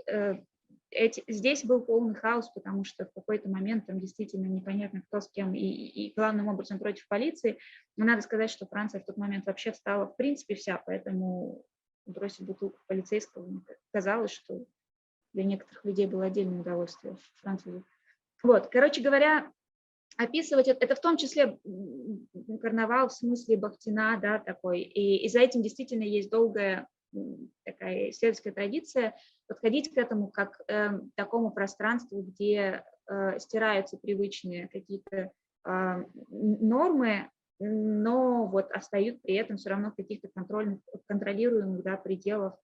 здесь был полный хаос, потому что в какой-то момент там действительно непонятно, кто с кем, и главным образом против полиции. Но надо сказать, что Франция в тот момент вообще встала в принципе вся, поэтому бросить бутылку полицейского, мне казалось, что для некоторых людей было отдельное удовольствие в Франции. Вот, короче говоря, описывать это в том числе карнавал в смысле Бахтина, да, такой, и за этим действительно есть долгая такая исследовательская традиция подходить к этому как такому пространству, где стираются привычные какие-то нормы, но вот остаются при этом все равно в каких-то контролируемых, да, пределах,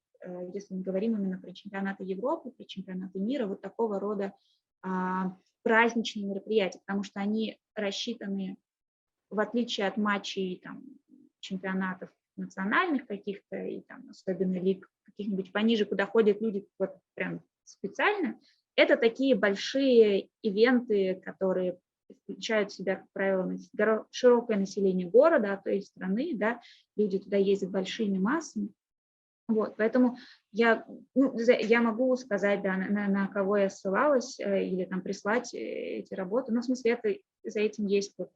если мы говорим именно про чемпионаты Европы, про чемпионаты мира, вот такого рода праздничные мероприятия, потому что они рассчитаны, в отличие от матчей там, чемпионатов национальных каких-то, и там особенно лиг каких-нибудь пониже, куда ходят люди вот прям специально, это такие большие ивенты, которые включают в себя, как правило, широкое население города, а то и страны, да, люди туда ездят большими массами. Вот, поэтому я могу сказать, да, на кого я ссылалась, или там прислать эти работы, но в смысле за этим есть вот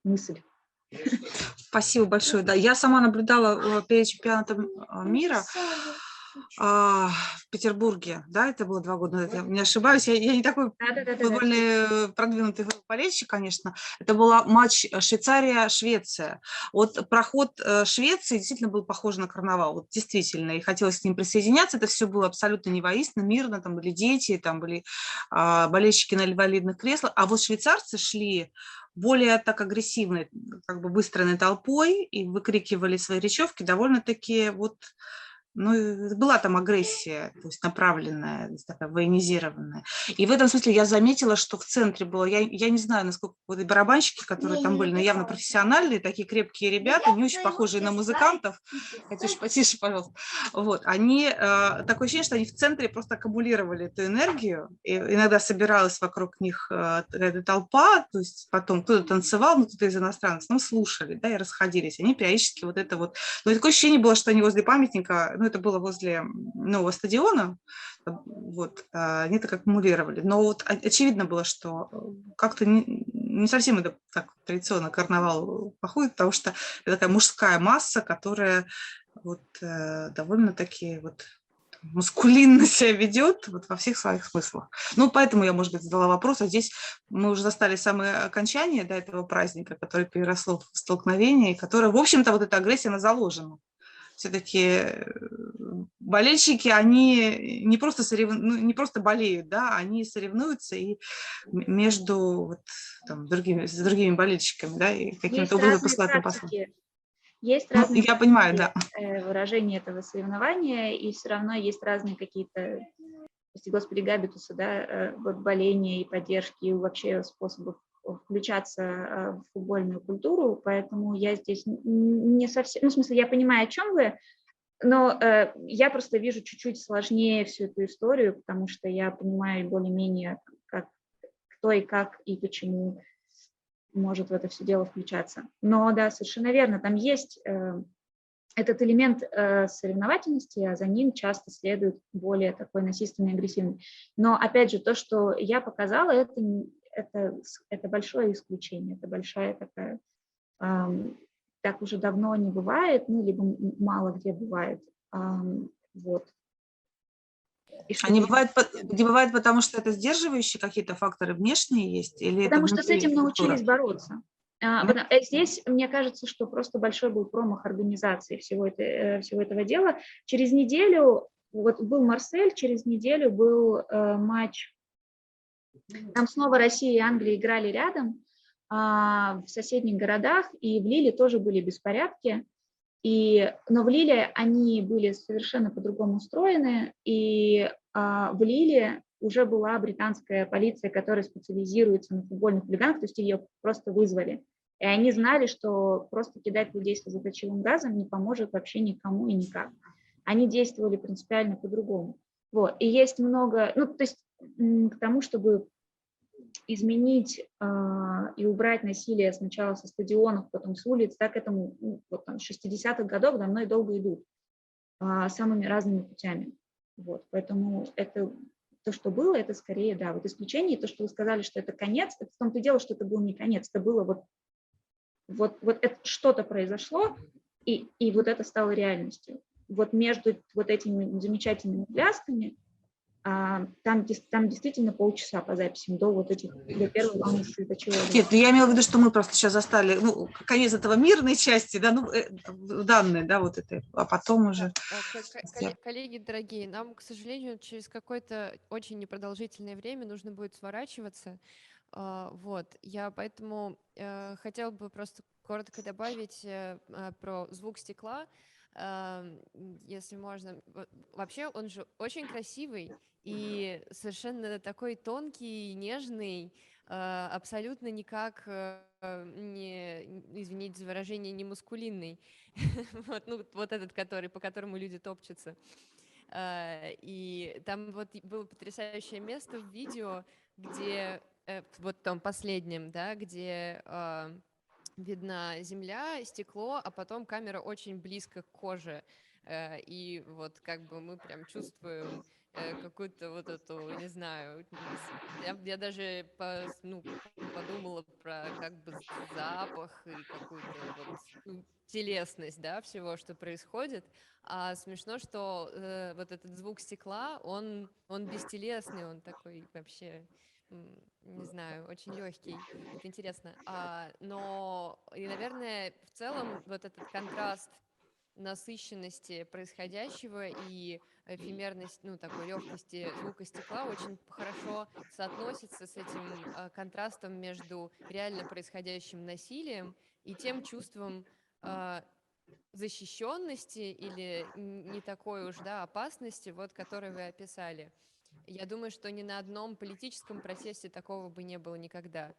мысль. Спасибо большое. Да, я сама наблюдала перед чемпионатом мира в Петербурге, да, это было 2 года назад, я не ошибаюсь, я не такой футбольный продвинутый болельщик, конечно. Это был матч Швейцария-Швеция. Вот проход Швеции действительно был похож на карнавал, вот действительно, и хотелось к ним присоединяться. Это все было абсолютно невоинственно, мирно, там были дети, там были болельщики на инвалидных креслах, а вот швейцарцы шли более так агрессивной, как бы выстроенной толпой и выкрикивали свои речевки довольно-таки вот, ну, была там агрессия, то есть направленная, такая военизированная. И в этом смысле я заметила, что в центре было, я не знаю, насколько вот и барабанщики, которые там были, но явно профессиональные, такие крепкие ребята, не очень похожие на музыкантов, Катюш, потише, пожалуйста, вот, они, такое ощущение, что они в центре просто аккумулировали эту энергию, и иногда собиралась вокруг них эта толпа, то есть потом кто-то танцевал, ну, кто-то из иностранцев, ну, слушали, да, и расходились, они периодически вот это вот, но такое ощущение было, что они возле памятника, ну, это было возле нового стадиона, вот, они так аккумулировали. Но вот очевидно было, что как-то не совсем это так традиционно карнавал походит, потому что это такая мужская масса, которая вот довольно-таки вот маскулинно себя ведет вот во всех своих смыслах. Ну, поэтому я, может быть, задала вопрос, а здесь мы уже застали самое окончание, да, этого праздника, которое переросло в столкновение, и которое, в общем-то, вот эта агрессия, она заложена. Все-таки болельщики, они не просто, не просто болеют, да, они соревнуются и между вот, там, с другими болельщиками, да, и каким-то образом посылают послом. Есть разные я понимаю, да. выражения этого соревнования, и все равно есть разные какие-то, господи, габитусы, да, вот боления и поддержки, и вообще способов включаться в футбольную культуру, поэтому я здесь не совсем, ну, в смысле, я понимаю, о чем вы, но я просто вижу чуть-чуть сложнее всю эту историю, потому что я понимаю более-менее, кто и как и почему может в это все дело включаться. Но да, совершенно верно, там есть этот элемент соревновательности, а за ним часто следует более такой насильственный, агрессивный. Но опять же, то, что я показала, это большое исключение, это большая такая, так уже давно не бывает, ну, либо мало где бывает. Вот. А не бывает, потому что это сдерживающие какие-то факторы внешние есть? Или потому это что с этим научились бороться. Здесь, мне кажется, что просто большой был промах организации всего этого дела. Через неделю вот был Марсель, через неделю был матч, там снова Россия и Англия играли рядом, в соседних городах, и в Лиле тоже были беспорядки, но в Лиле они были совершенно по-другому устроены, и в Лиле уже была британская полиция, которая специализируется на футбольных хулиганах, то есть ее просто вызвали. И они знали, что просто кидать людей с слезоточивым газом не поможет вообще никому и никак. Они действовали принципиально по-другому. Вот. И есть много, ну, то есть к тому, чтобы изменить и убрать насилие сначала со стадионов, потом с улиц, так к этому вот там, с 60-х годов давно и долго идут самыми разными путями. Вот. Поэтому это то, что было, это скорее, да, вот исключение. И то, что вы сказали, что это конец, это в том-то и дело, что это был не конец, это было вот что-то произошло, и вот это стало реальностью. Вот между вот этими замечательными плясками там действительно полчаса по записям до вот этих, до первого волны слезоточивого. Нет, я имела в виду, что мы просто сейчас застали, ну, конец этого мирной части, да, ну, данные, да, вот это, а потом уже... Коллеги дорогие, нам, к сожалению, через какое-то очень непродолжительное время нужно будет сворачиваться. Вот, я поэтому хотела бы просто коротко добавить про звук стекла, если можно. Вообще он же очень красивый и совершенно такой тонкий, нежный, абсолютно никак не, извините за выражение, не мускулинный. Вот, ну, вот этот, по которому люди топчутся. И там вот было потрясающее место в видео, где вот в том последнем, да, где видна земля, стекло, а потом камера очень близко к коже. И вот как бы мы прям чувствуем какую-то вот эту, не знаю, я даже подумала про как бы запах и какую-то вот телесность, да, всего, что происходит. А смешно, что вот этот звук стекла, он бестелесный, он такой вообще... не знаю, очень легкий, это интересно. Но, и, наверное, в целом вот этот контраст насыщенности происходящего и эфемерность, ну, такой легкости звука стекла очень хорошо соотносится с этим контрастом между реально происходящим насилием и тем чувством защищенности или не такой уж, да, опасности, вот, которую вы описали. Я думаю, что ни на одном политическом процессе такого бы не было никогда,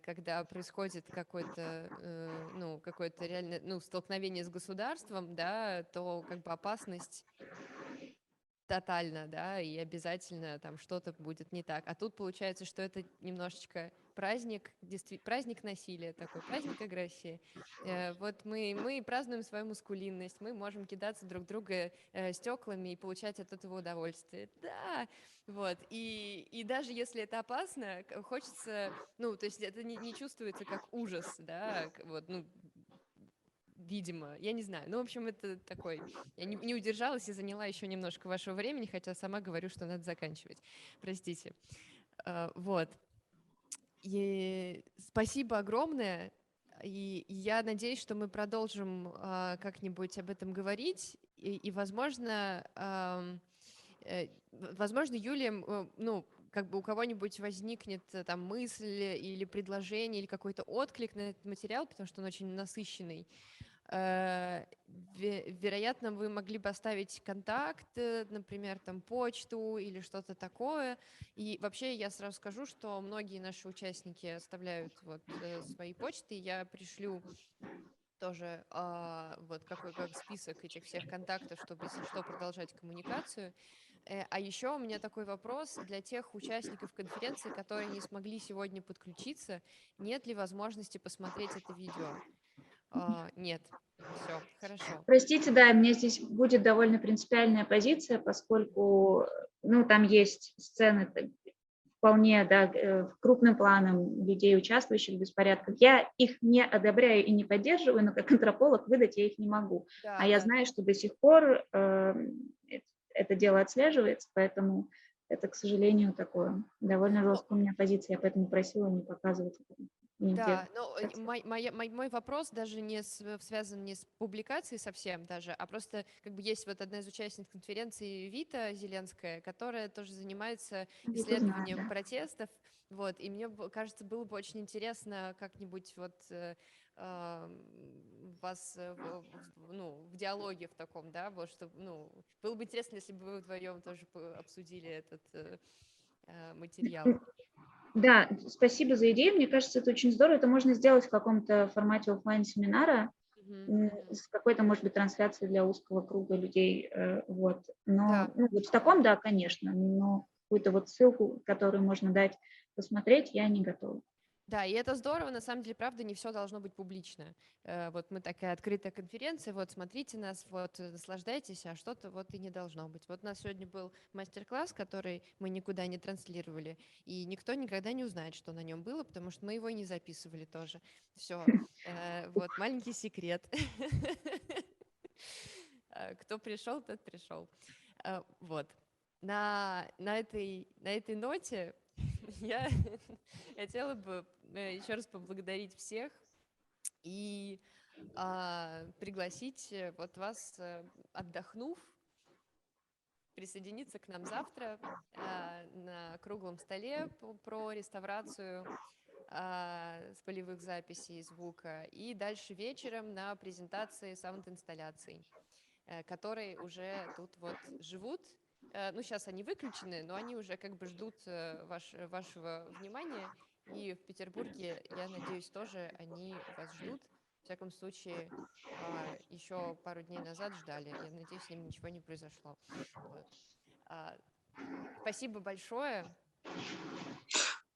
когда происходит какое-то реально, столкновение с государством, да, то как бы опасность тотально, да, и обязательно там что-то будет не так. А тут получается, что это немножечко праздник насилия, такой праздник агрессии. Вот мы празднуем свою мускулинность, мы можем кидаться друг друга стеклами и получать от этого удовольствие. Да, вот. И даже если это опасно, хочется, ну, то есть это не чувствуется как ужас, да, вот, ну, видимо, я не знаю. Ну, в общем, это такой... Я не удержалась и заняла еще немножко вашего времени, хотя сама говорю, что надо заканчивать. Простите. Вот. И спасибо огромное. И я надеюсь, что мы продолжим как-нибудь об этом говорить. И возможно, Юлия, ну, как бы у кого-нибудь возникнет там мысль или предложение, или какой-то отклик на этот материал, потому что он очень насыщенный. Вероятно, вы могли бы оставить контакт, например, там почту или что-то такое. И вообще я сразу скажу, что многие наши участники оставляют вот свои почты. Я пришлю тоже вот как список этих всех контактов, чтобы, если что, продолжать коммуникацию. А еще у меня такой вопрос для тех участников конференции, которые не смогли сегодня подключиться. Нет ли возможности посмотреть это видео? Нет. Все, хорошо. Простите, да, у меня здесь будет довольно принципиальная позиция, поскольку, ну, там есть сцены вполне, да, крупным планом людей, участвующих в беспорядках. Я их не одобряю и не поддерживаю, но как антрополог выдать я их не могу. Да, я знаю, что до сих пор это дело отслеживается, поэтому это, к сожалению, такое довольно жесткая у меня позиция. Я поэтому просила не показывать это Да, но мой вопрос даже не связан не с публикацией совсем даже, а просто как бы есть вот одна из участниц конференции Вита Зеленская, которая тоже занимается исследованием протестов, вот, и мне кажется, было бы очень интересно как-нибудь вот вас в диалоге в таком, да, вот, чтобы, было бы интересно, если бы вы вдвоем тоже обсудили этот материал. Да, спасибо за идею. Мне кажется, это очень здорово. Это можно сделать в каком-то формате офлайн-семинара с какой-то, может быть, трансляцией для узкого круга людей. Вот. Но вот в таком, да, конечно, но какую-то вот ссылку, которую можно дать посмотреть, я не готова. Да, и это здорово, на самом деле, правда, не все должно быть публично. Вот мы такая открытая конференция, вот смотрите нас, вот наслаждайтесь, а что-то вот и не должно быть. Вот у нас сегодня был мастер-класс, который мы никуда не транслировали, и никто никогда не узнает, что на нем было, потому что мы его и не записывали тоже. Все, вот маленький секрет. Кто пришел, тот пришел. Вот. На этой ноте я хотела бы еще раз поблагодарить всех и пригласить вот вас, отдохнув, присоединиться к нам завтра на круглом столе про реставрацию с полевых записей звука, и дальше вечером на презентации саунд-инсталляций, которые уже тут вот живут. Ну, сейчас они выключены, но они уже как бы ждут вашего внимания. И в Петербурге, я надеюсь, тоже они вас ждут. В всяком случае, еще пару дней назад ждали. Я надеюсь, с ним ничего не произошло. Вот. Спасибо большое.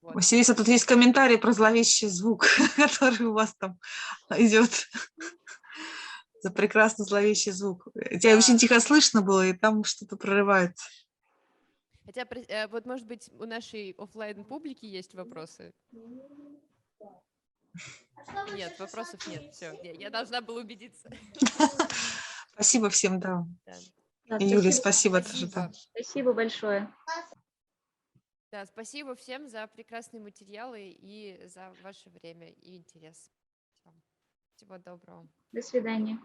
Вот. Василиса, тут есть комментарий про зловещий звук, который у вас там идет. За прекрасный зловещий звук. Тебя очень тихо слышно было, и там что-то прорывается. Хотя, вот, может быть, у нашей офлайн публики есть вопросы? Нет, вопросов нет. Все, я должна была убедиться. Спасибо всем, да. Да, И Юлия, спасибо тоже. Да. Спасибо большое. Да, спасибо всем за прекрасные материалы и за ваше время и интерес. Всего доброго. До свидания.